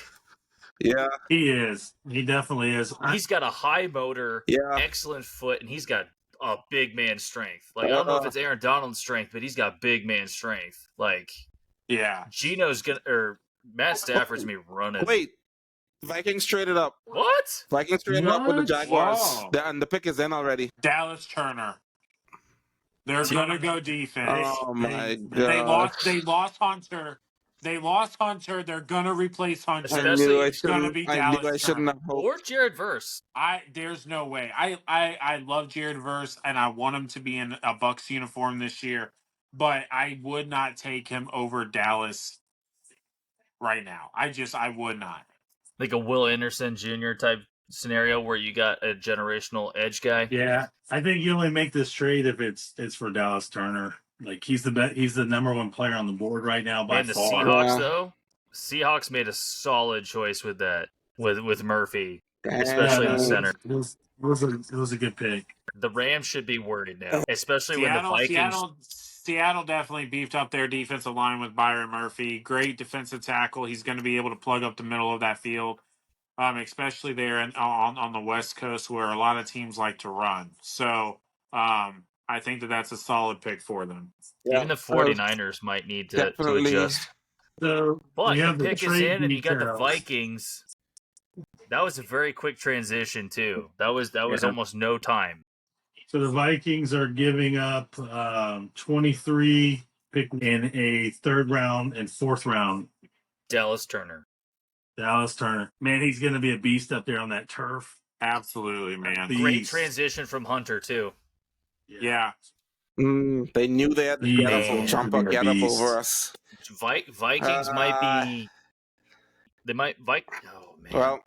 Yeah. He is. He definitely is. He's got a high motor, Yeah. excellent foot, and he's got a big man strength. Like, I don't know if it's Aaron Donald's strength, but he's got big man strength. Like, Yeah. Gino's gonna, or Matt Stafford's gonna be running. Wait. Vikings traded up. What? Vikings traded up with the What? Jaguars. Wow. And the pick is in already. Dallas Turner. They're gonna go defense. Oh my They god. lost Hunter. They lost Hunter. They're gonna replace Hunter. I Especially knew I it's gonna shouldn't. be I Dallas knew I shouldn't Turner. have hoped. Or Jared Verse. There's no way. I love Jared Verse and I want him to be in a Bucks uniform this year, but I would not take him over Dallas right now. I would not. Like a Will Anderson Jr. type scenario where you got a generational edge guy. Yeah, I think you only make this trade if it's for Dallas Turner. Like he's the number one player on the board right now by And the far. Seahawks, Yeah. though, Seahawks made a solid choice with that, with Murphy. Damn. Especially in the no, center. It was a good pick. The Rams should be worried now, especially when the Vikings. Seattle definitely beefed up their defensive line with Byron Murphy. Great defensive tackle. He's going to be able to plug up the middle of that field, especially there on the West Coast where a lot of teams like to run. So I think that's a solid pick for them. Yeah. Even the 49ers might need to Definitely. adjust. So But we the have the pick is trade in, and you got the details. Vikings. That was a very quick transition too. That was Yeah. almost no time. So the Vikings are giving up 23 pick in a third round and fourth round. Dallas Turner. Dallas Turner, man, he's going to be a beast up there on that turf. Absolutely, man. The- Great Beast. transition from Hunter too. Yeah. They knew they had to get Man. up, jump up, get up Beast. over us. Vikings might be. They might. Oh man. Well,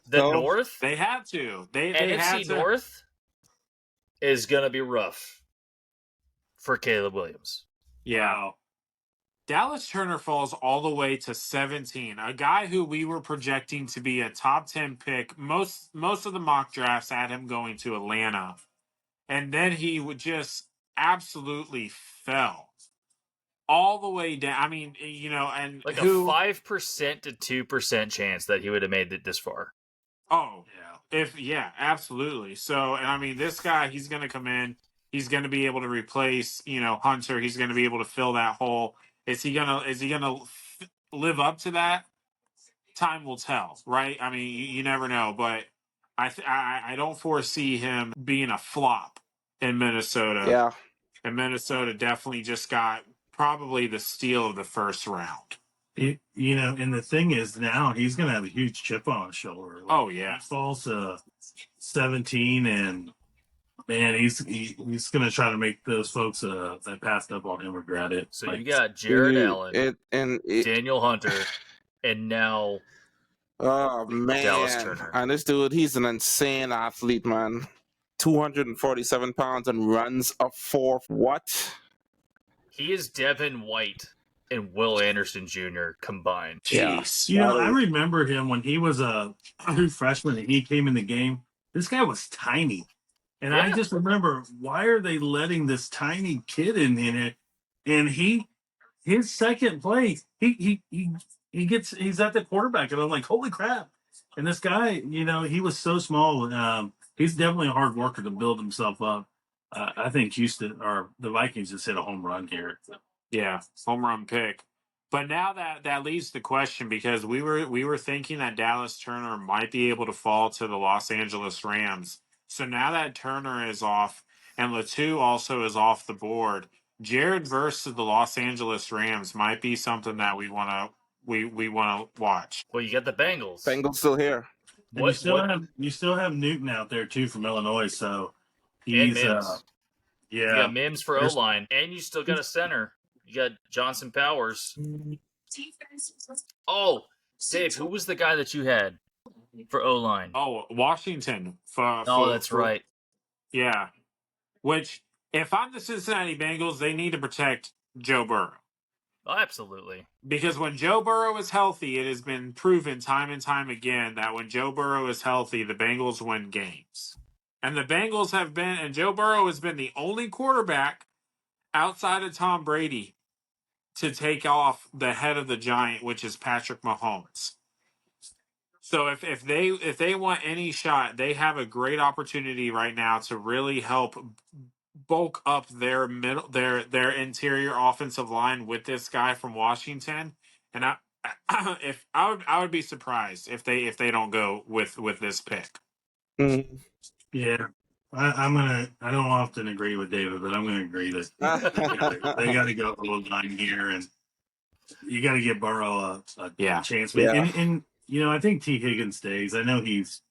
the so- North. They had to. They had NFC to. North is gonna be rough for Caleb Williams. Yeah. Wow. Dallas Turner falls all the way to 17. A guy who we were projecting to be a top 10 pick. Most of the mock drafts had him going to Atlanta. And then he would just absolutely fell all the way down. I mean, and Like who, a 5% to 2% chance that he would have made it this far. oh, Yeah. absolutely. So, and I mean, this guy, he's going to come in. He's going to be able to replace, Hunter. He's going to be able to fill that hole. Is he gonna live up to that? Time will tell, right? I mean, you never know, but I don't foresee him being a flop in Minnesota. yeah. And Minnesota definitely just got probably the steal of the first round. And the thing is, now he's going to have a huge chip on his shoulder. Oh, yeah. He falls to 17, and man, he's going to try to make those folks that passed up on him regret it. So you got Jared Allen, and Daniel Hunter, and now oh man, Dallas Turner. And this dude, he's an insane athlete, man. 247 pounds and runs a 4. What? He is Devin White and Will Anderson Jr. combined. Jeez. I remember him when he was a true freshman and he came in the game. This guy was tiny. And I just remember, why are they letting this tiny kid in it? And his second play, he's at the quarterback, and I'm like, holy crap! And this guy, he was so small. He's definitely a hard worker to build himself up. I think Houston or the Vikings just hit a home run here. Yeah, home run pick. But now that leaves the question, because we were thinking that Dallas Turner might be able to fall to the Los Angeles Rams. So now that Turner is off and Latu also is off the board, Jared versus the Los Angeles Rams might be something that we want to watch. Well, you got the Bengals. Bengals still here. And you still have Newton out there too from Illinois, so And he's Mims. You got Mims for There's- O-line, and you still got a center. You got Johnson Powers. Oh, Dave, who was the guy that you had for O-line? Oh, Washington. That's right. Yeah. Which, if I'm the Cincinnati Bengals, they need to protect Joe Burrow. Oh, absolutely. Because when Joe Burrow is healthy, it has been proven time and time again that when Joe Burrow is healthy, the Bengals win games. And the Bengals have been, and Joe Burrow has been the only quarterback outside of Tom Brady to take off the head of the giant, which is Patrick Mahomes. So if they want any shot, they have a great opportunity right now to really help bulk up their interior offensive line with this guy from Washington. And I would be surprised if they don't go with this pick. Mm. Yeah. I don't often agree with David, but I'm going to agree that they got to go a little line here, and you got to give Burrow a chance. Yeah. And I think T. Higgins stays. I know he's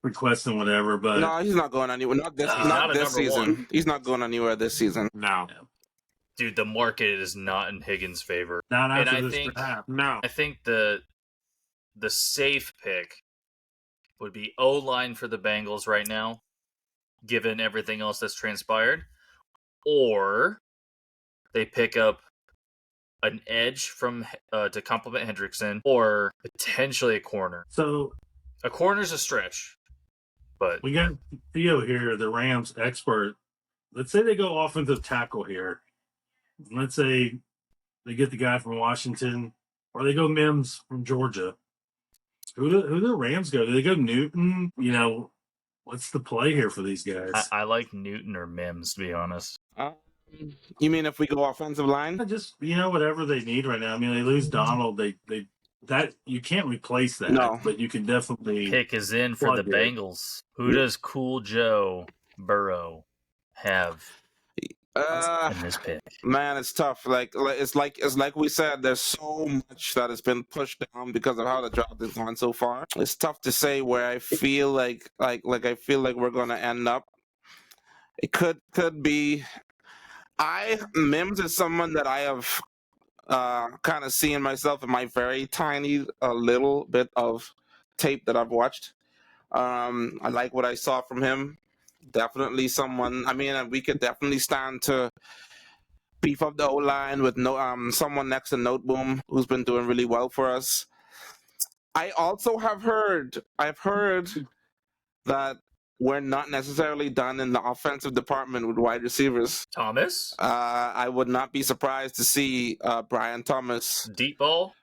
requesting whatever, but No, he's not going anywhere. Not this season. one. He's not going anywhere this season. No. Dude, the market is not in Higgins' favor. not And after I this think- draft. No. I think the safe pick would be O-line for the Bengals right now, given everything else that's transpired. Or they pick up an edge from to complement Hendrickson, or potentially a corner. So A corner's a stretch, but we got Theo here, the Rams expert. Let's say they go offensive tackle here. Let's say they get the guy from Washington, or they go Mims from Georgia. Who do the Rams go? Do they go Newton? What's the play here for these guys? I like Newton or Mims, to be honest. You mean if we go offensive line? Just whatever they need right now. I mean, they lose Donald. They that you can't replace that. No. But you can definitely. Pick is in for the Plug it. Bengals. Who does Cool Joe Burrow have in this pick? Man, it's tough. It's like we said. There's so much that has been pushed down because of how the draft has gone so far. It's tough to say where I feel like I feel like we're gonna end up. It could be. Mims is someone that I have kind of seen myself in my very tiny little bit of tape that I've watched. I like what I saw from him. Definitely someone. I mean, we could definitely stand to beef up the O line with someone next to Noteboom, who's been doing really well for us. I also I've heard that we're not necessarily done in the offensive department with wide receivers. Thomas? I would not be surprised to see Brian Thomas. Deep ball?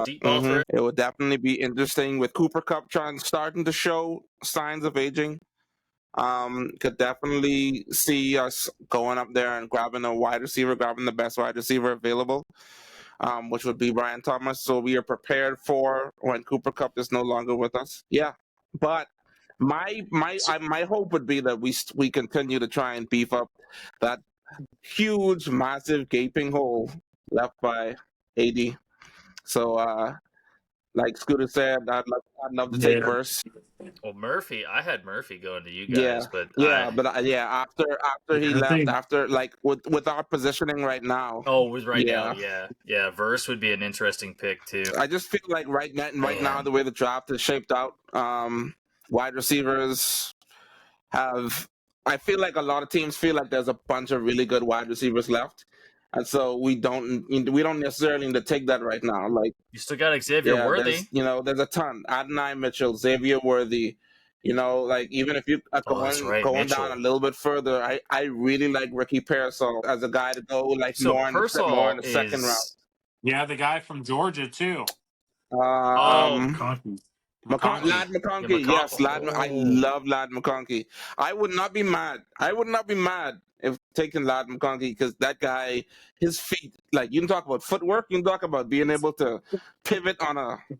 Deep ball threat? It would definitely be interesting with Cooper Kupp starting to show signs of aging. Could definitely see us going up there and grabbing a wide receiver, grabbing the best wide receiver available, which would be Brian Thomas. So we are prepared for when Cooper Kupp is no longer with us. Yeah, but my hope would be that we continue to try and beef up that huge, massive, gaping hole left by AD. So, like Scooter said, I'd love to take Yeah. Verse. Well, Murphy, I had Murphy going to you Yeah, guys, but yeah, but after he Yeah, I left, think- after like with our positioning right now, with right now, Yeah. yeah. Verse would be an interesting pick too. I just feel like right now, Man. the way the draft is shaped out, wide receivers have. I feel like a lot of teams feel like there's a bunch of really good wide receivers left, and so we don't necessarily need to take that right now. Like, You still got Xavier yeah, Worthy. there's a ton. Adonai Mitchell, Xavier Worthy. Like even if you are That's right, going Mitchell. down a little bit further, I really like Ricky Pearsall as a guy to go like So more in the Pearsall second round. is Yeah, the guy from Georgia too. Conklin. Lad McConkey, Yeah, yes, I love Lad McConkey. I would not be mad if taking Lad McConkey because that guy, his feet, like you can talk about footwork, you can talk about being able to pivot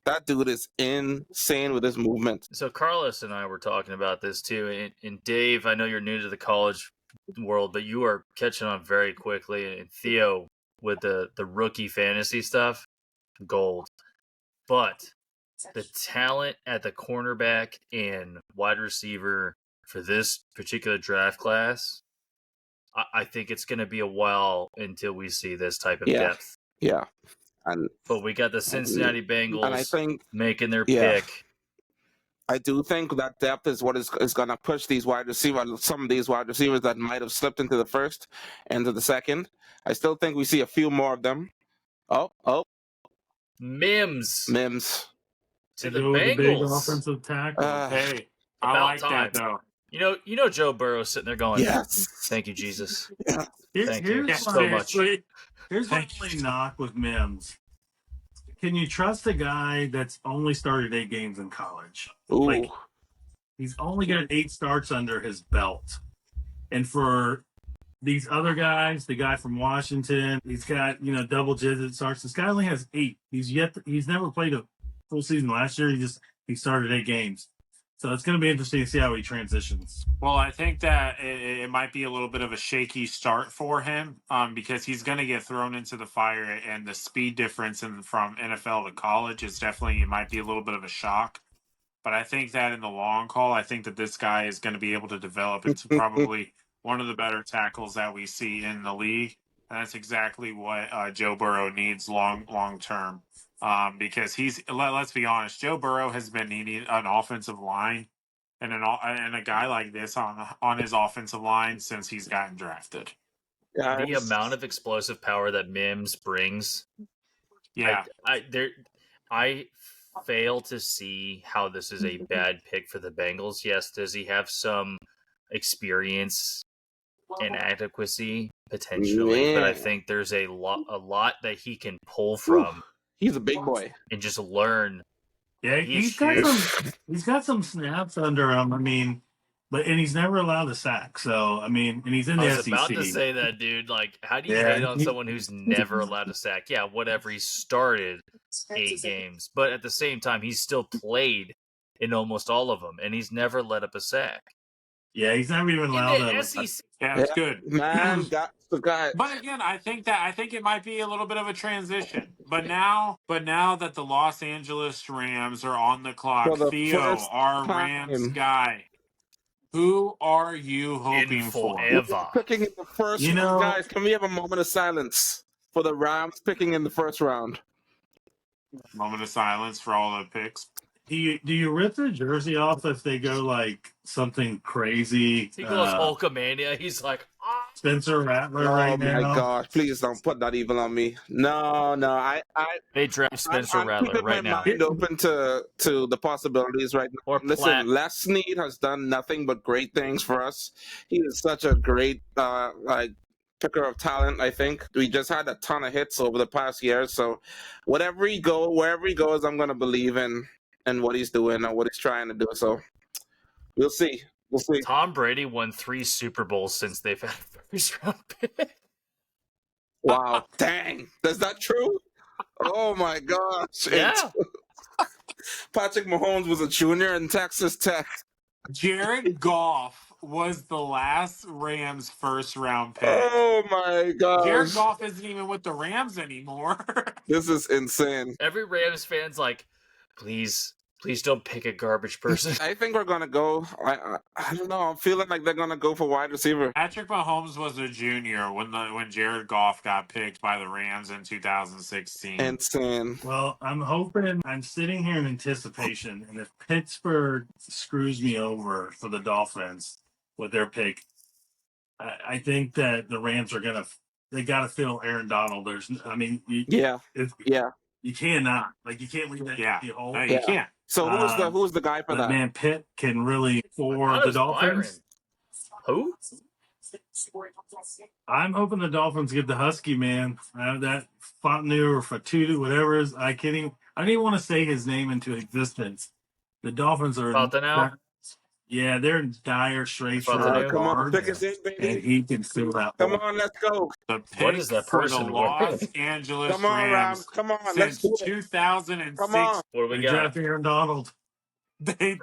that dude is insane with his movement. So Carlos and I were talking about this too, and Dave, I know you're new to the college world, but you are catching on very quickly. And Theo with the rookie fantasy stuff, gold. But the talent at the cornerback and wide receiver for this particular draft class, I think it's going to be a while until we see this type of depth. Yeah, but we got the Cincinnati Bengals, and I think making their pick. I do think that depth is what is going to push these wide receivers, some of these wide receivers that might have slipped into the first, into the second. I still think we see a few more of them. Oh, Mims to the Big Bengals. offensive tackle. Hey, I About like time. that though. You know Joe Burrow sitting there going, yes, thank you, Jesus. Here's Thank you my- so much. Seriously. Here's my only knock with Mims. Can you trust a guy that's only started 8 games in college? Ooh, Like, he's only got 8 starts under his belt. And for these other guys, the guy from Washington, he's got, double digit starts. This guy only has 8. He's never played a full season last year. He started 8 games. So it's going to be interesting to see how he transitions. Well, I think that it might be a little bit of a shaky start for him because he's going to get thrown into the fire, and the speed difference from NFL to college is definitely, it might be a little bit of a shock. But I think that in the long haul, I think that this guy is going to be able to develop into probably one of the better tackles that we see in the league. And that's exactly what Joe Burrow needs long term. Because let's be honest, Joe Burrow has been needing an offensive line and a guy like this on his offensive line since he's gotten drafted. The amount of explosive power that Mims brings, Yeah, I fail to see how this is a bad pick for the Bengals. Yes, does he have some experience and adequacy potentially? But I think there's a lot that he can pull from. He's a big boy and just learn. Yeah, he's got some snaps under him. I mean, and he's never allowed a sack. So and he's in the I was SEC. about to say that, dude. Like, how do you hate on someone who's never allowed a sack? Yeah, whatever. He started 8 games, but at the same time, he's still played in almost all of them, and he's never let up a sack. Yeah, he's never even allowed a SEC. yeah, that's good. man. The guy. But again, I think it might be a little bit of a transition. But now that the Los Angeles Rams are on the clock, For the Theo, first our time. Rams guy, who are you hoping In for? forever. Picking in the first round, guys. Can we have a moment of silence for the Rams picking in the first round? Moment of silence for all the picks. Do you rip the jersey off if they go like something crazy? He goes Hulkamania. He's like, Spencer Rattler Oh right now. my gosh! Please don't put that evil on me. No. they draft Spencer I'm Rattler keeping right my now. mind open to the possibilities right now. Or Listen, Platt. Les Snead has done nothing but great things for us. He is such a great picker of talent. I think we just had a ton of hits over the past year. So wherever he goes, I'm gonna believe in what he's doing and what he's trying to do. So we'll see. Tom Brady won 3 Super Bowls since they've had a first round pick. Wow, dang, is that true? Oh my gosh! Yeah. Patrick Mahomes was a junior in Texas Tech. Jared Goff was the last Rams first round pick. Oh my Jared gosh. Goff isn't even with the Rams anymore. This is insane. Every Rams fan's like, please don't pick a garbage person. I think we're gonna go. I don't know. I'm feeling like they're gonna go for wide receiver. Patrick Mahomes was a junior when Jared Goff got picked by the Rams in 2016. Insane. Well, I'm sitting here in anticipation, and if Pittsburgh screws me over for the Dolphins with their pick, I think that the Rams are they got to fill Aaron Donald. Yeah. Yeah. You cannot, you can't leave that Yeah. empty hole. No, you Yeah. can't. So who's the guy for But that? man, Pitt can really for That the was Dolphins. Byron. Who? I'm hoping the Dolphins get the Husky man. That Fontenot or Fatudu, whatever it is. I don't even want to say his name into existence. The Dolphins are Fontenot? Yeah, they're in dire straits for Fontenot? a Come on, guard, pick his name, and baby. he can fill that Come hole. on, let's go. The What pick is that for the person Los wearing? Angeles Come on, Rams. Rams Come on, let's since do it. 2006. Come on. What do we They got? drafted Aaron Donald. They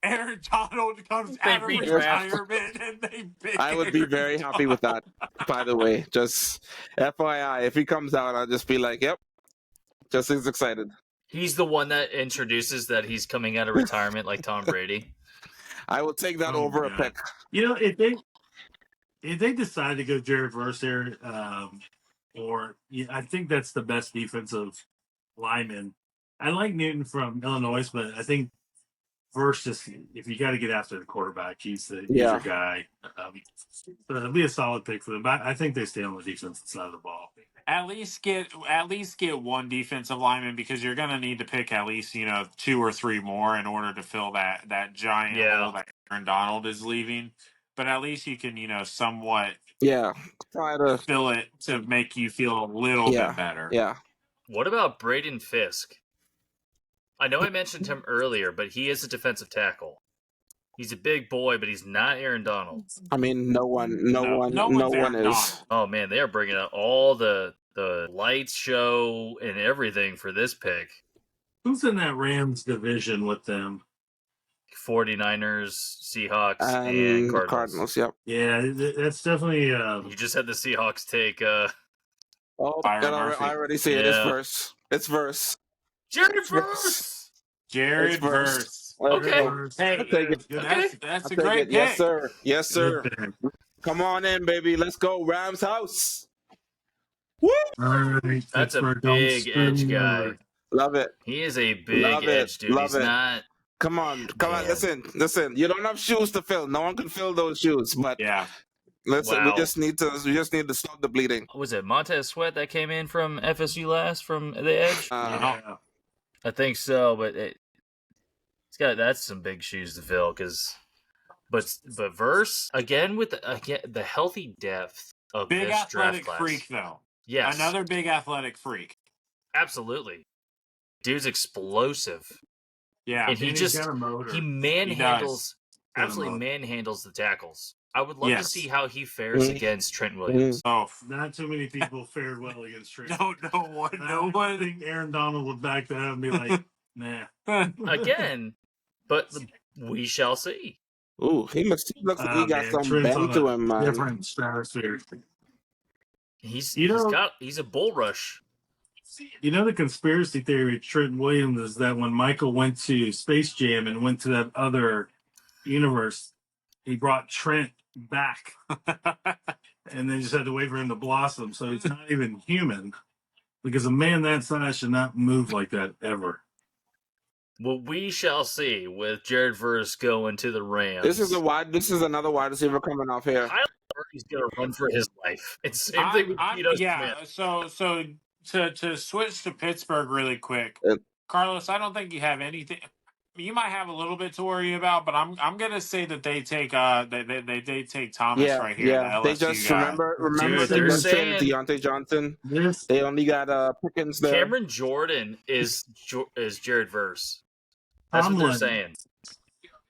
Aaron Donald comes They out of redraft. retirement and they pick I would be Aaron very happy with that. By the way, just FYI, if he comes out, I'll just be like, "Yep," just as excited. He's the one that introduces that he's coming out of retirement like Tom Brady. I will take that Oh, over a God. pick. You know, if they decide to go Jared Verse there, I think that's the best defensive lineman. I like Newton from Illinois, but I think Verse if you got to get after the quarterback, he's your guy. So it'll be a solid pick for them. But I think they stay on the defensive side of the ball. At least get one defensive lineman because you're gonna need to pick at least 2 or 3 more in order to fill that giant hole that Aaron Donald is leaving. But at least you can somewhat try to fill it to make you feel a little bit better. Yeah. What about Braden Fisk? I know I mentioned him earlier, but he is a defensive tackle. He's a big boy, but he's not Aaron Donald. I mean, no one Aaron is. Donald. Oh man, they are bringing out all the lights show and everything for this pick. Who's in that Rams division with them? 49ers, Seahawks, and Cardinals. Yep. Yeah, that's definitely. You just had the Seahawks take Oh, Byron I Murphy. already see it. Yeah. It's Verse. Jared Verse. Jared It's Verse. Verse. Okay. Hey, I'll take it. that's I'll a take great it. pick. Yes, sir. Yes, sir. Come on in, baby. Let's go, Rams house. Woo! All right, That's a Pittsburgh, don't big screw edge me guy. over. Love it. He is a big Love it. edge, dude. Love He's it. not. Come on. Man. Listen. You don't have shoes to fill. No one can fill those shoes. But Yeah. listen, Wow. we just need to stop the bleeding. Was it Montez Sweat that came in from FSU last from the edge? Yeah. I think so, but that's some big shoes to fill. But Verse again with the healthy depth of Big this draft athletic class. freak, though. Yes, Another big athletic freak. absolutely. Dude's explosive, Yeah. and he he's just got a motor. he manhandles, Got a absolutely motor. manhandles the tackles. I would love Yes. to see how he fares Mhm. against Trent Williams. Oh, Not too many people fared well against Trent. no one. I think Aaron Donald would back that up and be like, nah. Again, but we shall see. Ooh, he looks like he got Man, some Trent's on bend to a him, man. different stratosphere. He's You know- he's a bull rush. You know, the conspiracy theory with Trent Williams is that when Michael went to Space Jam and went to that other universe, he brought Trent back and then just had to wait for him to blossom. So he's not even human because a man that size should not move like that ever. Well, we shall see with Jared Verse going to the Rams. This is another wide receiver coming off here. He's going to run for his life. It's same thing with Tito Smith. So to switch to Pittsburgh really quick, Carlos, I don't think you have anything. You might have a little bit to worry about, but I'm gonna say that they take they take Thomas right here. Yeah. The They LSU just guy. remember Dude, they they're just traded saying- Deontay Johnson. This They only got Pickens there. Cameron Jordan is Jared Verse. That's what they're Tomlin. saying.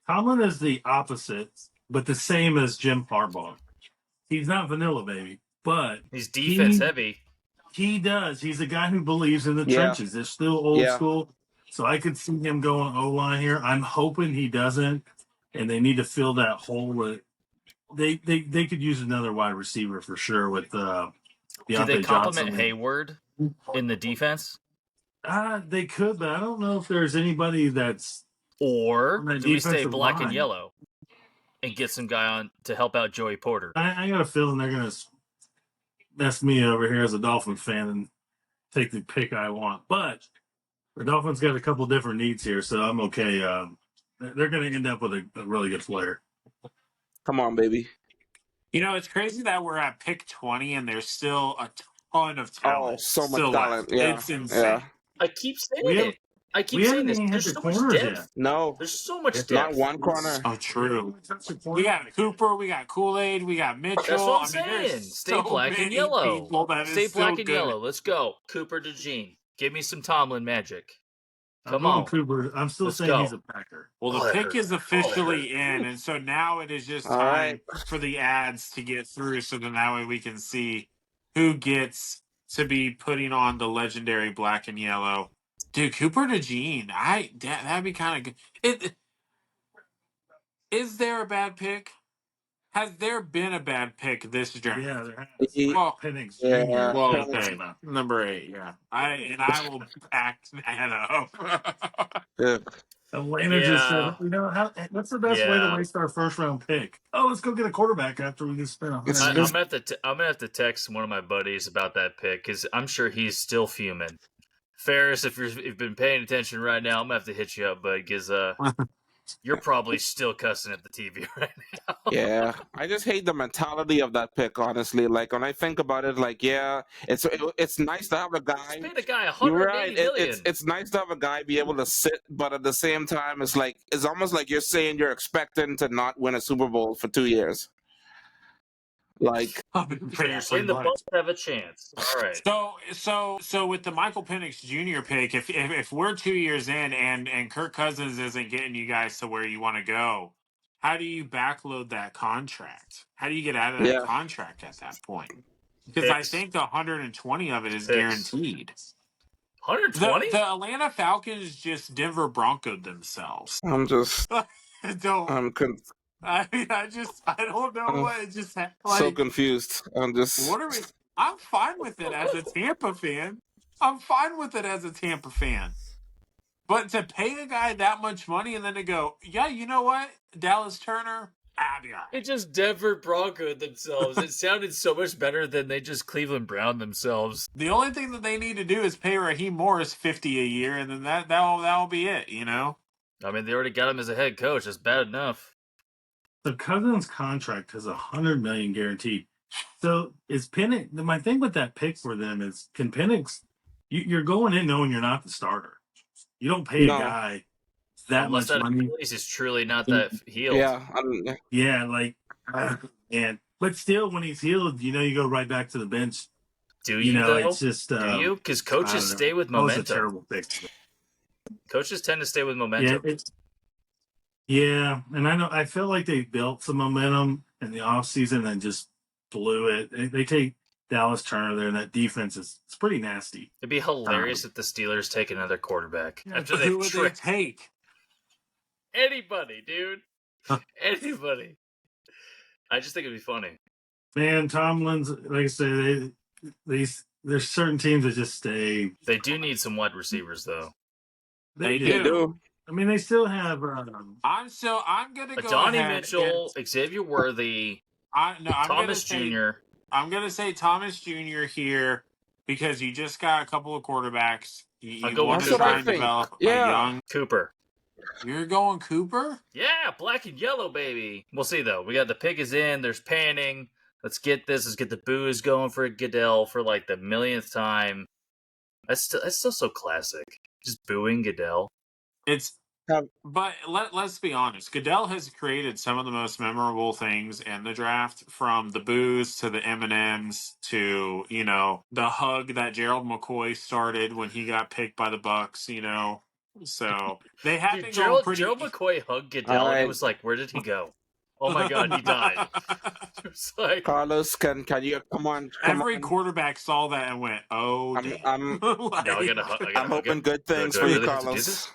Tomlin is the opposite, but the same as Jim Harbaugh. He's not vanilla, baby, but He's defense He- heavy. he does. He's a guy who believes in the Yeah. trenches. They're still old Yeah. school. So I could see him going O-line here. I'm hoping he doesn't. and they need to fill that hole. With they could use another wide receiver for sure with Do they Deontay compliment Johnson. Hayward in the defense? They could, but I don't know if there's anybody that's. Or On that do we stay defensive black and line. yellow and get some guy on to help out Joey Porter? I got a feeling they're gonna mess me over here as a Dolphins fan and take the pick I want. But the Dolphins got a couple different needs here, so I'm okay. They're going to end up with a really good player. Come on, baby. You know, it's crazy that we're at pick 20 and there's still a ton of talent. Oh, so much still talent. left. Yeah. It's insane. Yeah. I keep saying We have- it. I keep we saying haven't this. even hit There's the so much corners depth. yet. No, There's so much depth. not one corner. So true. We got Cooper, we got Kool-Aid, we got Mitchell. That's what I'm there's saying. Stay so black and many yellow. people that Stay is black so and good. yellow. Let's go. Cooper DeJean. Give me some Tomlin magic. I'm Come going on. Cooper. I'm still Let's saying go. he's a Packer. Well, the Oh, that pick hurt. is officially Oh, that hurt. in, and so now it is just All time right. for the ads to get through, so then that way we can see who gets to be putting on the legendary black and yellow. Dude, Cooper DeJean, that'd be kind of good. Is there a bad pick? Has there been a bad pick this draft? Yeah, there has. Well, Penix Yeah. Jr. well, Penix. okay, number 8, yeah. I will back that up. Yeah. Atlanta just Yeah. said, what's the best way to Yeah. waste our first round pick? Oh, let's go get a quarterback after we just spent It's I'm just- gonna have to text one of my buddies about that pick because I'm sure he's still fuming. Ferris, if you've been paying attention right now, I'm gonna have to hit you up, bud, because you're probably still cussing at the TV right now. Yeah, I just hate the mentality of that pick. Honestly, like when I think about it, like it's nice to have a Just guy. paid a guy You're 180 right. million. It's nice to have a guy be able to sit, but at the same time, it's almost like you're saying you're expecting to not win a Super Bowl for 2 years. Like, So you're saying the Bucs have a chance. All right. So with the Michael Penix Jr. pick, if we're 2 years in and Kirk Cousins isn't getting you guys to where you want to go, how do you backload that contract? How do you get out of that Yeah. contract at that point? Because I Picks. think the 120 of it is Picks. guaranteed. 120? The Atlanta Falcons just Denver Broncoed themselves. I'm just, Don't. I'm I mean, I don't know what it just like. so confused. I'm just. What are we? I'm fine with it as a Tampa fan. I'm fine with it as a Tampa fan. But to pay a guy that much money and then to go, yeah, you know what? Dallas Turner, yeah. It just Denver Broncoed themselves. It sounded so much better than they just Cleveland Brown themselves. The only thing that they need to do is pay Raheem Morris $50 a year, and then that'll be it. You know. I mean, they already got him as a head coach. That's bad enough. The Cousins contract has $100 million guaranteed. So is Penix? My thing with that pick for them is, can Penix? You're going in knowing you're not the starter. You don't pay No. a guy that Unless much that money. Achilles is truly not that healed. Yeah, Yeah, but still, when he's healed, you go right back to the bench. Do you, though? It's just Do you? Because I don't coaches know. stay with That was a momentum. terrible pick. Coaches tend to stay with Yeah, momentum. and I feel like they built some momentum in the offseason and just blew it. They take Dallas Turner there, and that defense it's pretty nasty. It'd be hilarious if the Steelers take another quarterback after But who would they they take? anybody, dude. Huh. Anybody. I just think it'd be funny. Man, Tomlin's like I say, there's certain teams that just stay. They do need some wide receivers, though. They they do. I mean, they still have. I'm gonna go Donnie ahead Mitchell, Xavier Worthy, I'm Thomas gonna say, Jr. I'm gonna say Thomas Jr. here because you just got a couple of quarterbacks. You I'll go want with to Cooper. try I and think. develop Yeah. a young. Cooper. You're going Cooper? Yeah, black and yellow, baby. We'll see, though. We got the pick is in. There's panning. Let's get this. Let's get the booze going for Goodell for like the millionth time. That's still so classic. Just booing Goodell. But let's be honest. Goodell has created some of the most memorable things in the draft, from the booze to the M&Ms to the hug that Gerald McCoy started when he got picked by the Bucks. So they have been going pretty. Gerald McCoy hugged Goodell, and it was like, where did he go? Oh my God, he died. It was like, Carlos, can you come on? Every quarterback saw that and went, "Oh, I'm damn." no, I gotta hug I'm hoping good things do I for you, really have to do Carlos. this?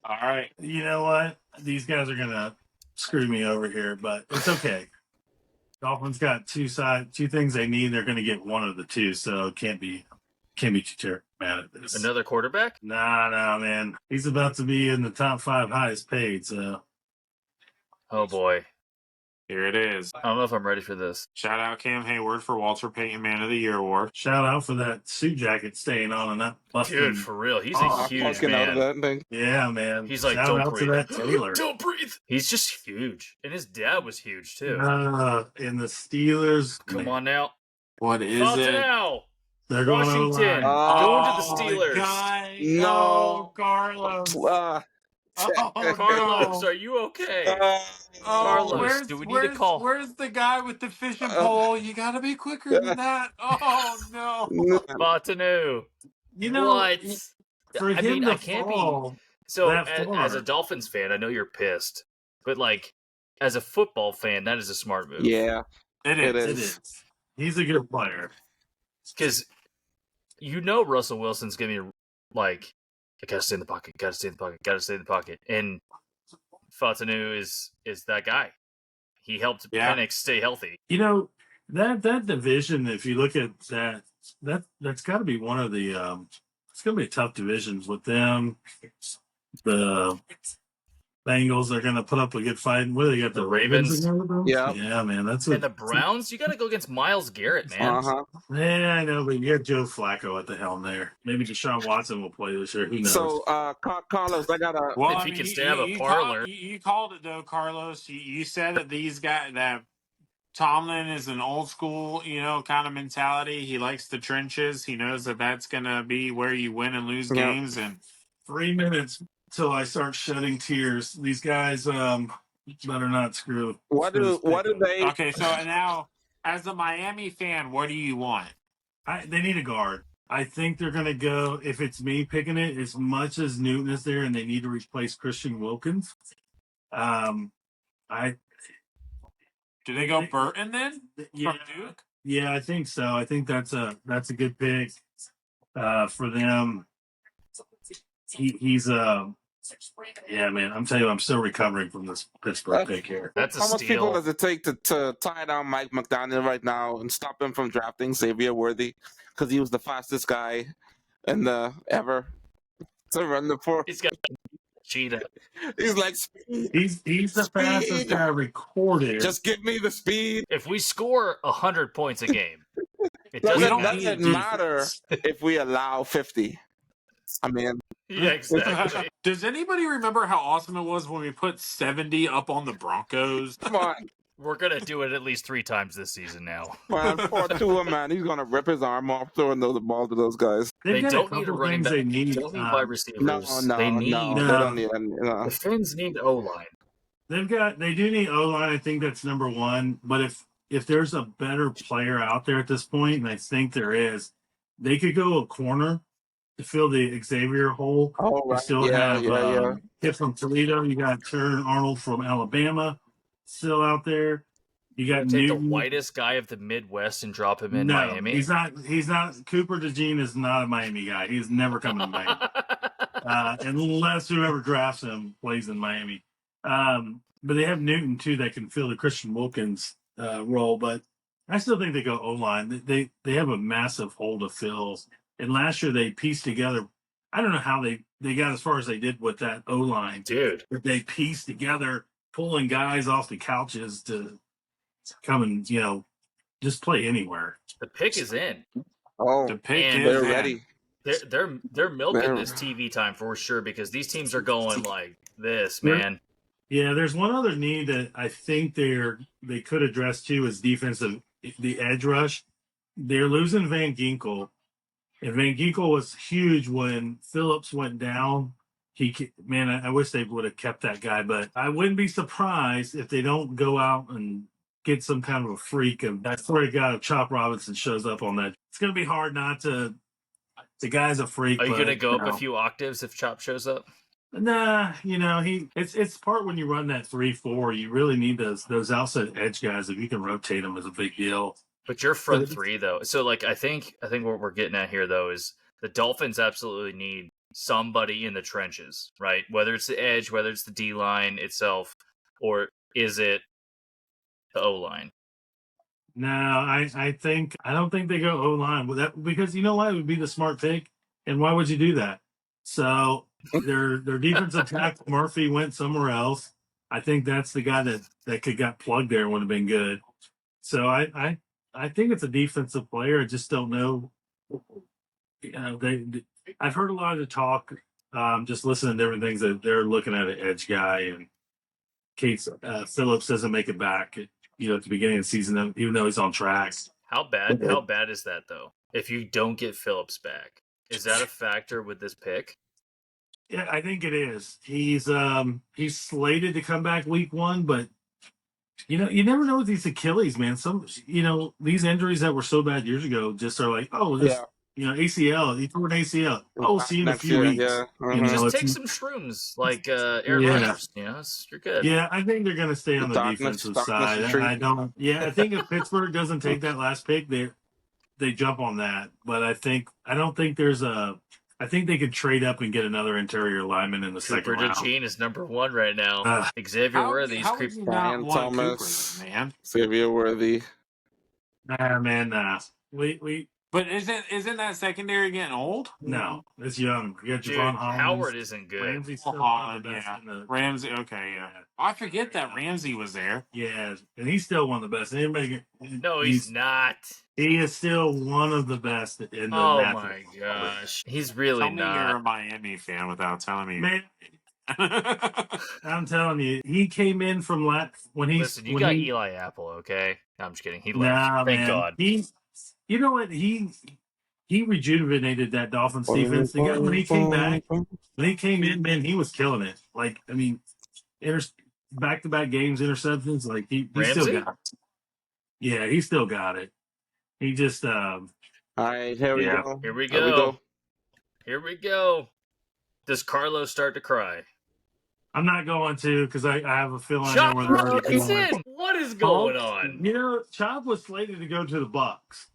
All right. You know what? These guys are gonna screw me over here, but it's okay. Dolphins got two things they need. They're going to get one of the two, so can't be too terribly mad at this. Another quarterback? Nah, man. He's about to be in the top 5 highest paid. So, Oh boy, Here it is. I don't know if I'm ready for this. Shout out Cam Hayward for Walter Payton Man of the Year award. shout out for that suit jacket staying on and not busting. Dude, for real, he's Oh, a huge Fucking out of man. that thing. Yeah, man. He's like, shout don't out breathe. to that Taylor. Don't breathe. He's just huge, and his dad was huge too. In the Steelers, Come on now, What is Thoughts it? now. they're going Washington. O-line. Going to the Steelers. Guy. No. Oh, Carlos. Oh, Carlos, no. are you okay? Oh, Carlos, do we need to call- Where's the guy with the fishing pole? You got to be quicker than that. Oh no! Botanu. You know, What? for I him mean, to I can't be. fall, So, that as a far. Dolphins fan, I know you're pissed, but like, as a football fan, that is a smart move. Yeah, It It is. it is. is. He's a good player. Because you know Russell Wilson's gonna be like, I gotta stay in the pocket, gotta stay in the pocket, gotta stay in the pocket, and Fatanu is that guy. He helped Yeah. Penix stay healthy. You know, that division, if you look at that's got to be one of the it's going to be tough divisions with them. The Bengals are going to put up a good fight. What do they got? The Ravens. again with them? Yeah. Yeah, man. That's And the Browns, you gotta go against Myles Garrett, man. Yeah, I know, but you got Joe Flacco at the helm there. Maybe Deshaun Watson will play this year. Who knows? So, Carlos, I got a. Well, If I he mean, can stay out of a parlor. You called it though, Carlos. You said that these guys, that Tomlin is an old school, kind of mentality. He likes the trenches. He knows that that's gonna be where you win and lose Yeah. games. And 3 minutes till I start shedding tears. These guys better not screw. What do they? okay, so now as a Miami fan, what do you want? They need a guard. I think they're going to go, if it's me picking it, as much as Newton is there and they need to replace Christian Wilkins. Do they go Burton then Yeah, from Duke? yeah, I think so. I think that's a good pick for them. He's yeah, man. I'm telling you, I'm still recovering from this Pittsburgh pick here. That's a How much people steal. does it take to tie down Mike McDaniel right now and stop him from drafting Xavier Worthy because he was the fastest guy in the ever to run the four? He's got cheetah. He's like, He's the fastest Speed. guy recorded. just give me the speed. If we score 100 points a game, it doesn't don't matter. need Doesn't matter if we allow 50. I mean, Yeah, exactly. Does anybody remember how awesome it was when we put 70 up on the Broncos? come on, We're gonna do it at least 3 times this season now. man. Poor Tua, man. He's gonna rip his arm off throwing the ball to those guys. They've They got don't a need a couple running things back. they need. They don't need wide receivers. No, they need no. They No. don't need any. the Finns need O-line. They do need O-line. I think that's number one. But if there's a better player out there at this point, and I think there is, they could go a corner to fill the Xavier hole. Oh, You right. still Yeah, have yeah. Kid from Toledo. You got Turner Arnold from Alabama still out there. You got Take the Newton. whitest guy of the Midwest and drop him in No, Miami. he's not. Cooper DeJean is not a Miami guy. He's never coming to Miami. Unless whoever drafts him plays in Miami. But they have Newton too that can fill the Christian Wilkins role. But I still think they go O-line. They have a massive hole to fill. And last year they pieced together. I don't know how they got as far as they did with that O-line. Dude, But they pieced together, pulling guys off the couches to come and just play anywhere. the pick is in. Oh, The pick And is they're in. ready. They're milking They're- this TV time for sure because these teams are going like this, man. Yeah, there's one other need that I think they could address too is defensive, the edge rush. They're losing Van Ginkel, and Van Ginkel was huge when Phillips went down. I wish they would have kept that guy, but I wouldn't be surprised if they don't go out and get some kind of a freak of that sort of guy of Chop Robinson shows up on that. It's going to be hard not to. The guy's a freak. Are you but, gonna go up know. a few octaves if Chop shows up? Nah, it's part when you run that 3-4, you really need those outside edge guys. If you can rotate them, is a big deal. But you're front three though, so like I think what we're getting at here though is the Dolphins absolutely need somebody in the trenches, right? Whether it's the edge, whether it's the D line itself, or is it the O-line? No, I don't think they go O-line with that, because you know why it would be the smart pick, and why would you do that? So their defensive tackle Murphy went somewhere else. I think that's the guy that could got plugged there and would have been good. So I think it's a defensive player. I just don't know. You know, I've heard a lot of the talk. Just listening to different things that they're looking at an edge guy, and Case Phillips doesn't make it back. At the beginning of the season, even though he's on track. How bad is that though? If you don't get Phillips back, is that a factor with this pick? Yeah, I think it is. He's slated to come back week 1, but you never know with these Achilles, man. Some these injuries that were so bad years ago just are like, oh, this ACL. He tore an ACL. Oh, we'll see you in a few weeks. Yeah. Just take some shrooms like Aaron Rodgers. You're good. Yeah, I think they're going to stay on the defensive side. I don't. Yeah, I think if Pittsburgh doesn't take that last pick, they jump on that. But I don't think there's a. I think they could trade up and get another interior lineman in the second round. Cooper DeJean is number 1 right now. Xavier Worthy's creeping. Brian Thomas, Cooper, man. Xavier Worthy. Nah, man, we. But isn't that secondary getting old? No, it's young. You got Dude, Javon Hollins. Howard isn't good. Ramsey's still Holland, one of the best yeah. in the. Ramsey, okay, yeah. I forget that Ramsey was there. Yeah, and he's still one of the best. No, he's not. He is still one of the best in the. Oh my gosh, he's really Tell me not. you're a Miami fan without telling me. Man, I'm telling you, he came in from when he. Listen, you got Eli Apple, okay? No, I'm just kidding. He left. Nah, Thank man. God. You know what? He rejuvenated that Dolphins defense. The guy, when he came back, when he came in, man, he was killing it. Like, I mean, back-to-back games, interceptions. Like he still got it. Yeah, he still got it. He just. All right, here we go. Here we go. Here we go. Does Carlos start to cry? I'm not going to, because I have a feeling. Chop I know where they're is in. What is going on? Chop was slated to go to the Bucks.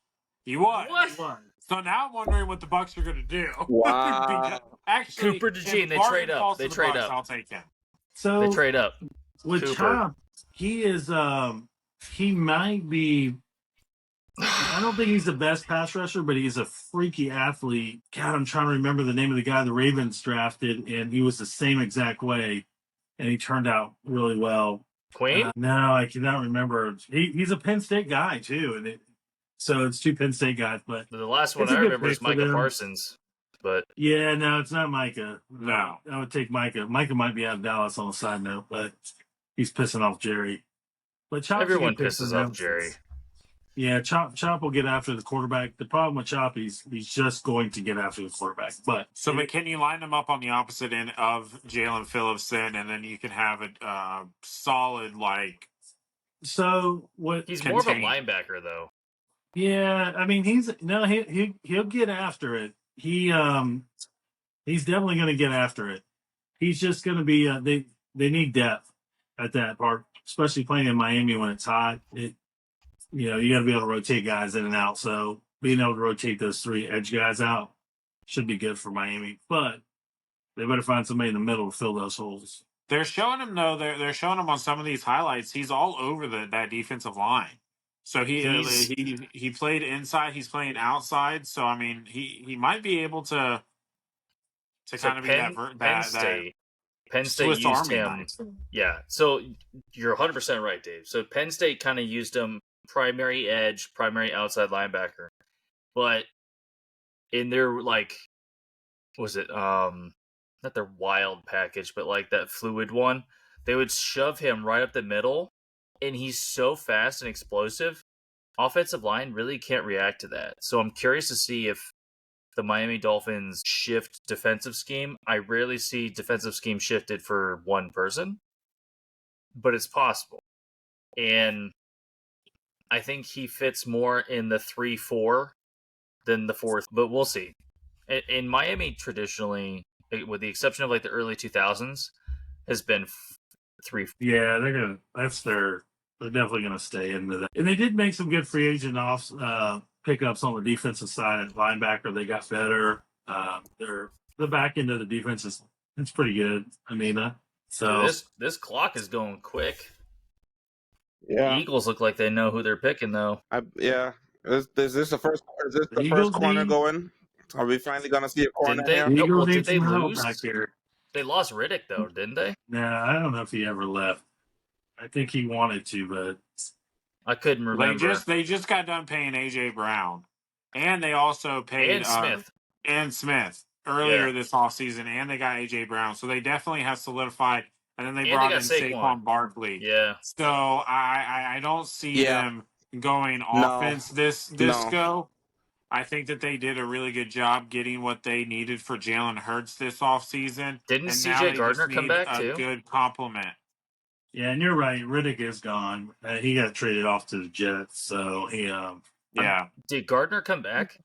He was. What? So now I'm wondering what the Bucks are going to do. Wow. Actually, Cooper DeJean, if they Barton trade up. falls They to the trade Bucks, up. I'll take him. So They trade up. with Cooper. Chop, he is. He might be. I don't think he's the best pass rusher, but he's a freaky athlete. God, I'm trying to remember the name of the guy the Ravens drafted, and he was the same exact way, and he turned out really well. Queen? No, I cannot remember. He's a Penn State guy too, and so it's 2 Penn State guys. But The last one It's a I good remember is pick for Micah them. Parsons. But yeah, no, it's not Micah. No. I would take Micah. Micah might be out of Dallas on a side note, but he's pissing off Jerry. But Chop's a everyone good pick for pisses them. off Jerry. Yeah, Chop will get after the quarterback. The problem with Chop, he's just going to get after the quarterback. But Can you line them up on the opposite end of Jalen Phillips then, and then you can have a solid so what? He's more of a Contain. linebacker, though. Yeah, I mean he'll get after it. He's definitely going to get after it. He's just going to be they need depth at that part, especially playing in Miami when it's hot. You got to be able to rotate guys in and out. So being able to rotate those 3 edge guys out should be good for Miami. But they better find somebody in the middle to fill those holes. They're showing him though. They're showing him on some of these highlights. He's all over that defensive line. So he played inside. He's playing outside. So I mean, he might be able to kind of be Penn State. Penn State Swiss used Army him. knife. Yeah, so you're 100% right, Dave. So Penn State kind of used him primary edge, primary outside linebacker. But in their was it not their wild package, but like that fluid one, they would shove him right up the middle, and he's so fast and explosive. Offensive line really can't react to that. So I'm curious to see if the Miami Dolphins shift defensive scheme. I rarely see defensive scheme shifted for one person, but it's possible. And I think he fits more in the 3-4 than the 4th, but we'll see. In Miami, traditionally, with the exception of like the early 2000s, has been 3. Yeah, they're definitely gonna stay into that. And they did make some good free agent pickups on the defensive side. At linebacker, they got better. The back end of the defense it's pretty good. I mean, so this clock is going quick. The Yeah, Eagles look like they know who they're picking, though. yeah. Is this the first? Is this the Eagles first corner need- going? Are we finally gonna see a corner Didn't they? here? The No, Eagles well, need did they some help lose? back here. They lost Riddick, though, didn't they? Nah, I don't know if he ever left. I think he wanted to, but I couldn't remember. They just got done paying AJ Brown, and they also paid And Smith. and Smith earlier Yeah. this offseason, and they got AJ Brown, so they definitely have solidified. And then they And brought they in got Saquon. Saquon Barkley. Yeah. So I don't see Yeah. them going No. offense this No. go. I think that they did a really good job getting what they needed for Jalen Hurts this offseason. Didn't and C.J. now they Gardner just come need back, a too? good compliment. yeah, and you're right. Riddick is gone. He got traded off to the Jets, so he Yeah. Did Gardner come back?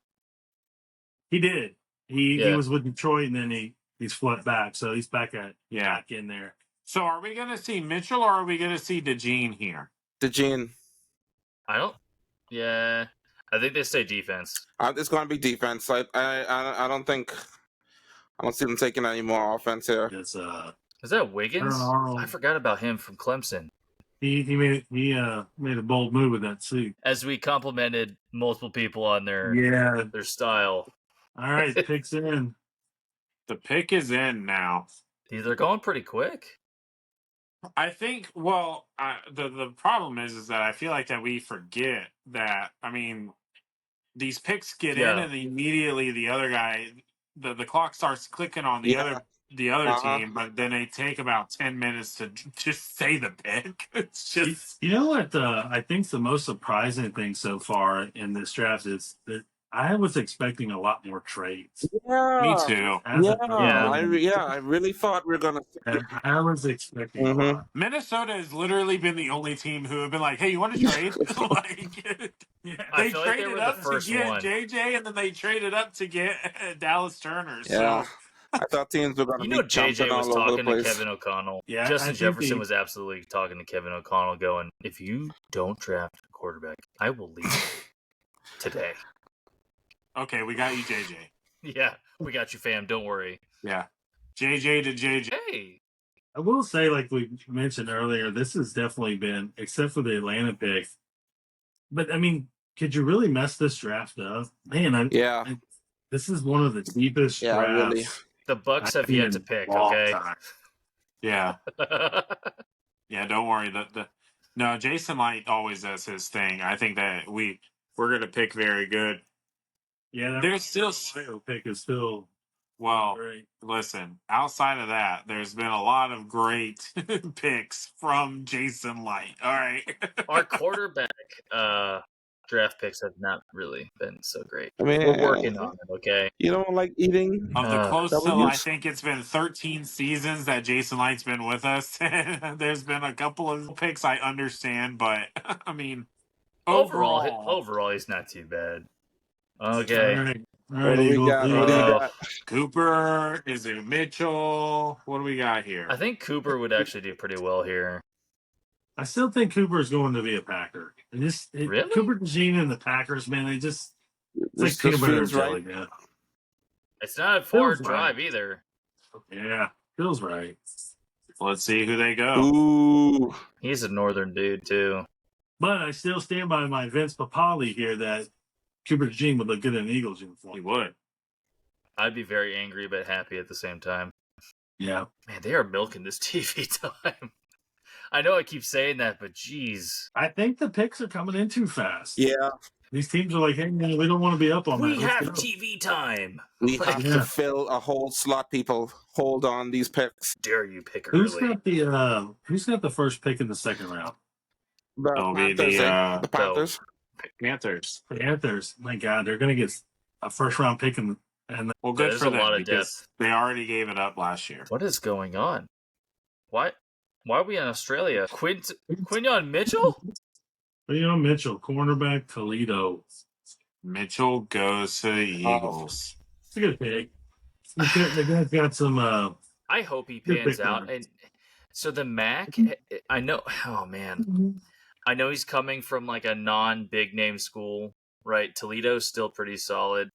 he did. He Yeah. was with Detroit, and then he's flipped back, so he's back Yeah. back in there. So are we going to see Mitchell or are we going to see DeJean here? DeJean. I don't. Yeah. I think they say defense. It's gonna be defense. I don't think. I don't see them taking any more offense here. It's Is that Wiggins? Arnold. I forgot about him from Clemson. he made a bold move with that suit. As we complimented multiple people on their style. All right, picks in. The pick is in now. They're going pretty quick. I think. Well, the problem is that I feel like that we forget that. I mean, these picks get in, and immediately the other guy, the clock starts clicking on the other team, but then they take about 10 minutes to just say the pick. It's just You know what? I think the most surprising thing so far in this draft is that I was expecting a lot more trades. Yeah. me too. I really thought we were gonna. I was expecting a Mhm. lot. Minnesota has literally been the only team who have been like, "Hey, you want to trade?" Like, I they feel like they traded were the up to first get one. JJ, and then they traded up to get Dallas Turner. Yeah. So I thought teams were gonna You be know, JJ jumping was all over the talking to place. Kevin O'Connell. Yeah, I Justin think Jefferson was absolutely talking to Kevin O'Connell, going, "If you don't draft a quarterback, I will leave today." okay, we got you, JJ. Yeah, we got you, fam. Don't worry. Yeah, JJ to JJ. Hey, I will say, like we mentioned earlier, this has definitely been, except for the Atlanta pick. But I mean, could you really mess this draft up, man? Yeah. This is one of the deepest Yeah, drafts. really. the Bucks have I've seen yet in to pick. a long Okay. time. Yeah, yeah. Don't worry. No, Jason Light always does his thing. I think that we're gonna pick very good. Yeah, that There's still Ohio pick is still well. great. Listen, outside of that, there's been a lot of great picks from Jason Light. All right. Our quarterback draft picks have not really been so great. I mean, We're working on it. Okay. You don't like eating? Of the close to, W's? I think it's been 13 seasons that Jason Light's been with us. There's been a couple of picks I understand, but I mean, Overall, he's not too bad. Okay. All right. What do we Eagles. got? What do you got? Cooper, is it Mitchell? What do we got here? I think Cooper would actually do pretty well here. I still think Cooper is going to be a Packer. And Really? Cooper DeJean and the Packers, man, it's This like peanut butter and feels jelly, right. man. It's not a far Feels drive right. either. Yeah, feels right. Let's see who they go. Ooh. He's a northern dude too. But I still stand by my Vince Papali here that Cooper DeJean would look good in an Eagles He uniform. would. I'd be very angry but happy at the same time. Yeah. Man, they are milking this TV time. I know I keep saying that, but geez. I think the picks are coming in too fast. Yeah. These teams are like, hey, man, we don't want to be up on We that. Let's have go. TV time. We have Yeah. to fill a whole slot, people. Hold on these picks. Dare you pick Who's early? got the first pick in the second round? The That'll be Panthers, the, eh? The Panthers. Panthers. Panthers. My God, they're going to get a first round pick and Well, good There's for a them lot of because depth. they already gave it up last year. What is going on? Why are we in Australia? Quinyon Mitchell? Leo Mitchell, cornerback, Toledo. Mitchell goes to the Eagles. It's a good pick. The guy's got some. I hope he Good pans pick, out. Connor. And so the Mac, I know. Oh man, I know he's coming from like a non-big name school, right? Toledo's still pretty solid.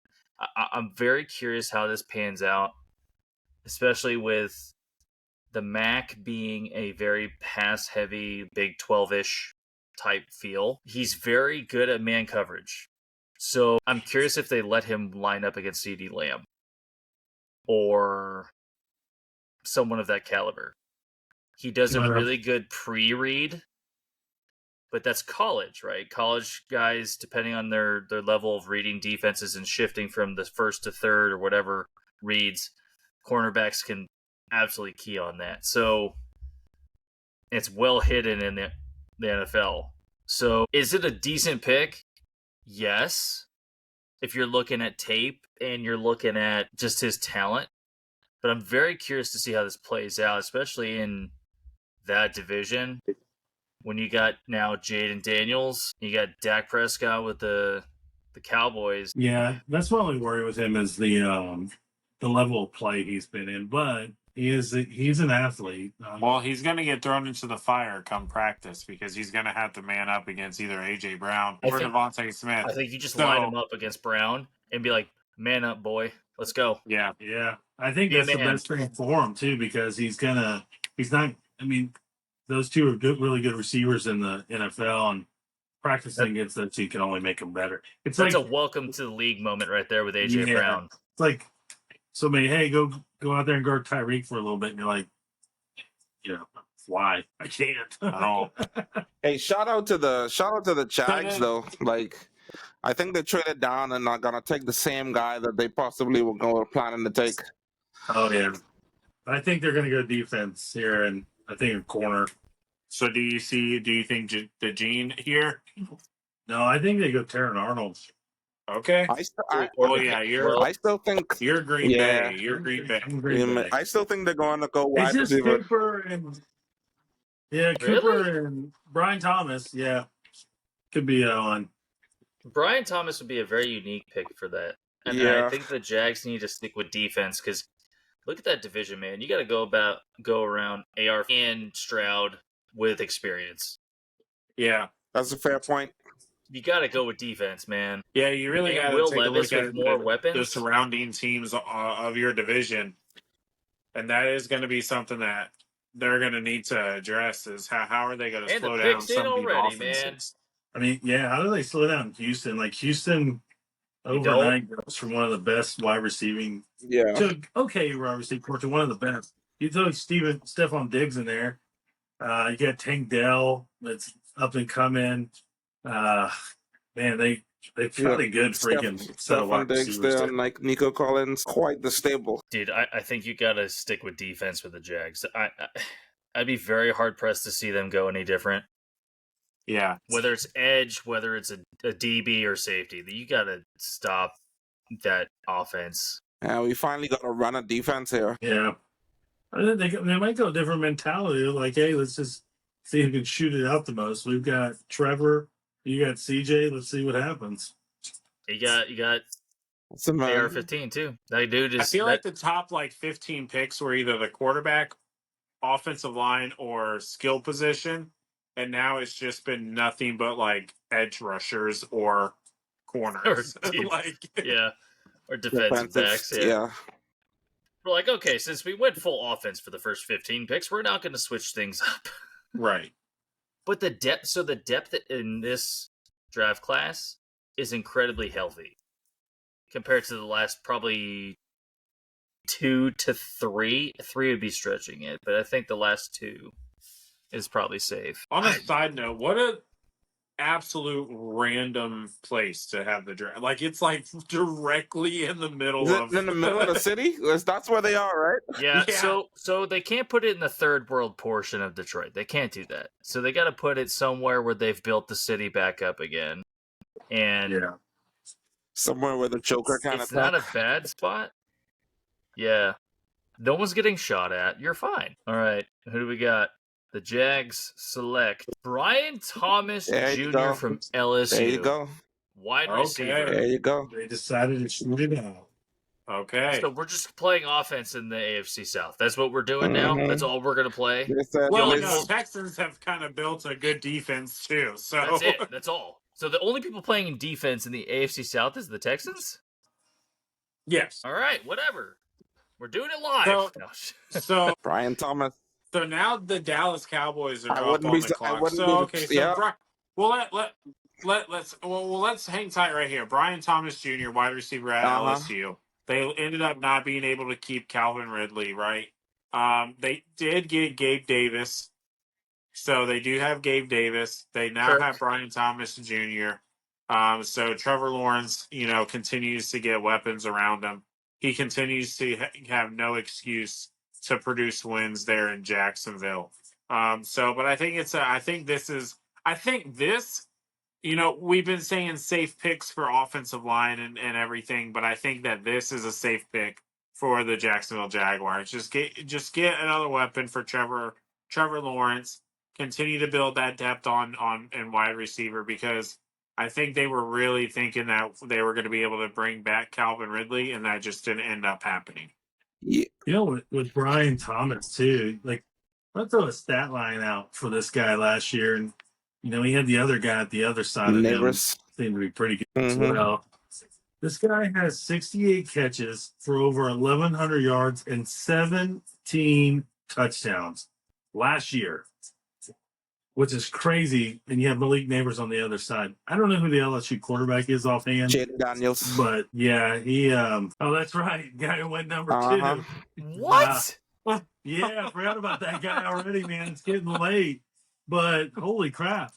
I'm very curious how this pans out, especially with the Mac being a very pass-heavy Big 12-ish type feel. He's very good at man coverage. So I'm curious if they let him line up against CeeDee Lamb or someone of that caliber. He does a really good pre-read, but that's college, right? College guys, depending on their level of reading defenses and shifting from the first to third or whatever reads, cornerbacks can absolutely key on that. So it's well hidden in the NFL. So is it a decent pick? Yes. If you're looking at tape and you're looking at just his talent. But I'm very curious to see how this plays out, especially in that division. When you got now Jaden Daniels, you got Dak Prescott with the Cowboys. Yeah, that's my only worry with him is the level of play he's been in. But he's an athlete. Well, he's going to get thrown into the fire come practice because he's going to have to man up against either AJ Brown or Devontae Smith. I think you just line him up against Brown and be like, "Man up, boy, let's go." Yeah. I think that's the best thing for him too, because he's not. I mean, those two are really good receivers in the NFL, and practicing against those two can only make them better. It's That's like a welcome to the league moment right there with AJ Brown. It's like somebody, hey, go out there and guard Tyreek for a little bit, and you're like, why? I can't. Oh. Hey, shout out to the Jags though. Like, I think they traded down and not gonna take the same guy that they possibly were planning to take. Oh yeah, I think they're gonna go defense here, and I think a corner. So do you think the Gene here? No, I think they go Terran Arnold. Okay. I still think you're Green Bay. You're Green Bay. I still think they're going to go wide receiver. Cooper and Brian Thomas. Yeah, could be on. Brian Thomas would be a very unique pick for that. And I think the Jags need to stick with defense because look at that division, man. You got to go around AR and Stroud with experience. Yeah, that's a fair point. You got to go with defense, man. Yeah, you really got to take a look at more weapons. The surrounding teams of your division, and that is going to be something that they're going to need to address. Is how are they going to slow down some of the offenses? I mean, how do they slow down Houston? Like Houston overnight goes from one of the best wide receiving to okay wide receiver to one of the best. You throw Stephon Diggs in there. You got Tank Dell that's up and coming. Man, they got a good freaking set of wide receivers there. Like Nico Collins, quite the stable. Dude, I think you got to stick with defense with the Jags. I'd be very hard pressed to see them go any different. Yeah. Whether it's edge, whether it's a DB or safety, you got to stop that offense. Yeah, we finally got to run a defense here. Yeah. I think they might go a different mentality. Like, hey, let's just see who can shoot it out the most. We've got Trevor. You got CJ. Let's see what happens. You got AR-15 too. That dude is. I feel like the top 15 picks were either the quarterback, offensive line, or skill position. And now it's just been nothing but edge rushers or corners. Or defensive backs. Yeah. We're like, okay, since we went full offense for the first 15 picks, we're not going to switch things up. Right. But the depth in this draft class is incredibly healthy compared to the last probably 2 to 3. 3 would be stretching it, but I think the last 2 is probably safe. On a side note, what a absolute random place to have the draft. It's directly in the middle of the city. That's where they are, right? Yeah. So they can't put it in the third world portion of Detroit. They can't do that. So they got to put it somewhere where they've built the city back up again. And somewhere where the Joker kind of. It's not a bad spot. Yeah. No one's getting shot at. You're fine. All right. Who do we got? The Jags select Brian Thomas Jr. from LSU. There you go. Wide receiver. There you go. They decided to shoot it out. Okay. So we're just playing offense in the AFC South. That's what we're doing now? That's all we're going to play? The Texans have kind of built a good defense too. So that's it. That's all. So the only people playing in defense in the AFC South is the Texans? Yes. All right, whatever. We're doing it live. So Brian Thomas. So now the Dallas Cowboys are up on the clock. Well, let's hang tight right here. Brian Thomas Jr., wide receiver at Uh huh. LSU. They ended up not being able to keep Calvin Ridley, right? They did get Gabe Davis, so they do have Gabe Davis. They now Kirk. have Brian Thomas Jr. So Trevor Lawrence, continues to get weapons around him. He continues to have no excuse to produce wins there in Jacksonville. But I think I think this, we've been saying safe picks for offensive line and everything, but I think that this is a safe pick for the Jacksonville Jaguars. Just get another weapon for Trevor Lawrence. Continue to build that depth on and wide receiver, because I think they were really thinking that they were going to be able to bring back Calvin Ridley, and that just didn't end up happening. Yeah. With Brian Thomas too, like let's throw a stat line out for this guy last year, and he had the other guy at the other side of him. Neighbors. Seemed to be pretty good as Mhm. well. This guy has 68 catches for over 1,100 yards and 17 touchdowns last year, which is crazy. And you have Malik Neighbors on the other side. I don't know who the LSU quarterback is offhand, Jaden Daniels. but yeah, he. Oh, that's right, guy who went number Uh-huh. 2. What? Yeah, I forgot about that guy already, man. It's getting late, but holy crap.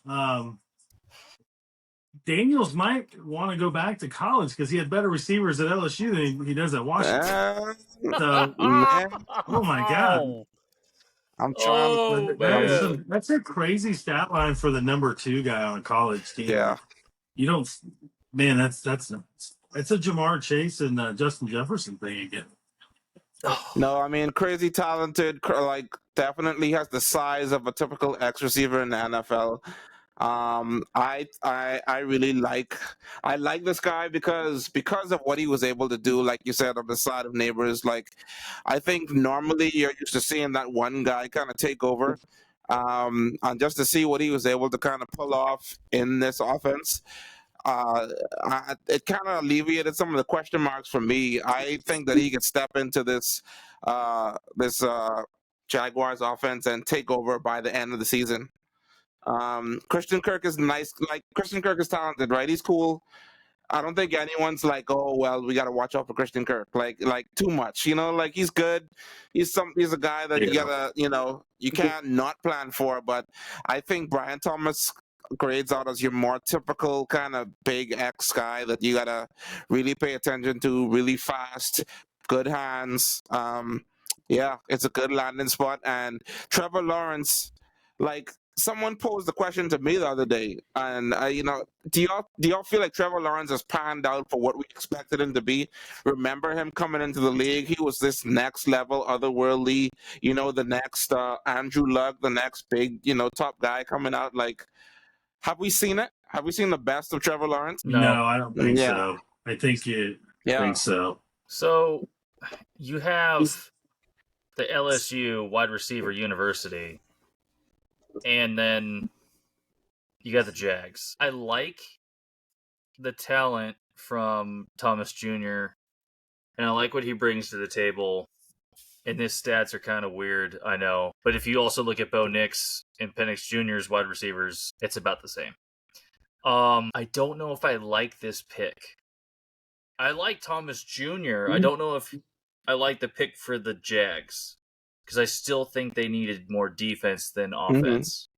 Daniels might want to go back to college because he had better receivers at LSU than he does at Washington. So, Man, oh my God. I'm trying. Oh, man. That's a crazy stat line for the number 2 guy on a college team. Yeah. You don't, man, that's nuts. It's a Jamar Chase and Justin Jefferson thing again. No, I mean, crazy talented, definitely has the size of a typical X receiver in the NFL. I really like this guy because of what he was able to do, like you said, on the side of Neighbors. Like, I think normally you're used to seeing that one guy kind of take over, and just to see what he was able to kind of pull off in this offense. It kind of alleviated some of the question marks for me. I think that he could step into this Jaguars offense and take over by the end of the season. Christian Kirk is nice. Like, Christian Kirk is talented, right? He's cool. I don't think anyone's like, oh well, we got to watch out for Christian Kirk. Like too much, Like, he's good. He's a guy that you gotta, you can't not plan for. But I think Brian Thomas grades out as your more typical kind of big X guy that you gotta really pay attention to. Really fast, good hands. Yeah, it's a good landing spot. And Trevor Lawrence, like, someone posed the question to me the other day, and do y'all feel like Trevor Lawrence has panned out for what we expected him to be? Remember him coming into the league? He was this next level, otherworldly, the next Andrew Luck, the next big, top guy coming out. Like, have we seen it? Have we seen the best of Trevor Lawrence? No, I don't think Yeah. so. I think you Yeah. think so. So you have the LSU wide receiver university, and then you got the Jags. I like the talent from Thomas Jr., and I like what he brings to the table. And his stats are kind of weird, I know. But if you also look at Bo Nix and Penix Jr.'s wide receivers, it's about the same. I don't know if I like this pick. I like Thomas Jr. I don't know if I like the pick for the Jags, because I still think they needed more defense than offense.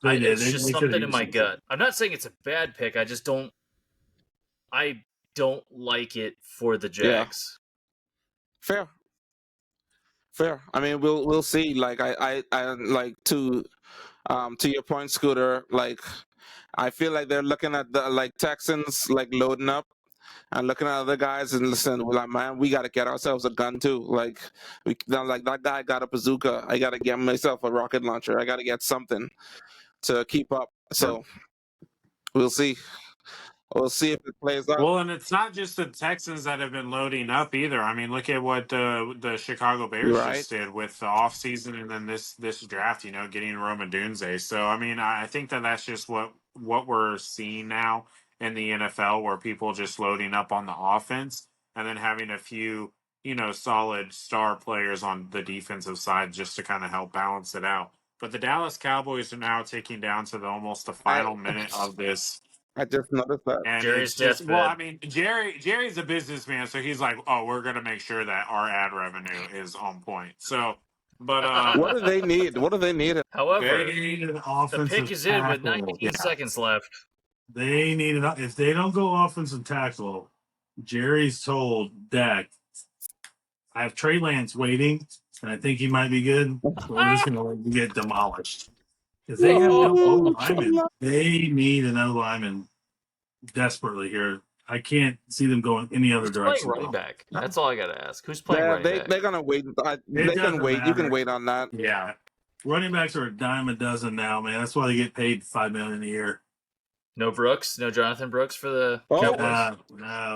It's just something in my gut. I'm not saying it's a bad pick. I just don't. I don't like it for the Jags. Yeah. Fair. I mean, we'll see. Like, I like to your point, Scooter. Like, I feel like they're looking at the Texans, like, loading up and looking at other guys and listen. We're like, man, we got to get ourselves a gun too. Like, that guy got a bazooka. I got to get myself a rocket launcher. I got to get something to keep up. So we'll see. We'll see if it plays out. Well, and it's not just the Texans that have been loading up either. I mean, look at what the Chicago Bears just did with the offseason and then this draft, getting Rome Odunze. So, I mean, I think that's just what we're seeing now in the NFL, where people just loading up on the offense and then having a few, solid star players on the defensive side just to kind of help balance it out. But the Dallas Cowboys are now taking down to almost the final minute of this. I just noticed that. And Jerry's it's just, well, I deathbed. mean, Jerry's a businessman, so he's like, oh, we're gonna make sure that our ad revenue is on point. So, but What do they need? What do they need? However, They need an the offensive pick is in with tackle. 19 seconds left. They need it. If they don't go offensive tackle, Jerry's told Dak, I have Trey Lance waiting, and I think he might be good. But we're just going to let you get demolished. Because they have no O-lineman. They need an O-lineman desperately here. I can't see them going any other Who's playing direction. running back? That's all I got to ask. Who's playing running back? They're gonna wait. They can doesn't wait. You can matter. wait on that. Yeah. Running backs are a dime a dozen now, man. That's why they get paid $5 million a year. No Brooks? No Jonathan Brooks for the Oh. Cowboys?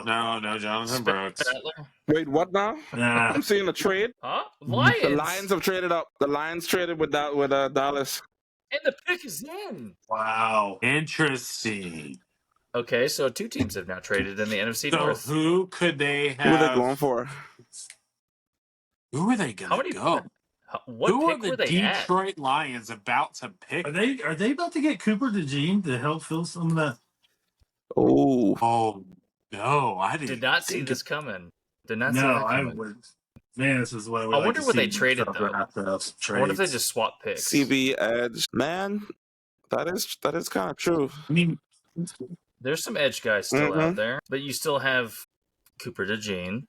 No. no, Jonathan Brooks. Rattler? Wait, what now? Nah. I'm seeing a trade. Huh? Lions. The Lions have traded up. The Lions traded with Dallas. And the pick is in. Wow. Interesting. Okay, so 2 teams have now traded in the NFC So North. who could they Who have? are they going for? Who are they How gonna many? go? What Who are pick the were they at? Detroit Lions about to pick? Are they about to get Cooper DeJean to help fill some of that? Oh, Oh no, I didn't. Did not see think this coming. Did not see No, that I coming. would. Man, this is what I would I like wonder to what they see traded, stuff though. after us I wonder if they trades. just swap picks. CB edge. Man, that is kind of true. I mean, There's some edge guys still out Mhm. there, but you still have Cooper DeJean.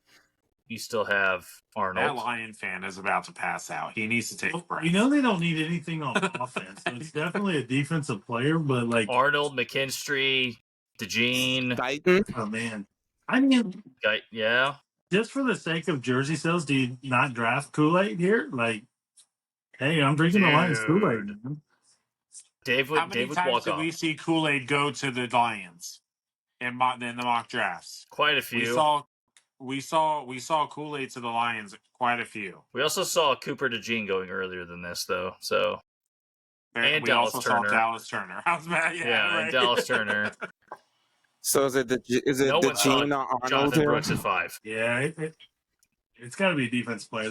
You still have That Arnold. Lion fan is about to pass out. He needs to take a break. you know they don't need anything on offense. So it's definitely a defensive player, but like, Arnold, McKinstry, DeJean. Titan. oh man, I mean, Yeah. just for the sake of jersey sales, do you not draft Kool-Aid here? Like, hey, I'm drinking the Lions Dude. Kool-Aid. Man. Dave How would many times walk did off. we see Kool-Aid go to the Lions in the mock drafts? Quite a few. We saw Kool-Aid to the Lions quite a few. We also saw Cooper DeJean going earlier than this, though. So And we Dallas also Turner. saw Dallas Turner. How's that? yeah, right. and Dallas Turner. So is it No the one saw Gene or Arnold Jonathan here? Brooks at 5. Yeah, it's got to be a defense player.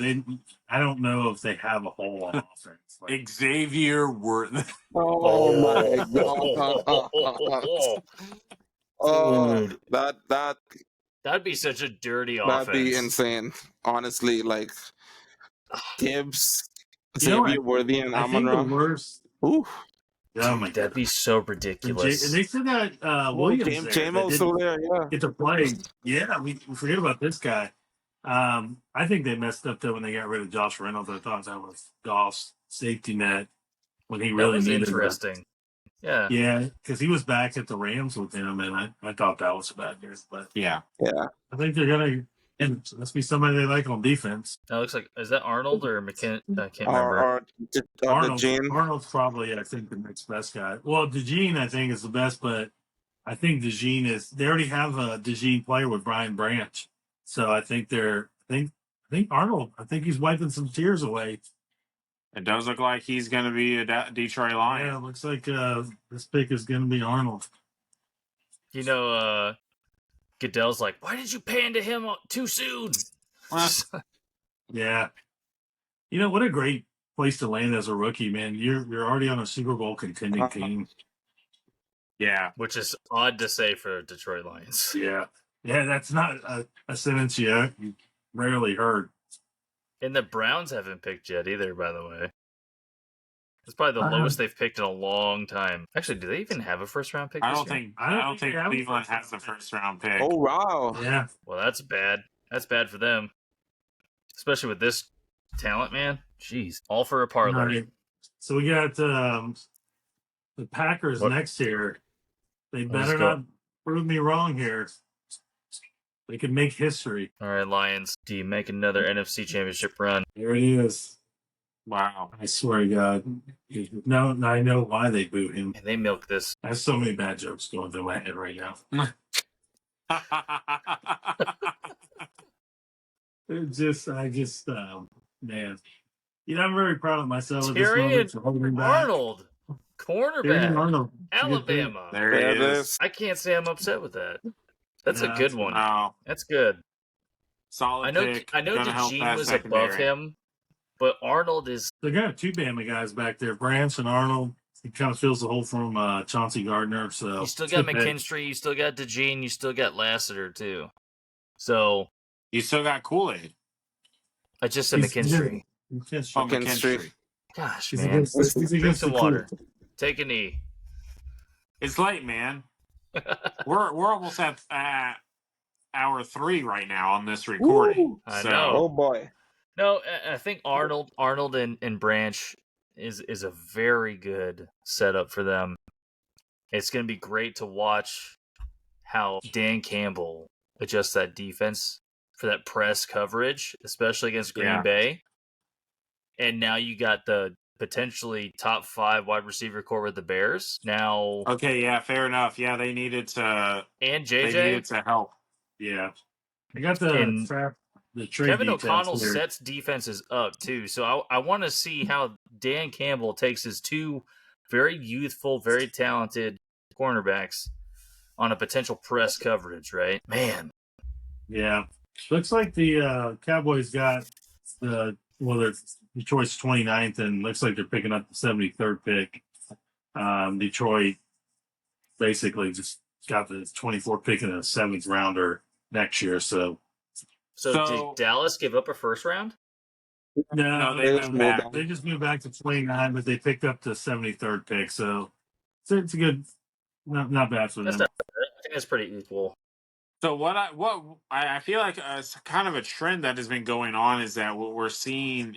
I don't know if they have a hole on offense. Like, Xavier Worth. Oh my god! Oh, Dude. that That'd be such a dirty that'd be offense. insane. Honestly, like Gibbs, You know Xavier what? Worthy, and I think the Amon Ra. worst. Ooh, Oh my That'd god! be so And ridiculous. they still got Williams there. Jamo's that still didn't there. Yeah. get to play. Yeah, we forget about this guy. I think they messed up though when they got rid of Josh Reynolds. I thought that was Goff's safety net when he That really was needed it. interesting. Yeah. Yeah, because he was back at the Rams with him, and I thought that was a bad news. But Yeah. I think they're gonna. And it must be somebody they like on defense. That looks like, is that Arnold or McKin? I can't remember. Or the Gene. Arnold's probably, I think, the next best guy. Well, DeJean, I think, is the best, but I think DeJean is. They already have a DeJean player with Brian Branch, so I think they're. I think Arnold. I think he's wiping some tears away. It does look like he's going to be a Detroit Lion. Yeah, it looks like this pick is going to be Arnold. You know, Goodell's like, why did you pan to him too soon? Yeah, you know what a great place to land as a rookie, man. You're already on a Super Bowl contending team. Yeah. Which is odd to say for Detroit Lions. Yeah, that's not a sentence you rarely heard. And the Browns haven't picked yet either, by the way. It's probably the lowest they've picked in a long time. Actually, do they even have a first round pick? I this don't year? think I don't I don't think think they have a Cleveland first has the first round pick. Oh wow! Yeah, Well, that's bad. That's bad for them. Especially with this talent, man. Jeez. All for a parlay. all right. So we got the Packers What? next year. They Let's better go. not prove me wrong here. They could make history. All right, Lions. Do you make another NFC Championship run? There it is. Wow. I swear to God. No, I know why they boot him. And they milk this. I have so many bad jokes going through my head right now. I just, man. You know, I'm very proud of myself at this Tyrion moment for holding back. Arnold, Tyrion cornerback, Arnold. Alabama. there There it it is. is. I can't say I'm upset with that. That's a Yeah, good one. Wow. That's good. Solid I know pick. I know Gonna help DeJean that was secondary. above him, But Arnold is They got two Bama guys back there, Branch and Arnold. He kind of fills the hole from Chauncey Gardner. So you still got McKinstry, you still got DeJean, you still got Lassiter too. So You still got Kool-Aid. I just said McKinstry. Oh, McKinstry. McKinstry. Gosh, He's man. against Drink some the water. cool. Take a knee. It's late, man. We're almost at hour 3 right now on this recording. Woo! I So, know. Oh boy. No, I think Arnold and Branch is a very good setup for them. It's going to be great to watch how Dan Campbell adjusts that defense for that press coverage, especially against Green Yeah. Bay. And now you got the potentially top 5 wide receiver core with the Bears. Now, okay, yeah, fair enough. Yeah, they needed to. and They JJ. needed to help. Yeah, I got And the trade Kevin details O'Connell here. sets defenses up too. So I want to see how Dan Campbell takes his 2 very youthful, very talented cornerbacks on a potential press coverage, right? Man. Yeah, looks like the Cowboys got the Detroit's 29th, and looks like they're picking up the 73rd pick. Detroit basically just got the 24th pick in a 7th rounder next year. So So did Dallas give up a first round? No, they moved moved back. on. They just moved back to 29, but they picked up the 73rd pick. So it's a good, not bad for That's them. not bad. I think that's pretty equal. So what I feel like it's kind of a trend that has been going on is that what we're seeing,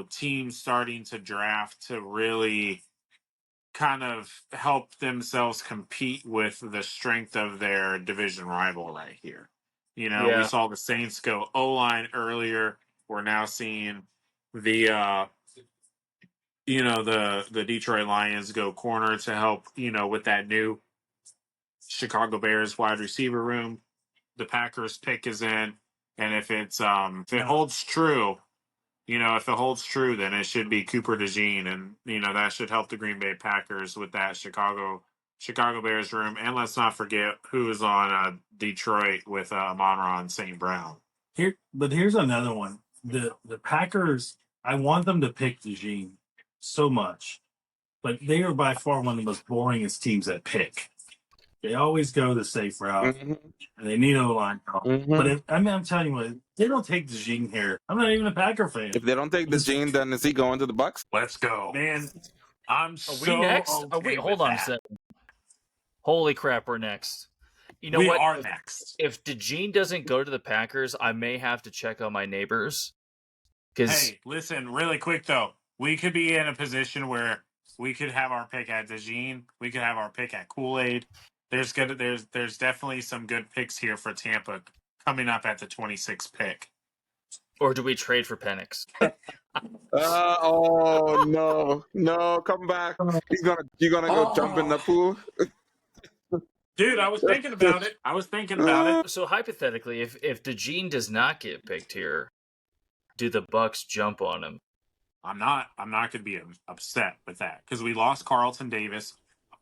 teams starting to draft to really kind of help themselves compete with the strength of their division rival right here. Yeah. We saw the Saints go O-line earlier. We're now seeing the the Detroit Lions go corner to help, with that new Chicago Bears wide receiver room. The Packers pick is in, and if it holds true, then it should be Cooper DeJean, and that should help the Green Bay Packers with that Chicago Bears room. And let's not forget who is on Detroit with Amon-Ra and St. Brown. Here's another one. The Packers, I want them to pick DeJean so much, but they are by far one of the most boringest teams at pick. They always go the safe route, Mhm. and they need O-line help. Mhm. But I'm telling you what, if they don't take DeJean here, I'm not even a Packer fan. If they don't take the gene, then is he going to the Bucks? Let's go, Man, I'm Are so we next? okay Wait, hold with on a that. second. Holy crap, we're next. You know We what? are next. If DeJean doesn't go to the Packers, I may have to check on my neighbors. Because Hey, listen, really quick though, we could be in a position where we could have our pick at DeJean. We could have our pick at Kool-Aid. There's definitely some good picks here for Tampa coming up at the 26th pick. or do we trade for Penix? Oh no, come back. You're gonna go jump in the pool. Dude, I was thinking about it. So hypothetically, if DeJean does not get picked here, do the Bucks jump on him? I'm not going to be upset with that because we lost Carlton Davis.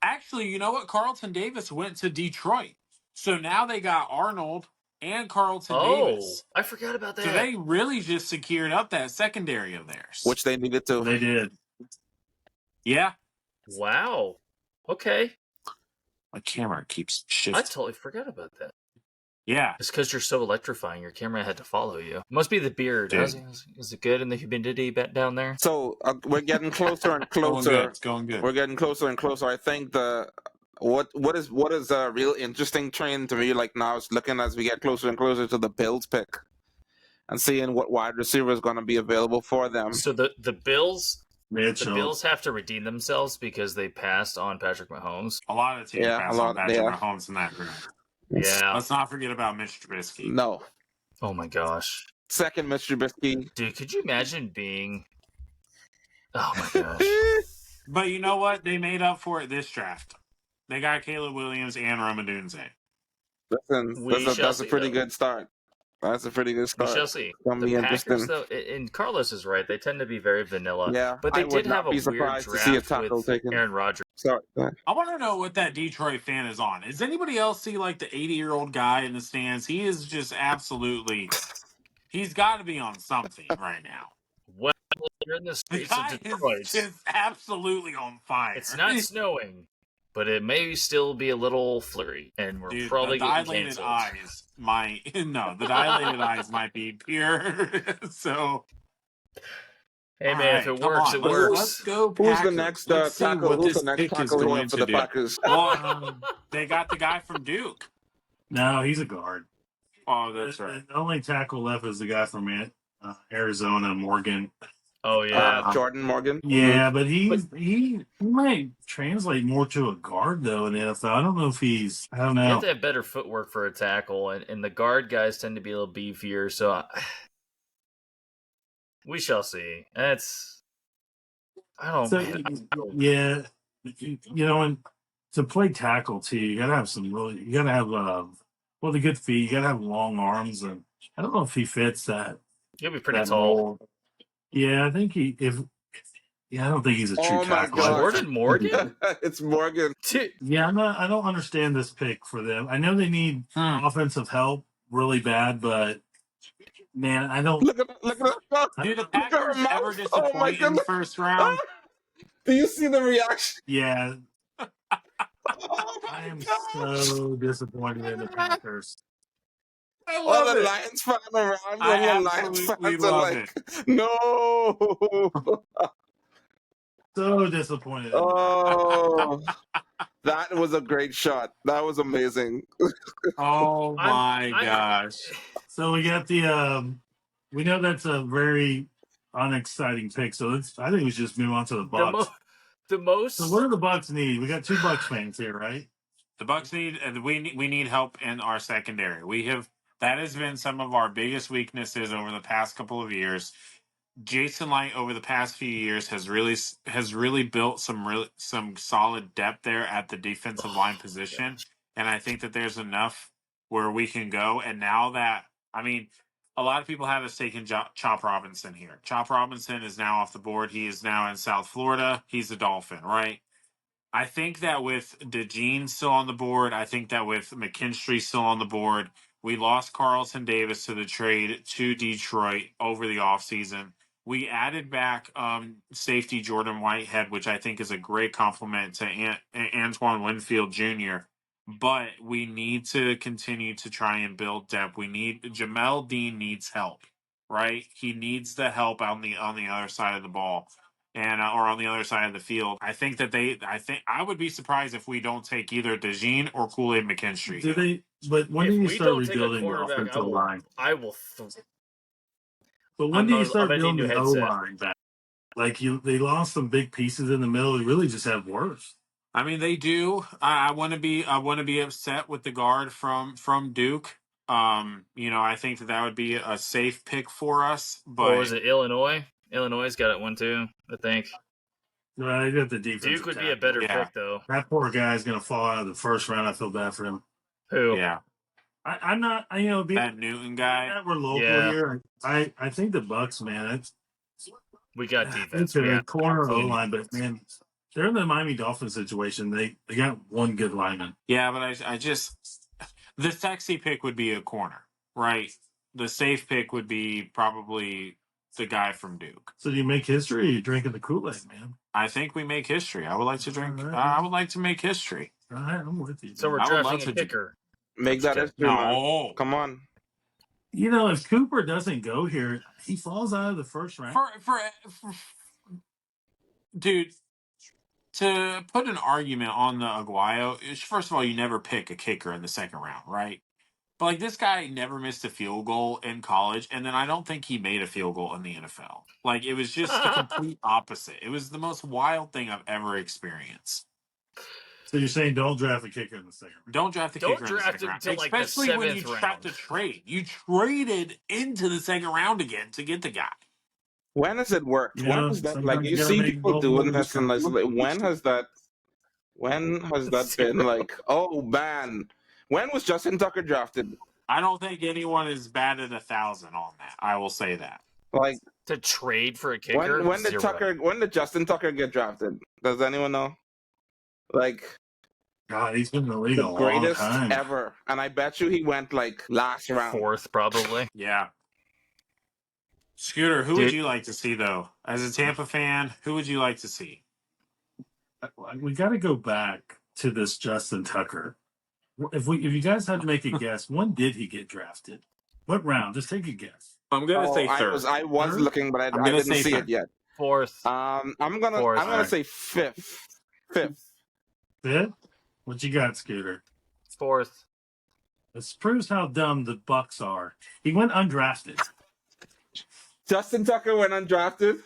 Actually, you know what? Carlton Davis went to Detroit. So now they got Arnold and Carlton Davis. I forgot about that. So they really just secured up that secondary of theirs. Which they needed to. they did. Yeah. Wow. Okay. My camera keeps I shifting. totally forgot about that. Yeah. It's because you're so electrifying. Your camera had to follow you. Must be the beard. Dude. Is it good in the humidity down there? So we're getting closer and Going good. closer. It's going good. We're getting closer and closer. I think what is a real interesting trend to me like now is looking as we get closer and closer to the Bills pick and seeing what wide receiver is going to be available for them. So the Bills Mitchell. the Bills have to redeem themselves because they passed on Patrick Mahomes. A lot of teams Yeah, pass a lot- on Patrick yeah. Mahomes in that group. Yeah. Let's not forget about Mitch Trubisky. No. Oh my gosh. Second, Mr. Trubisky. Dude, could you imagine being Oh my gosh. But you know what? They made up for it this draft. They got Caleb Williams and Romadunze. Listen, We shall that's a see, pretty though. good start. That's a pretty good We start. shall see. Gonna be The Packers, interesting. though, and Carlos is right. They tend to be very vanilla. Yeah, But they I would did not have a be weird surprised to see a draft tackle with taken. Aaron Rodgers. Sorry. go ahead. I want to know what that Detroit fan is on. Does anybody else see like the 80-year-old guy in the stands? He is just absolutely. He's got to be on something right now. You're in the The streets of guy Detroit. is just absolutely on fire. It's not snowing, but it may still be a little flurry, and we're Dude, probably the getting dilated canceled. eyes might the dilated eyes might be pure. So Hey all man, if right, it come works, on, it let's, works. Let's go. Who's the Packers. next Let's see tackle? what Who's this the next pick is tackle here going for to the do. Packers? Well, they got the guy from Duke. No, he's a guard. Oh, that's right. The only tackle left is the guy from Arizona, Morgan. Oh yeah, Jordan Morgan. Yeah, but he might translate more to a guard though in the NFL. I don't know if he's. I don't you know. have to have better footwork for a tackle, and the guard guys tend to be a little beefier. So we shall see. I don't. So, man, yeah, and to play tackle too, you gotta have you gotta have the good feet. You gotta have long arms, and I don't know if he fits that. He'll be pretty that tall. mold. Yeah, I think I don't think he's a true Oh my tackle. God. Jordan Morgan? It's Morgan. Yeah, I don't understand this pick for them. I know they need offensive help really bad, but man, I don't. Look at that. Do the Look at her Packers mouth. ever Oh my disappoint in the goodness. first round? Do you see the reaction? Yeah, Oh I my am God. so disappointed in the Packers. I All love the it. Lions fans around, I all the Lions absolutely fans are love like, no. So disappointed. Oh, that was a great shot. That was amazing. Oh my I'm- gosh. So we got the. We know that's a very unexciting pick. So I think we should just move on to the Bucks. The most. So what do the Bucks need? We got two Bucks fans here, right? The Bucks need we need help in our secondary. That has been some of our biggest weaknesses over the past couple of years. Jason Light over the past few years has really built some solid depth there at the defensive line position, and I think that there's enough where we can go. And now that a lot of people have us taking Chop Robinson here. Chop Robinson is now off the board. He is now in South Florida. He's a Dolphin, right? I think that with DeJean still on the board, I think that with McKinstry still on the board, we lost Carlton Davis to the trade to Detroit over the offseason. We added back safety Jordan Whitehead, which I think is a great compliment to Antoine Winfield Jr., but we need to continue to try and build depth. Jamel Dean needs help, right? He needs the help on the other side of the ball and or on the other side of the field. I think I would be surprised if we don't take either DeJean or Kool-Aid McKinstry. Do they? But when do if you we start don't take a rebuilding your cornerback, offensive line? I will. But when I'm do you not- start I'm gonna building need the a O headset. line back? Like they lost some big pieces in the middle. They really just have worse. I mean, they do. I want to be upset with the guard from Duke. I think that would be a safe pick for us. But Or was it Illinois? Illinois got it one too, I think. Right, they got the defense. Duke would be a better Yeah. pick though. That poor guy's going to fall out of the first round. I feel bad for him. Who? yeah, I'm not. Being that Newton guy. that we're local Yeah. here. I think the Bucks, man. We got defense. It's a Yeah. corner O absolutely. line, but man, they're in the Miami Dolphins situation. They got one good lineman. Yeah, but I just the sexy pick would be a corner, right? The safe pick would be probably the guy from Duke. So do you make history? Or you drinking the Kool-Aid, man? I think we make history. I would like to drink. All right. I would like to make history. All right, I'm with you. So we're I would love drafting a to do- kicker. Make that history, man. No, Come on. if Cooper doesn't go here, he falls out of the first round. for dude, to put an argument on the Aguayo, first of all, you never pick a kicker in the second round, right? But like this guy never missed a field goal in college, and then I don't think he made a field goal in the NFL. Like it was just the complete opposite. It was the most wild thing I've ever experienced. So you're saying don't draft a kicker in the second round? Don't draft the Don't kicker in the draft second him round, till, like, the especially when you 7th try round. to trade. You traded into the second round again to get the guy. When has it worked? You When know, has that? sometimes Like you you gotta see make people bold doing moves. this, and like, when has that? When has that been? Like, oh man, when was Justin Tucker drafted? I don't think anyone is batted 1,000 on that. I will say that. Like, To trade for a kicker? when did Zero. When did Justin Tucker get drafted? Does anyone know? Like, God, he's been in the league the a long greatest time. ever, and I bet you he went like last round. Fourth, probably. Yeah. Scooter, who would Dude. you like to see though? As a Tampa fan, who would you like to see? We got to go back to this Justin Tucker. If you guys had to make a guess, when did he get drafted? What round? Just take a guess. I'm gonna say I third. was Third? looking, but I gonna didn't say see third. it yet. Fourth. I'm Fourth. gonna say fifth. Fifth? What you got, Scooter? Fourth. This proves how dumb the Bucks are. He went undrafted. Justin Tucker went undrafted.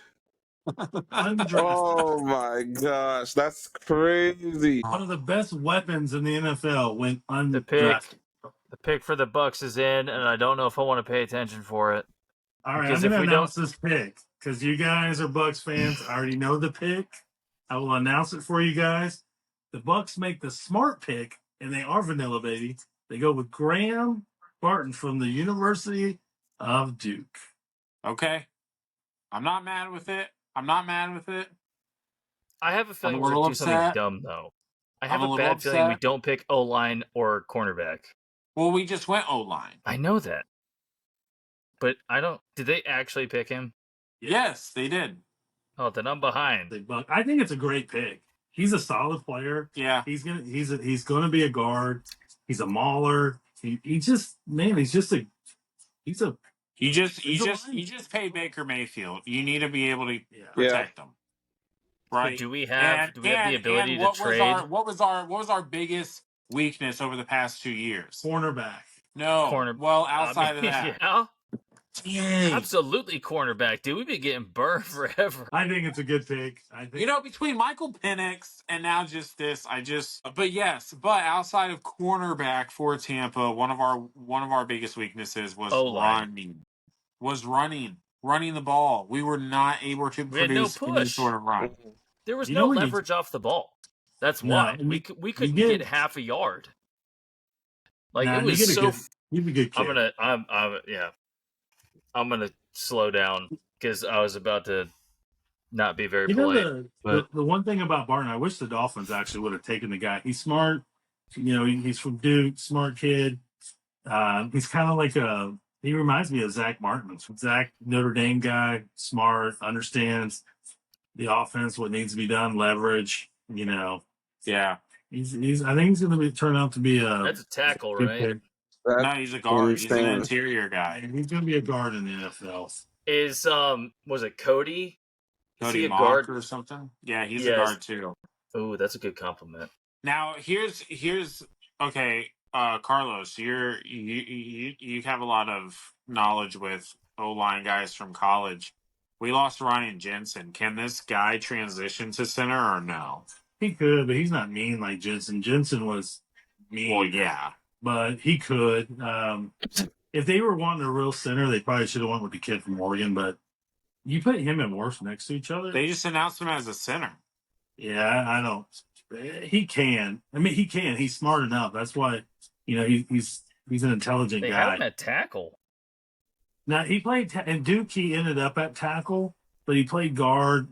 Undrafted. Oh my gosh, that's crazy. One of the best weapons in the NFL went The pick. undrafted. The pick for the Bucks is in, and I don't know if I want to pay attention for it. All right, Because I'm if going we to don't- announce this pick because you guys are Bucks fans. I already know the pick. I will announce it for you guys. The Bucks make the smart pick, and they are vanilla, baby. They go with Graham Barton from the University of Duke. Okay. I'm not mad with it. I have a feeling I'm a we're little going to do something upset. dumb, though. I have I'm a a little bad feeling we upset. don't pick O-line or cornerback. Well, we just went O-line. I know that. But I don't... Did they actually pick him? Yes, they did. Oh, then I'm behind. I think it's a great pick. He's a solid player. Yeah. He's gonna be a guard. He's a mauler. He's just a You just lineman. pay Baker Mayfield. You need to be able to yeah. protect them. Right. Do we have the ability to what trade? What was our biggest weakness over the past 2 years? Cornerback. No. Well, outside of that. Yeah, Dang. absolutely cornerback, dude. We've been getting burned forever. I think it's a good pick. Between Michael Penix and now just this, but outside of cornerback for Tampa, one of our biggest weaknesses was O-line. running the ball. We were not able to We had no produce any push. sort of run. There was You no know we need leverage off the ball. That's No, why and we couldn't get- get half a yard. Like Nah, it was so. You'd be a good kid. I'm gonna slow down because I was about to not be very You know polite. but the one thing about Barton, I wish the Dolphins actually would have taken the guy. He's smart. He's from Duke, smart kid. He's kind of like he reminds me of Zach Martin. Zach, Notre Dame guy, smart, understands the offense, what needs to be done, leverage. Yeah. He's. I think he's going to turn out to be a that's a tackle, good right? pick. No, he's a guard. He's an insane. interior guy. And he's going to be a guard in the NFL. Is was it Cody? Is he Cody a Mock guard? or something. Yeah, he's a Yes. guard too. Oh, that's a good compliment. Now here's okay, Carlos, you have a lot of knowledge with O-line guys from college. We lost Ryan Jensen. Can this guy transition to center or no? He could, but he's not mean like Jensen. Jensen was mean. Well, yeah. But he could. If they were wanting a real center, they probably should have went with the kid from Oregon. But you put him and Morse next to each other. They just announced him as a center. Yeah, I don't. He can. I mean, he can. He's smart enough. That's why. He's an intelligent They guy. had him at tackle. Now he played in Duke. He ended up at tackle, but he played guard,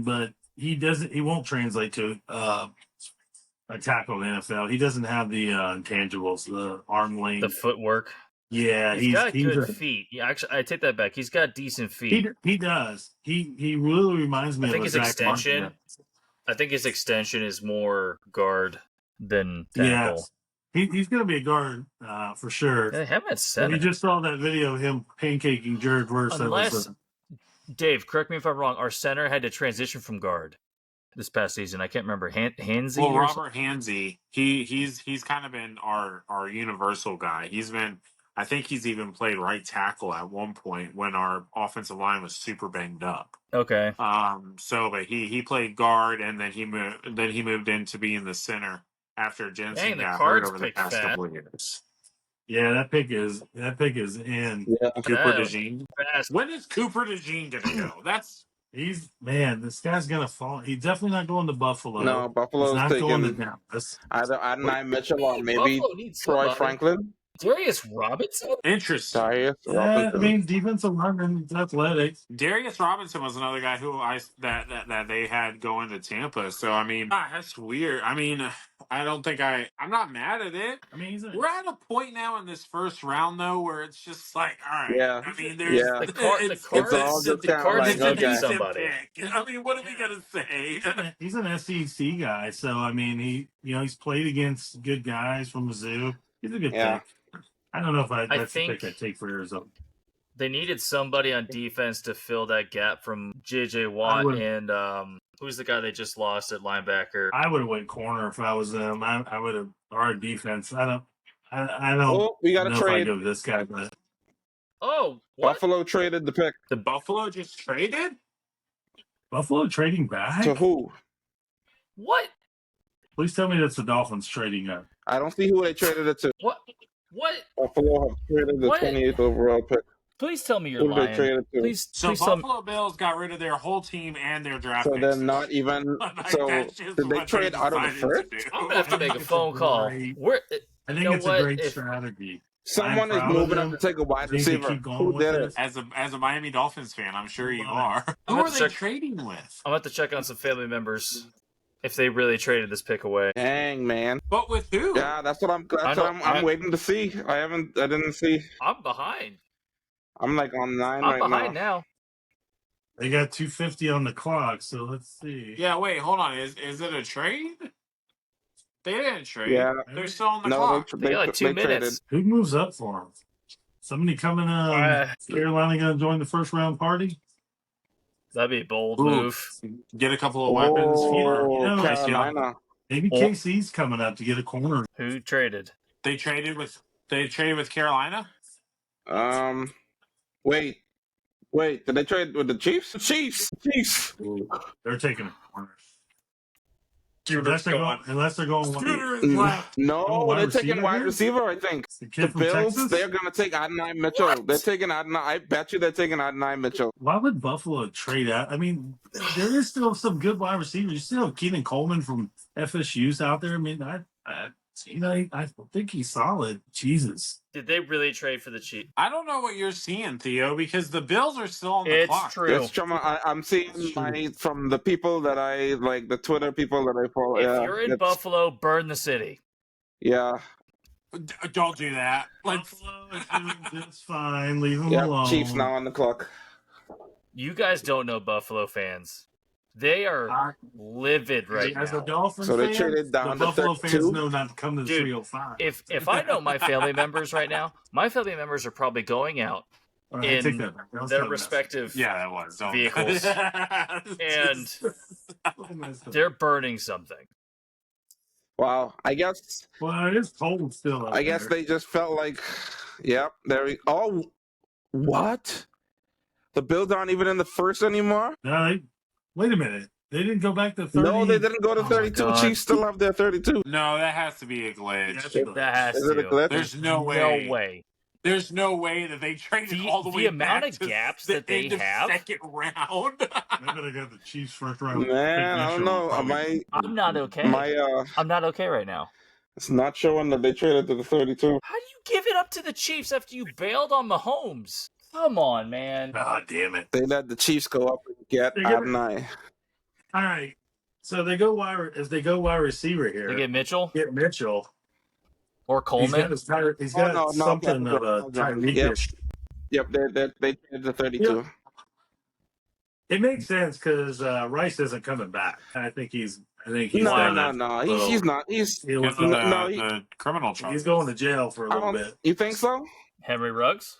but he doesn't. He won't translate to a tackle in the NFL. He doesn't have the intangibles, the arm length, The footwork. Yeah, he's got good feet. Yeah, actually, I take that back. He's got decent feet. He does. He really reminds me I of think a his Zach extension. Martin. I think his extension is more guard than tackle. Yeah, he's going to be a guard for sure. They have him at center. You just saw that video of him pancaking Jared Verse. Unless, Dave, correct me if I'm wrong, our center had to transition from guard this past season. I can't remember. Hansey? Well, Robert Hansey, he's kind of been our universal guy. I think he's even played right tackle at one point when our offensive line was super banged up. Okay. But he played guard and then he moved into being the center after Jensen got hurt over the past couple of years. Yeah, that pick is in. Yeah. Cooper DeJean. Fast. When is Cooper DeJean gonna go? This guy's gonna fall. He's definitely not going to Buffalo. No, Buffalo's He's not going to taking Dallas. either Adonai Mitchell or maybe Buffalo needs Troy somebody. Franklin. Darius Robinson? Interesting. Darius Yeah, I Robinson. mean, defensive lineman, he's athletic. Darius Robinson was another guy who that they had going to Tampa. So I mean, that's weird. I mean, I don't think I'm not mad at it. I mean, We're at a point now in this first round though where it's just like, all right. Yeah. I mean, there's Yeah. The Cards It's all just the kind of Cards like, did okay. need somebody. pick. I mean, what are we gonna say? he's an SEC guy, so I mean, he's played against good guys from Mizzou. He's a good Yeah. pick. I don't know if that's the think- pick I'd take for Arizona. They needed somebody on defense to fill that gap from JJ Watt would- and who's the guy they just lost at linebacker? I would have went corner if I was them. I would have our defense. I don't Oh, we got know a if I trade. go with this guy, but Oh, what? Buffalo traded the pick. The Buffalo just traded? Buffalo trading back. To who? What? Please tell me that's the Dolphins trading up. I don't see who they traded it to. What? What? Buffalo have traded the What? 28th overall pick. Please tell me you're Who did they lying. trade it to? Please, So please tell me. Buffalo Bills got rid of their whole team and their draft So picks. they're not even. Like, So that's just did they what trade out of the decided first? to do. I'm gonna have to make a It's a phone call. great- Where? I think know it's what? a great If- strategy. Someone is proud of moving up them. to take a wide Think they receiver. keep going Who with did this? it? As a Miami Dolphins fan, I'm sure you are. I'm Who are gonna they check- trading with? I'm about to check on some family members if they really traded this pick away. Dang, man. But with who? Yeah, that's what I'm. That's know- what I'm waiting to see. I didn't see. I'm behind. I'm like on 9 I'm right behind now. now. They got 250 on the clock, so let's see. Yeah, wait, hold on. Is it a trade? They didn't trade. Yeah. They're still on the No, clock. They got like 2 minutes. Who moves up for him? Somebody coming Carolina going to join the first round party? That'd be a bold Ooh. move. Get a couple of weapons for. Oh, you know, Carolina. Maybe Oh. KC's coming up to get a corner. Who traded? They traded with Carolina. Wait. Did they trade with the Chiefs? Chiefs. They're taking a corner. Unless they're going Scooter is left. No, wide they're taking receiver wide here? receiver. I think the the kid from Bills. Texas. They're gonna take Adonai Mitchell. What? They're taking Adonai. I bet you they're taking Adonai Mitchell. Why would Buffalo trade out? I mean, there is still some good wide receivers. You still have Keenan Coleman from FSU's out there. I mean, I think he's solid. Jesus. Did they really trade for the Chiefs? I don't know what you're seeing, Theo, because the Bills are still on the It's clock. true. It's I'm seeing from the people that I like, the Twitter people that I follow. If yeah, you're in it's- Buffalo, burn the city. Yeah, Don't do that. Let's. Buffalo, it's fine. Leave him yeah. alone. Chiefs now on the clock. You guys don't know Buffalo fans. They are livid right As a now. Dolphins So they fan, traded down the to Buffalo 32? fans know not to come to the Dude, 305. If I know my family members right now, my family members are probably going out All right, I in take that back. That was their kinda respective Yeah, that was don't- vehicles, and messed up. they're burning something. Wow. I guess Well, it is cold still. out I guess there. they just felt like, yep. Oh, what? The Bills aren't even in the first anymore. No, wait a minute. They didn't go back to 30. No, they didn't go to Oh my 32. God. Chiefs still have their 32. No, that has to be a glitch. That has Is it a to. glitch? There's no way. No way. There's no way that they traded The- all the the way amount back of to gaps the that they end of have? second round. Maybe they got the Chiefs first round. Man, I don't know. I'm not okay. I'm not okay right now. It's not showing that they traded to the 32. How do you give it up to the Chiefs after you bailed on Mahomes? Come on, man. Oh, damn it. They let the Chiefs go up and get They're gonna- Adonai. All right. So they go wide receiver here. They get Mitchell Get Mitchell. or He's got, Coleman. he's got something of a Tyreek-ish. Yep, they traded to 32. It makes sense because Rice isn't coming back. I think he's No. little- He's not. He's He was, the criminal charge. he's going to jail for a I little don't. bit. You think so? Henry Ruggs.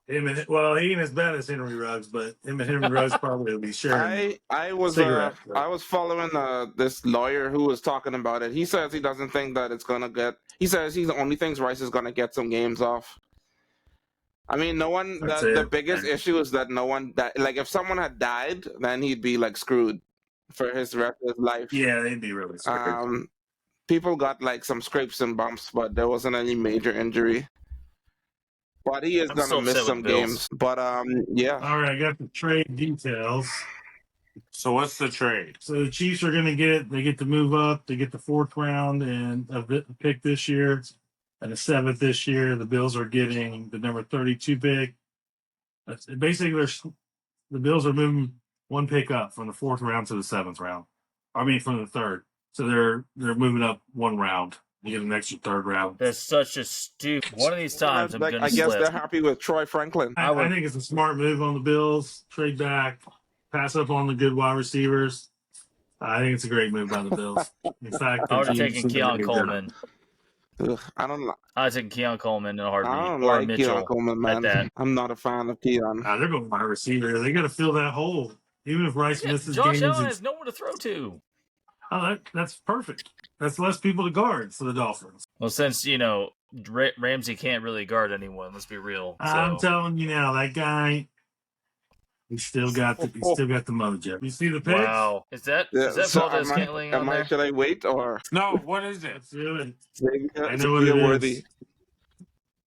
He ain't as bad as Henry Ruggs, but him and Henry Ruggs probably will be sharing. I was cigarettes, right? I was following this lawyer who was talking about it. He says he doesn't think that it's gonna get. He says he only thinks Rice is gonna get some games off. I mean, no one. That's The it. biggest issue is that no one. Like, if someone had died, then he'd be like screwed for his rest of his life. Yeah, they'd be really scared. People got like some scrapes and bumps, but there wasn't any major injury. But he is I'm gonna still miss upset with some Bills. games. But yeah. All right, I got the trade details. So what's the trade? So the Chiefs are going to get to move up. They get the fourth round and a pick this year. And the 7th this year, the Bills are getting the number 32 pick. Basically, the Bills are moving one pick up from the 4th round to the 7th round. I mean, from the 3rd. So they're moving up one round. You get an extra 3rd round. That's such a stupid. One of these times I'm gonna I guess slip. they're happy with Troy Franklin. I think it's a smart move on the Bills. Trade back, pass up on the good wide receivers. I think it's a great move by the Bills. In fact, I would have the taken Chiefs are Keon gonna Coleman. Ugh, I don't I'd take Keon Coleman in a I heartbeat, don't or like Mitchell Keon Coleman, at man. that. I'm not a fan of Keon. They're going wide receiver. They got to fill that hole. Even if Rice Yeah, misses Josh games, Allen has no one to throw to. that's perfect. That's less people to guard for the Dolphins. Well, since Ramsey can't really guard anyone, let's be real. I'm So telling you now, that guy, he's still got the mojo. You see the picks? wow, is that So Valdez Scantling on there? should I wait or No, what is it? Let's do it. Xavier, I know what it Xavier is. Worthy?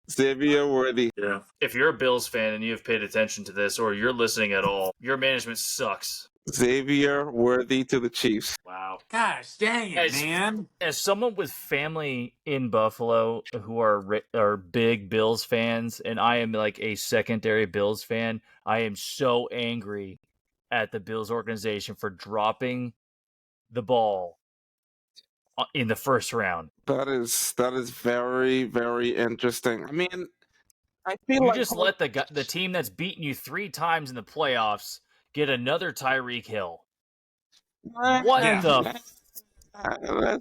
Xavier Worthy. Yeah. If you're a Bills fan and you've paid attention to this, or you're listening at all, your management sucks. Xavier Worthy to the Chiefs. Wow. Gosh, dang it, man. As someone with family in Buffalo who are big Bills fans, and I am like a secondary Bills fan, I am so angry at the Bills organization for dropping the ball in the first round. That is very, very interesting. I mean, I feel You like just let the team that's beaten you 3 times in the playoffs get another Tyreek Hill. What Yeah. the?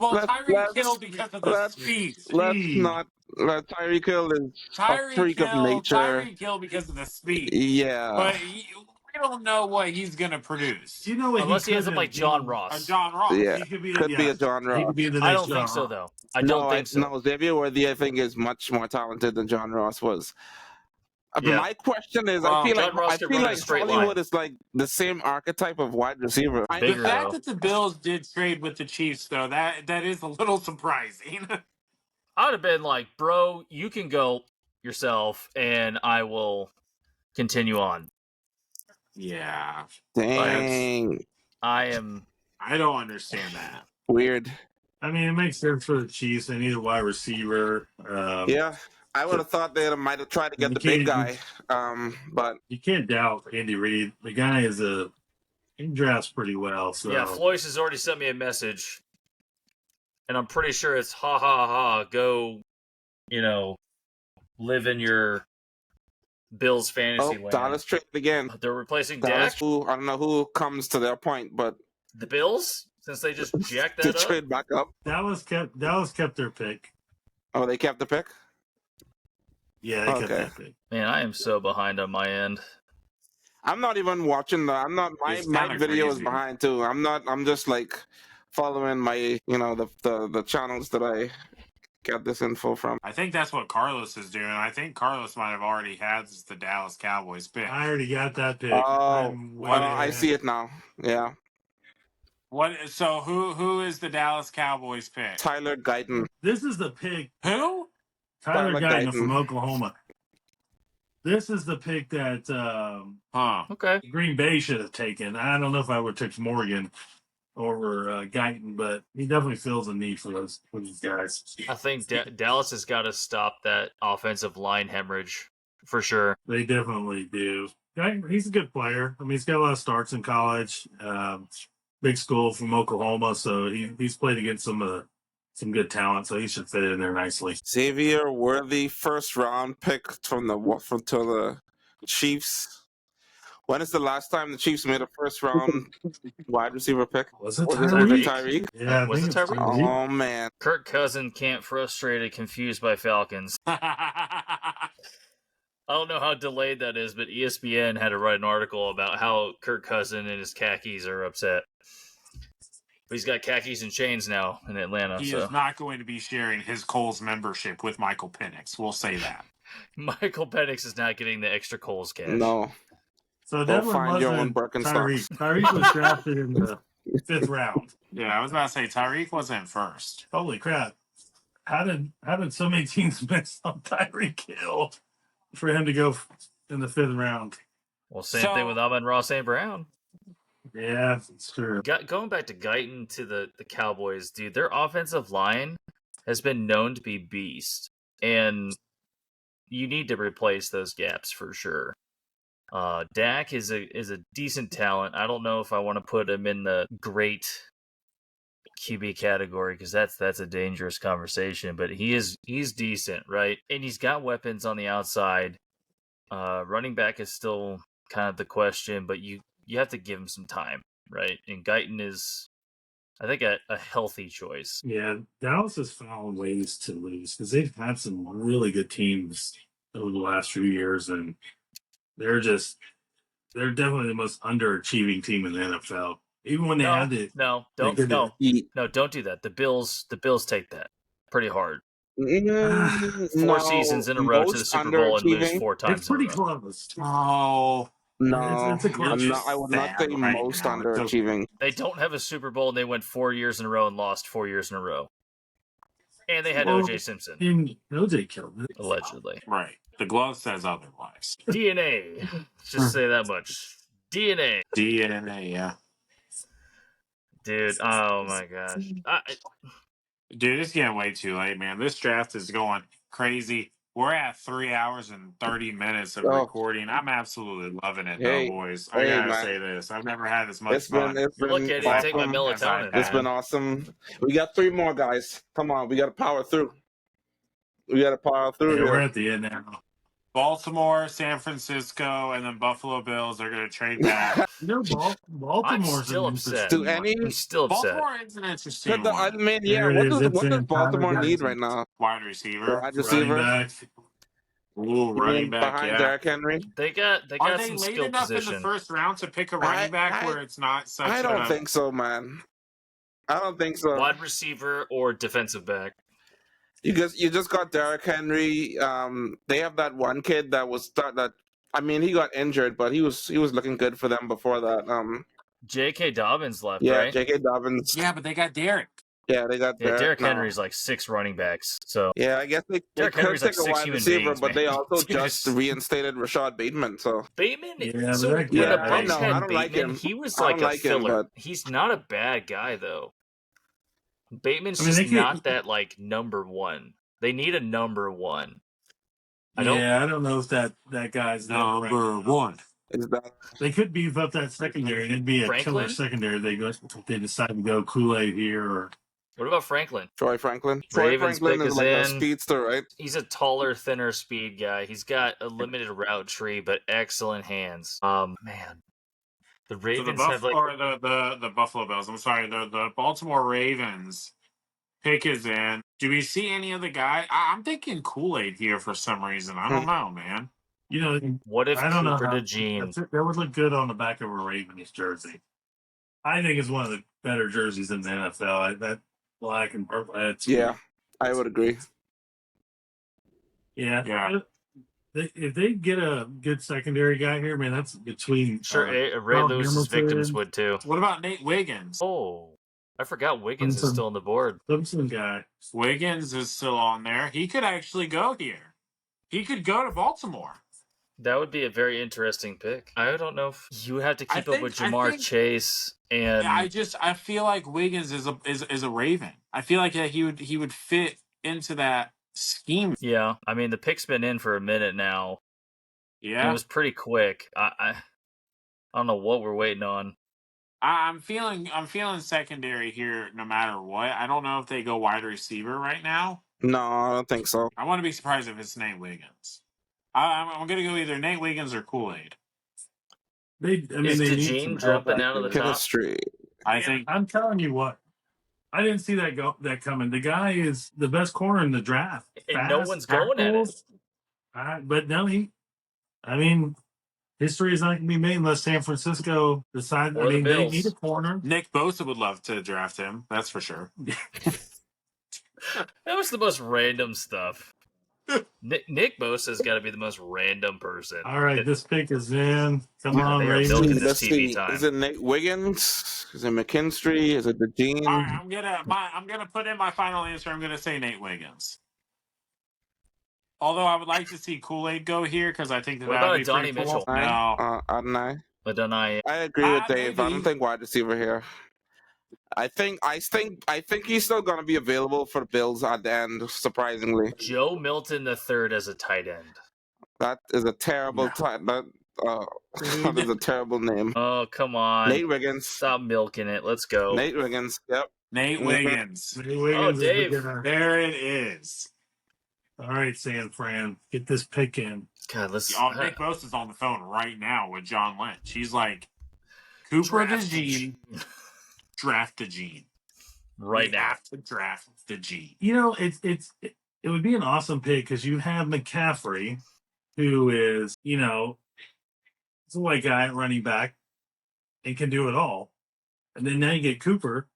Well, Tyreek Hill because of the speed. Let's not let Tyreek Hill is a freak of nature. Tyreek Hill because of the speed. Yeah. But we don't know what he's going to produce. Do you know what Unless he ends up like John A Ross. John Ross. Yeah. He could be Could be a John He Ross. could be the I next don't John think so, Ross. though. I don't think so. No, Xavier Worthy, I think, is much more talented than John Ross was. Yeah. My question is, Well, I feel John Ross like could run in a straight Hollywood line. is like the same archetype of wide receiver. The Bigger, fact though. that the Bills did trade with the Chiefs, though, that is a little surprising. I would have been like, bro, you can go yourself, and I will continue on. Yeah. Dang. I don't understand that. Weird. I mean, it makes sense for the Chiefs. They need a wide receiver. Yeah. I would have thought they might have tried to get the big guy. But You can't doubt Andy Reid. The guy he drafts pretty well. So Yeah, Floyce has already sent me a message, and I'm pretty sure it's ha ha ha. Go, live in your Bills fantasy land. Dallas traded again. They're replacing Dallas, Dak. I don't know who comes to their point, but The Bills, since they just jacked to that up. trade back up. Dallas kept their pick. Oh, they kept the pick? Yeah, they kept Okay. that pick. Man, I am so behind on my end. I'm not even watching my It's my kinda video is crazy. behind too. I'm just like following my the channels that I get this info from. I think that's what Carlos is doing. I think Carlos might have already had the Dallas Cowboys pick. I already got that pick. Oh, I'm well, way I ahead. see it now. Yeah. What? So who is the Dallas Cowboys pick? Tyler Guyton. This is the pick. Who? Tyler Tyler Guyton Guyton. from Oklahoma. This is the pick that Huh? Okay. Green Bay should have taken. I don't know if I would have taken Morgan over Guyton, but he definitely fills a need for these guys. I think Dallas has got to stop that offensive line hemorrhage for sure. They definitely do. He's a good player. I mean, he's got a lot of starts in college. Big school from Oklahoma, so he's played against some good talent, so he should fit in there nicely. Xavier Worthy, first round pick to the Chiefs. When is the last time the Chiefs made a first round wide receiver pick? Was it Was Tyreek? it Tyreek? Yeah, I Was think it it's Tyreek? Oh man. Kirk Cousins can't frustrated, confused by Falcons. I don't know how delayed that is, but ESPN had to write an article about how Kirk Cousins and his khakis are upset. But he's got khakis and chains now in Atlanta. He So is not going to be sharing his Coles membership with Michael Penix. We'll say that. Michael Penix is not getting the extra Coles cash. No. So Go that one find your own wasn't Birkenstocks. Tyreek. Tyreek was drafted in the 5th round. Yeah, I was about to say Tyreek wasn't first. Holy crap! How did so many teams miss on Tyreek Hill for him to go in the 5th round? Well, same thing with Amon-Ra St. Brown. Yeah, it's true. Going back to Guyton to the Cowboys, dude, their offensive line has been known to be beast. and you need to replace those gaps for sure. Dak is a decent talent. I don't know if I want to put him in the great QB category because that's a dangerous conversation. But he's decent, right? And he's got weapons on the outside. Running back is still kind of the question, but you have to give him some time, right? And Guyton is, I think, a healthy choice. Yeah, Dallas has found ways to lose because they've had some really good teams over the last few years, and they're definitely the most underachieving team in the NFL. Even when they had it, don't they could- do that. The Bills take that pretty hard. Four seasons in a row to the Super Bowl and lose 4 times. it's pretty in a row. close. Oh, No, It's a close. I would not say Right most now, it's underachieving. They don't have a Super Bowl, and they went 4 years in a row and lost 4 years in a row. And they had Well, O.J. Simpson, And OJ killed it. allegedly. right. The glove says otherwise. DNA. Just say that much. DNA. DNA, yeah. Dude, oh my gosh. Dude, it's getting way too late, man. This draft is going crazy. We're at 3 hours and 30 minutes of Oh. recording. I'm absolutely loving it, Hey, though, boys. I hey, gotta man. say this. I've never had this much It's fun. been You're lucky I didn't take my awesome. melatonin. It's been awesome. We got 3 more guys. Come on, we got to power through. We got to power through Yeah, we're here. at the end now. Baltimore, San Francisco, and then Buffalo Bills are going to trade back. No, I'm Baltimore's still an upset. Do interesting any? I'm still upset. Baltimore is an interesting But I one. mean, yeah. There it What is. does It's what does in Baltimore Tyler need Johnson. right now? Wide receiver. Wide Running receiver. back. Ooh, You running mean back, behind yeah. Derrick Henry? They got Are they some late skill enough in position. the first round to pick a running back I- where it's not such I don't a... think so, man. I don't think so. Wide receiver or defensive back. You just got Derrick Henry. They have that one kid that was he got injured, but he was looking good for them before that. J.K. Dobbins left, Yeah, right? J.K. Dobbins. Yeah, but they got Derek. Yeah, they got Yeah, Derrick now. Henry's like 6 running backs. So Yeah, I guess they Derrick could Henry's take like a 6 wide human receiver, beings, but they man. also Dude, just reinstated Rashad Bateman. So Bateman. Yeah, so but when that the guy- Bucks I know, I had don't like Bateman, him. he was I like don't a like him, filler. but- He's not a bad guy though. Bateman's I mean, just they could- not that like number 1. They need a number 1. I don't. Yeah, I don't know if that guy's that right Number now. one. is that They could beef up that secondary, and it'd be a Franklin? killer secondary. They decide to go Kool-Aid here, or What about Franklin? Troy Franklin? Troy Ravens Franklin pick is is like a in. speedster, right? He's a taller, thinner speed guy. He's got a limited route tree, but excellent hands. Man, the So Ravens have like the Buffalo Bills. I'm sorry, the Baltimore Ravens pick is in. Do we see any of the guys? I'm thinking Kool-Aid here for some reason. I don't know, man. you know, what if I don't know Cooper how- DeJean? that would look good on the back of a Ravens jersey. I think it's one of the better jerseys in the NFL. That black and purple. Yeah, I would agree. Yeah. Yeah. If they get a good secondary guy here, man, that's between Sure, Ray Carl Lewis's Hamilton, victims would too. What about Nate Wiggins? Oh, I forgot Wiggins is Simpson. still on the board. Simpson guy. Wiggins is still on there. He could actually go here. He could go to Baltimore. That would be a very interesting pick. I don't know if you would have to keep up with I Jamar think- Chase and I feel like Wiggins is a Raven. I feel like he would fit into that scheme. yeah. I mean, the pick's been in for a minute now. Yeah, It was pretty quick. I don't know what we're waiting on. I'm feeling secondary here no matter what. I don't know if they go wide receiver right now. No, I don't think so. I want to be surprised if it's Nate Wiggins. I'm going to go either Nate Wiggins or Kool-Aid. Is Is DeJean jumping out of the top? Chemistry. I think I'm telling you what. I didn't see that coming. The guy is the best corner in the draft. And no one's going at it. But no, history is not going to be made unless San Francisco decides. Or the they Bills. need a corner. Nick Bosa would love to draft him. That's for sure. That was the most random stuff. Nick Bosa's got to be the most random person. All right, this pick is in. Come Yeah, on, they are Ravens. milking this Let's TV see. time. Is it Nate Wiggins? Is it McKinstry? Is it DeJean? All right, I'm gonna put in my final answer. I'm gonna say Nate Wiggins. Although I would like to see Kool-Aid go here because I think that What would about be Donnie pretty cool. Mitchell? No, Adonai. But then I agree with Dave. I maybe. don't think wide receiver here. I think he's still gonna be available for the Bills at the end. Surprisingly, Joe Milton III as a tight end. that is a terrible No. time. That is a terrible name. Oh, come on. Nate Wiggins. Stop milking it. Let's go. Nate Wiggins. Yep. Nate Mhm. Wiggins. Nate Wiggins is the Dave. guy. There it is. All right, San Fran, get this pick in. God, let's. Oh, Nick Bosa's on the phone right now with John Lynch. He's like, Cooper DeJean, draft DeJean. right We now. have to draft DeJean. You know, it would be an awesome pick because you have McCaffrey, who is, you know, he's a white guy at running back and can do it all. And then now you get Cooper,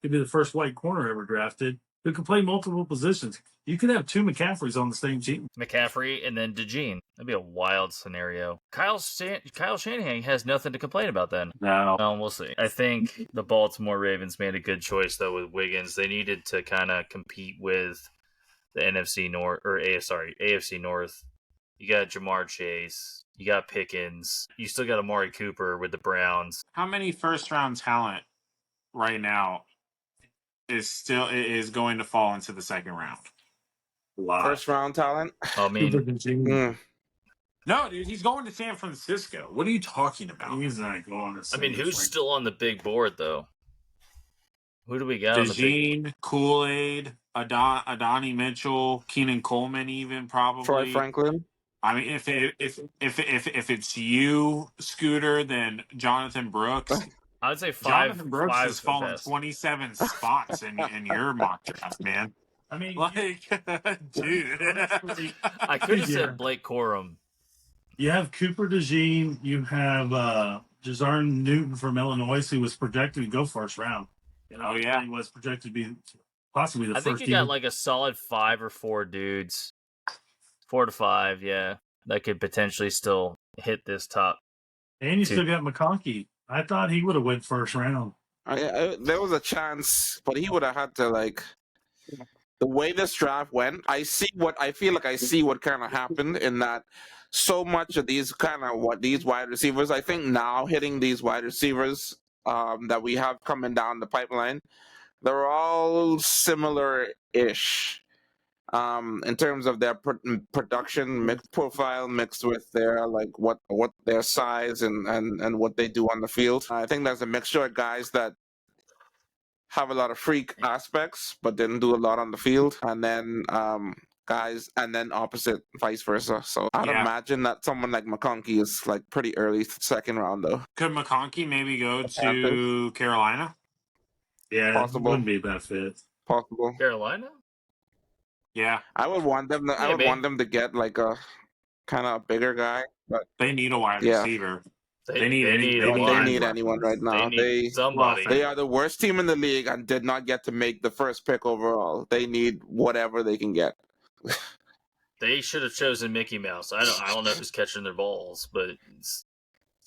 could be the first white corner ever drafted, who can play multiple positions. You could have two McCaffreys on the same team. McCaffrey and then DeJean. That'd be a wild scenario. Kyle Shanahan has nothing to complain about then. No. We'll see. I think the Baltimore Ravens made a good choice though with Wiggins. They needed to kind of compete with the AFC North. You got Jamar Chase. You got Pickens. You still got Amari Cooper with the Browns. How many first round talent right now is going to fall into the second round? A lot. First round talent. I mean, Cooper DeJean, Mm. No, dude, he's going to San Francisco. What are you talking about? he's not going to. who's still on the big board though? Who do we got on the big? DeJean, Kool-Aid, Adonai Mitchell, Keenan Coleman, even probably. Troy Franklin. I mean, if it's you, Scooter, then Jonathan Brooks. I would say five. Jonathan Brooks five's has the fallen best. 27 spots in your mock draft, man. I mean, Like, dude. I could have Yeah. said Blake Corum. you have Cooper DeJean, you have Jazarn Newton from Illinois, who was projected to go first round. You know, Oh, yeah. he was projected to be possibly the I first. think you got like a solid 5 or 4 dudes. 4 to 5, yeah. That could potentially still hit this top. and you still got McConkey. I thought he would have went first round. There was a chance, but he would have had to like. The way this draft went, I feel like I see what kind of happened in that so much of these these wide receivers, I think now hitting these wide receivers that we have coming down the pipeline, they're all similar-ish in terms of their production profile mixed with their like what their size and what they do on the field. I think there's a mixture of guys that have a lot of freak aspects, but didn't do a lot on the field, and then guys, and then opposite, vice versa. So I'd Yeah. imagine that someone like McConkey is like pretty early second round though. Could McConkey maybe go to Panthers. Carolina? Yeah, Possible. wouldn't be a bad fit. Possible. Carolina? Yeah, I would want them. I would Maybe. want them to get like a kind of bigger guy, but they need a wide Yeah. receiver. They need need any- a they they line. need anyone right now. They need somebody. They are the worst team in the league and did not get to make the first pick overall. They need whatever they can get. They should have chosen Mickey Mouse. I don't know who's catching their balls, but it's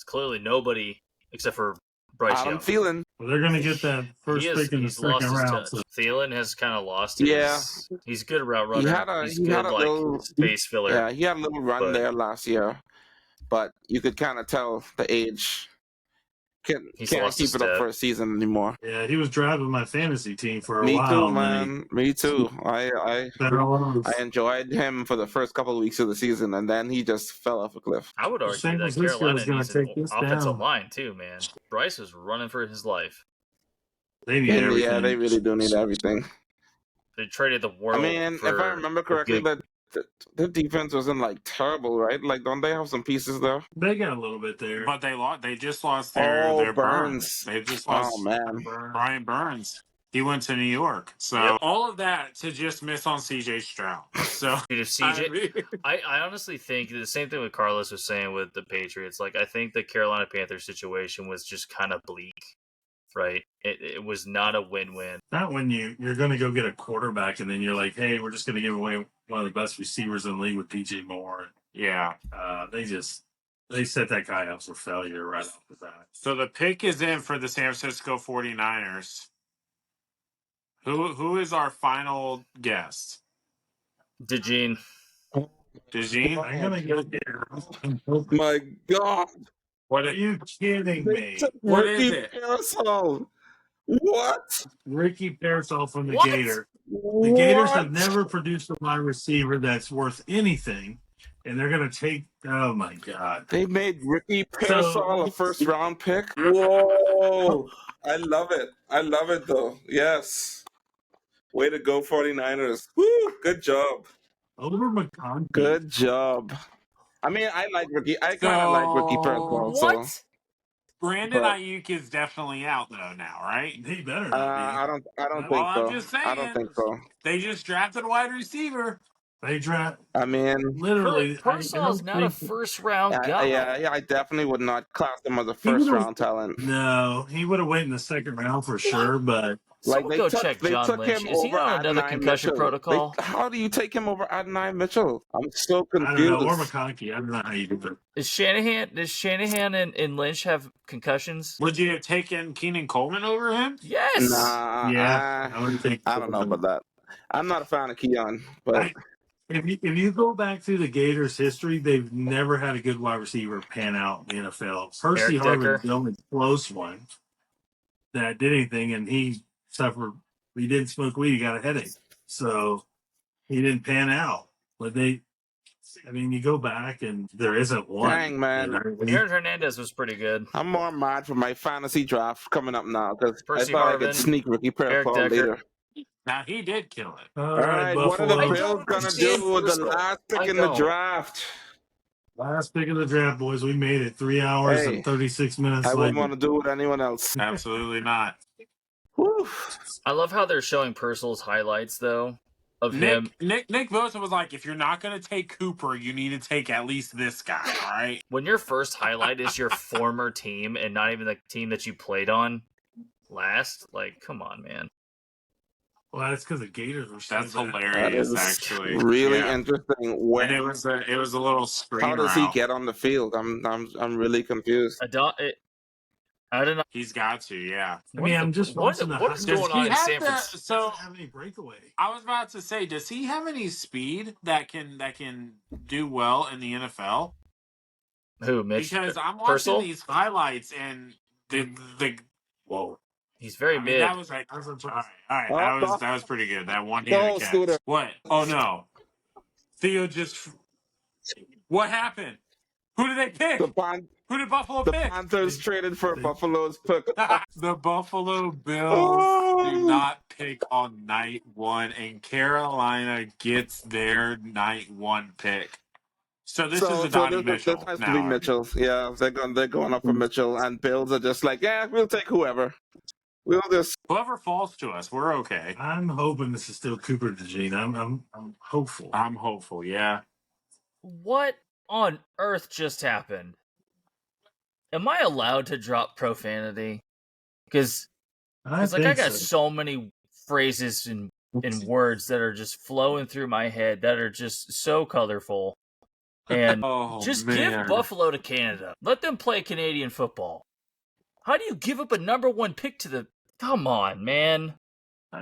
clearly nobody except for Bryce Adam Young. Thielen. Well, they're going to get that first pick in the He's lost second his round. touch. So Thielen has kind of lost his. Yeah. He's a good route runner. He's he good had a like little- space filler. Yeah, he had a little run But- there last year, but you could kind of tell the age. He's Can't lost keep his it up step. for a season anymore. yeah, he was driving my fantasy team for a Me while. too, and then man. Me too. I he fell off. I enjoyed him for the first couple of weeks of the season, and then he just fell off a cliff. I would argue San that Francisco Carolina is gonna needs take an this offensive down. line too, man. Bryce was running for his life. They need And everything. yeah, they really do need everything. They traded the world. I mean, if I for remember a correctly, good- the defense wasn't like terrible, right? Like, don't they have some pieces there? They got a little bit there. But they lost. They just lost their Burns. They just lost Oh man, Brian Burns. He went to New York. So Yep. all of that to just miss on CJ Stroud. So Dude, if I CJ, mean, I honestly think the same thing with Carlos was saying with the Patriots. Like, I think the Carolina Panthers situation was just kind of bleak, right? It was not a win-win. Not when you're going to go get a quarterback and then you're like, hey, we're just going to give away one of the best receivers in the league with DJ Moore. yeah. They set that guy up for failure right off the bat. So the pick is in for the San Francisco 49ers. Who is our final guest? DeJean, DeJean? I'm going to go there. my God! What? Are you kidding me? They took What is Ricky it? Parasol. What? Ricky Pearsall from the What? Gators. The Gators have What? never produced a wide receiver that's worth anything, and they're going to take. Oh my God! They made Ricky Pearsall a first-round pick. Whoa! I love it. I love it, though. Yes. Way to go, 49ers. Woo! Good job. Over McConkey. Good job. I mean, I like Ricky. I kind of like Ricky Pearsall. So, What? Brandon but Ayuk is definitely out though now, right? He better not I don't Well, think I'm so. just I don't saying. think so. They just drafted a wide receiver. be. They draft I mean, literally. Pearsall's not a first-round guy. yeah, I definitely would not class him as a He would've- first-round talent. No, he would have went in the second round for sure, but Someone go check John Lynch. Is he on another concussion protocol? How do you take him over Adonai Mitchell? I'm so I don't know. confused. Or McConkey. I don't know how you do it. Does Shanahan and Lynch have concussions? Would you have taken Keenan Coleman over him? Yes. Nah, Yeah, I would think. I don't know about that. I'm not a fan of Keon, but If you go back through the Gators' history, they've never had a good wide receiver pan out in the NFL. Percy Eric Harvin Decker. was the only close one that did anything, and he suffered. He didn't smoke weed; he got a headache, so he didn't pan out. But you go back and there isn't one. dang, man. Aaron Hernandez was pretty good. I'm more mad for my fantasy draft coming up now because I Percy thought I Harvin, could sneak Ricky Pearsall Eric Decker. later. Now he did kill it. All All right, what are the Buffalo. Bills gonna understand do with the Pearsall. last pick I in the don't. draft? Last pick of the draft, boys. We made it 3 hours Hey, and 36 minutes I wouldn't later. want to do it with anyone else. Absolutely not. Whew. I love how they're showing Purcell's highlights though of him. Nick Bosa was like, if you're not going to take Cooper, you need to take at least this guy, all right? When your first highlight is your former team and not even the team that you played on last, like, come on, man. Well, that's because the Gators were so That's bad. That hilarious, is actually. really Yeah. interesting. And When, it was a little screen how does he route. get on the field? I'm really confused. I don't know. He's got to, yeah. I'm just watching the what is highlights. going on in Does he San have Francisco? So Doesn't have any breakaway. I was about to say, does he have any speed that can do well in the NFL? Who, Mitch? Because I'm watching Purcell? these highlights and the whoa. He's very I mean, mid. that was like all right. Oh, That was pretty good. That one no, handed catch. Scooter. What? Oh no. Theo just what happened? Who did they pick? Who did Buffalo The pick? Panthers traded for Buffalo's pick. The Buffalo Bills Oh. do not pick on night one, and Carolina gets their night one pick. So this is a Donnie Mitchell. This has to now. be Mitchell. Yeah, they're going up for Mitchell, and Bills are just like, yeah, we'll take whoever. We'll just. Whoever falls to us, we're okay. I'm hoping this is still Cooper DeJean. I'm hopeful. I'm hopeful. Yeah. What on earth just happened? Am I allowed to drop profanity? Because I got so many phrases and words that are just flowing through my head that are just so colorful. And just give Buffalo to Canada. Let them play Canadian football. How do you give up a number one pick to the... Come on, man.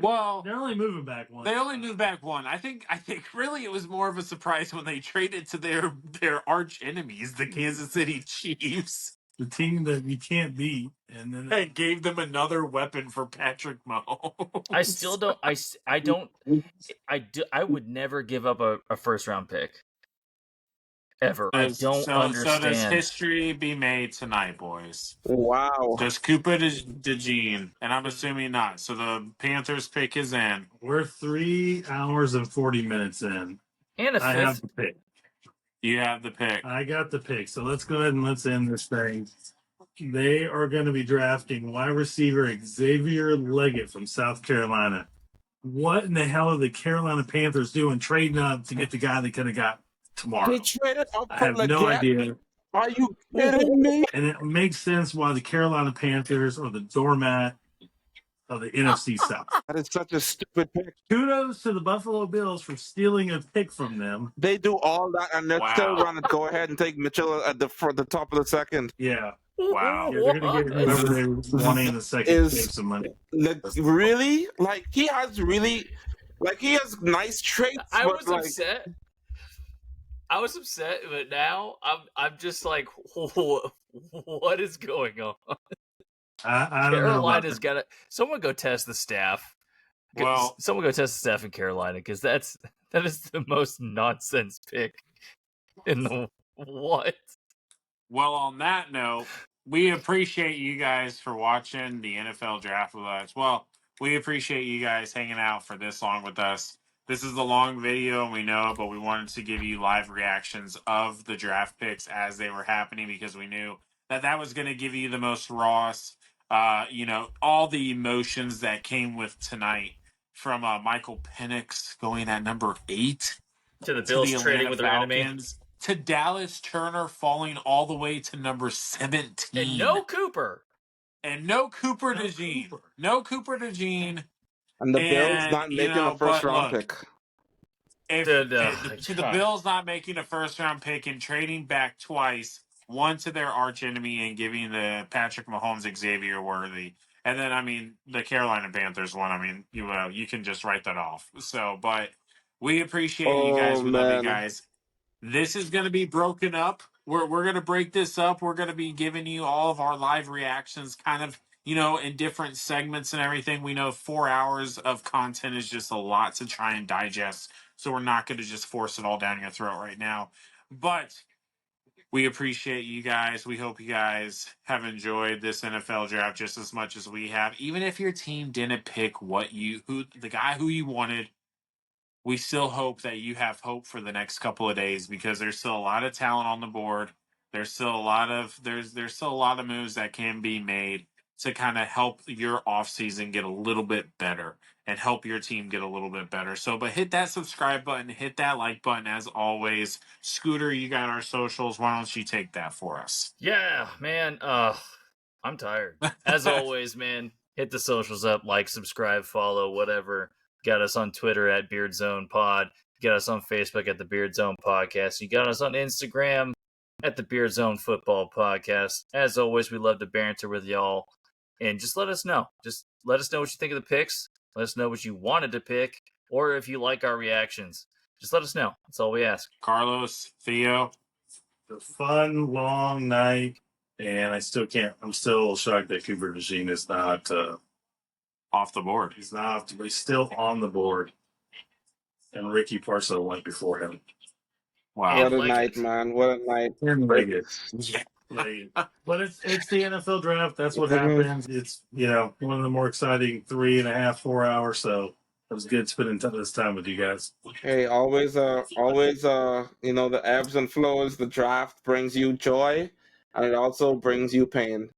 Well, they're only moving back one. They only moved back one. I think really it was more of a surprise when they traded to their arch enemies, the Kansas City Chiefs. The team that you can't beat, and then they gave them another weapon for Patrick Mahomes. I still don't. I would never give up a first round pick. Ever. I don't understand. So does history be made tonight, boys? Wow. Does Cooper DeJean? And I'm assuming not. So the Panthers pick is in. We're 3 hours and 40 minutes in. And a fifth. I have the pick. You have the pick. I got the pick. So let's go ahead and let's end this thing. They are going to be drafting wide receiver Xavier Leggett from South Carolina. What in the hell are the Carolina Panthers doing trading up to get the guy they could have got tomorrow? They traded up I have no idea. Are you kidding me? And it makes sense why the Carolina Panthers are the doormat of the NFC South. That is such a stupid pick. Kudos to the Buffalo Bills for stealing a pick from them. They do all that, and they're still going to go ahead and take Mitchell at the top of the second. Yeah. Wow. Yeah, they're going to get whoever they want in the second, save some money. Really? Like, he has nice traits. I was upset. I was upset, but now I'm just like, what is going on? I don't know about Carolina's that. got to. Someone go test the staff. Well, Someone go test the staff in Carolina because that is the most nonsense pick in the what. Well, on that note, we appreciate you guys for watching the NFL draft with us. Well, we appreciate you guys hanging out for this long with us. This is a long video, and we know, but we wanted to give you live reactions of the draft picks as they were happening because we knew that was going to give you the most rawest, all the emotions that came with tonight from Michael Penix going at number 8 To the to Bills the trading Atlanta with their enemy. Falcons, to Dallas Turner falling all the way to number 17. And no Cooper. And no Cooper DeJean. No Cooper DeJean. And the Bills And, not making a first but round look, pick. to the Bills not making a first round pick and trading back twice, one to their arch enemy and giving the Patrick Mahomes Xavier Worthy. And then, I mean, the Carolina Panthers one, I mean, you can just write that off. So, but we appreciate you guys. Oh We love you man. guys. This is going to be broken up. We're going to break this up. We're going to be giving you all of our live reactions kind of, in different segments and everything. We know 4 hours of content is just a lot to try and digest. So we're not going to just force it all down your throat right now. But we appreciate you guys. We hope you guys have enjoyed this NFL draft just as much as we have. Even if your team didn't pick the guy who you wanted, we still hope that you have hope for the next couple of days because there's still a lot of talent on the board. There's still a lot of moves that can be made to kind of help your offseason get a little bit better and help your team get a little bit better. So, but hit that subscribe button, hit that like button as always. Scooter, you got our socials. Why don't you take that for us? Yeah, man. I'm tired. As always, man. Hit the socials up, like, subscribe, follow, whatever. Got us on Twitter at Beard Zone Pod. You got us on Facebook at the Beard Zone Podcast. You got us on Instagram at the Beard Zone Football Podcast. As always, we love to banter with y'all. And just let us know. Just let us know what you think of the picks. Let us know what you wanted to pick. Or if you like our reactions. Just let us know. That's all we ask. Carlos, Theo. A fun, long night, and I'm still shocked that Cooper DeJean is not Off the board. he's not, but he's still on the board. And Ricky Parcell went before him. Wow. What a like night, it. man. What a night. And Vegas. Yeah. But it's the NFL draft. That's what Mhm. happens. It's one of the more exciting 3.5, 4 hours. So it was good spending this time with you guys. Hey, always, the ebbs and flows. The draft brings you joy, and it also brings you pain.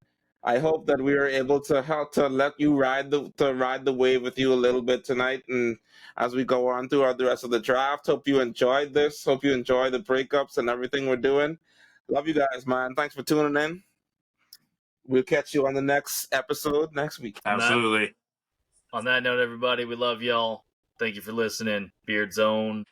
I hope that we are able to help to let you ride the wave with you a little bit tonight, and as we go on throughout the rest of the draft. Hope you enjoyed this. Hope you enjoy the breakups and everything we're doing. Love you guys, man. Thanks for tuning in. We'll catch you on the next episode next week. Absolutely. On that note, everybody, we love y'all. Thank you for listening. Beard Zone.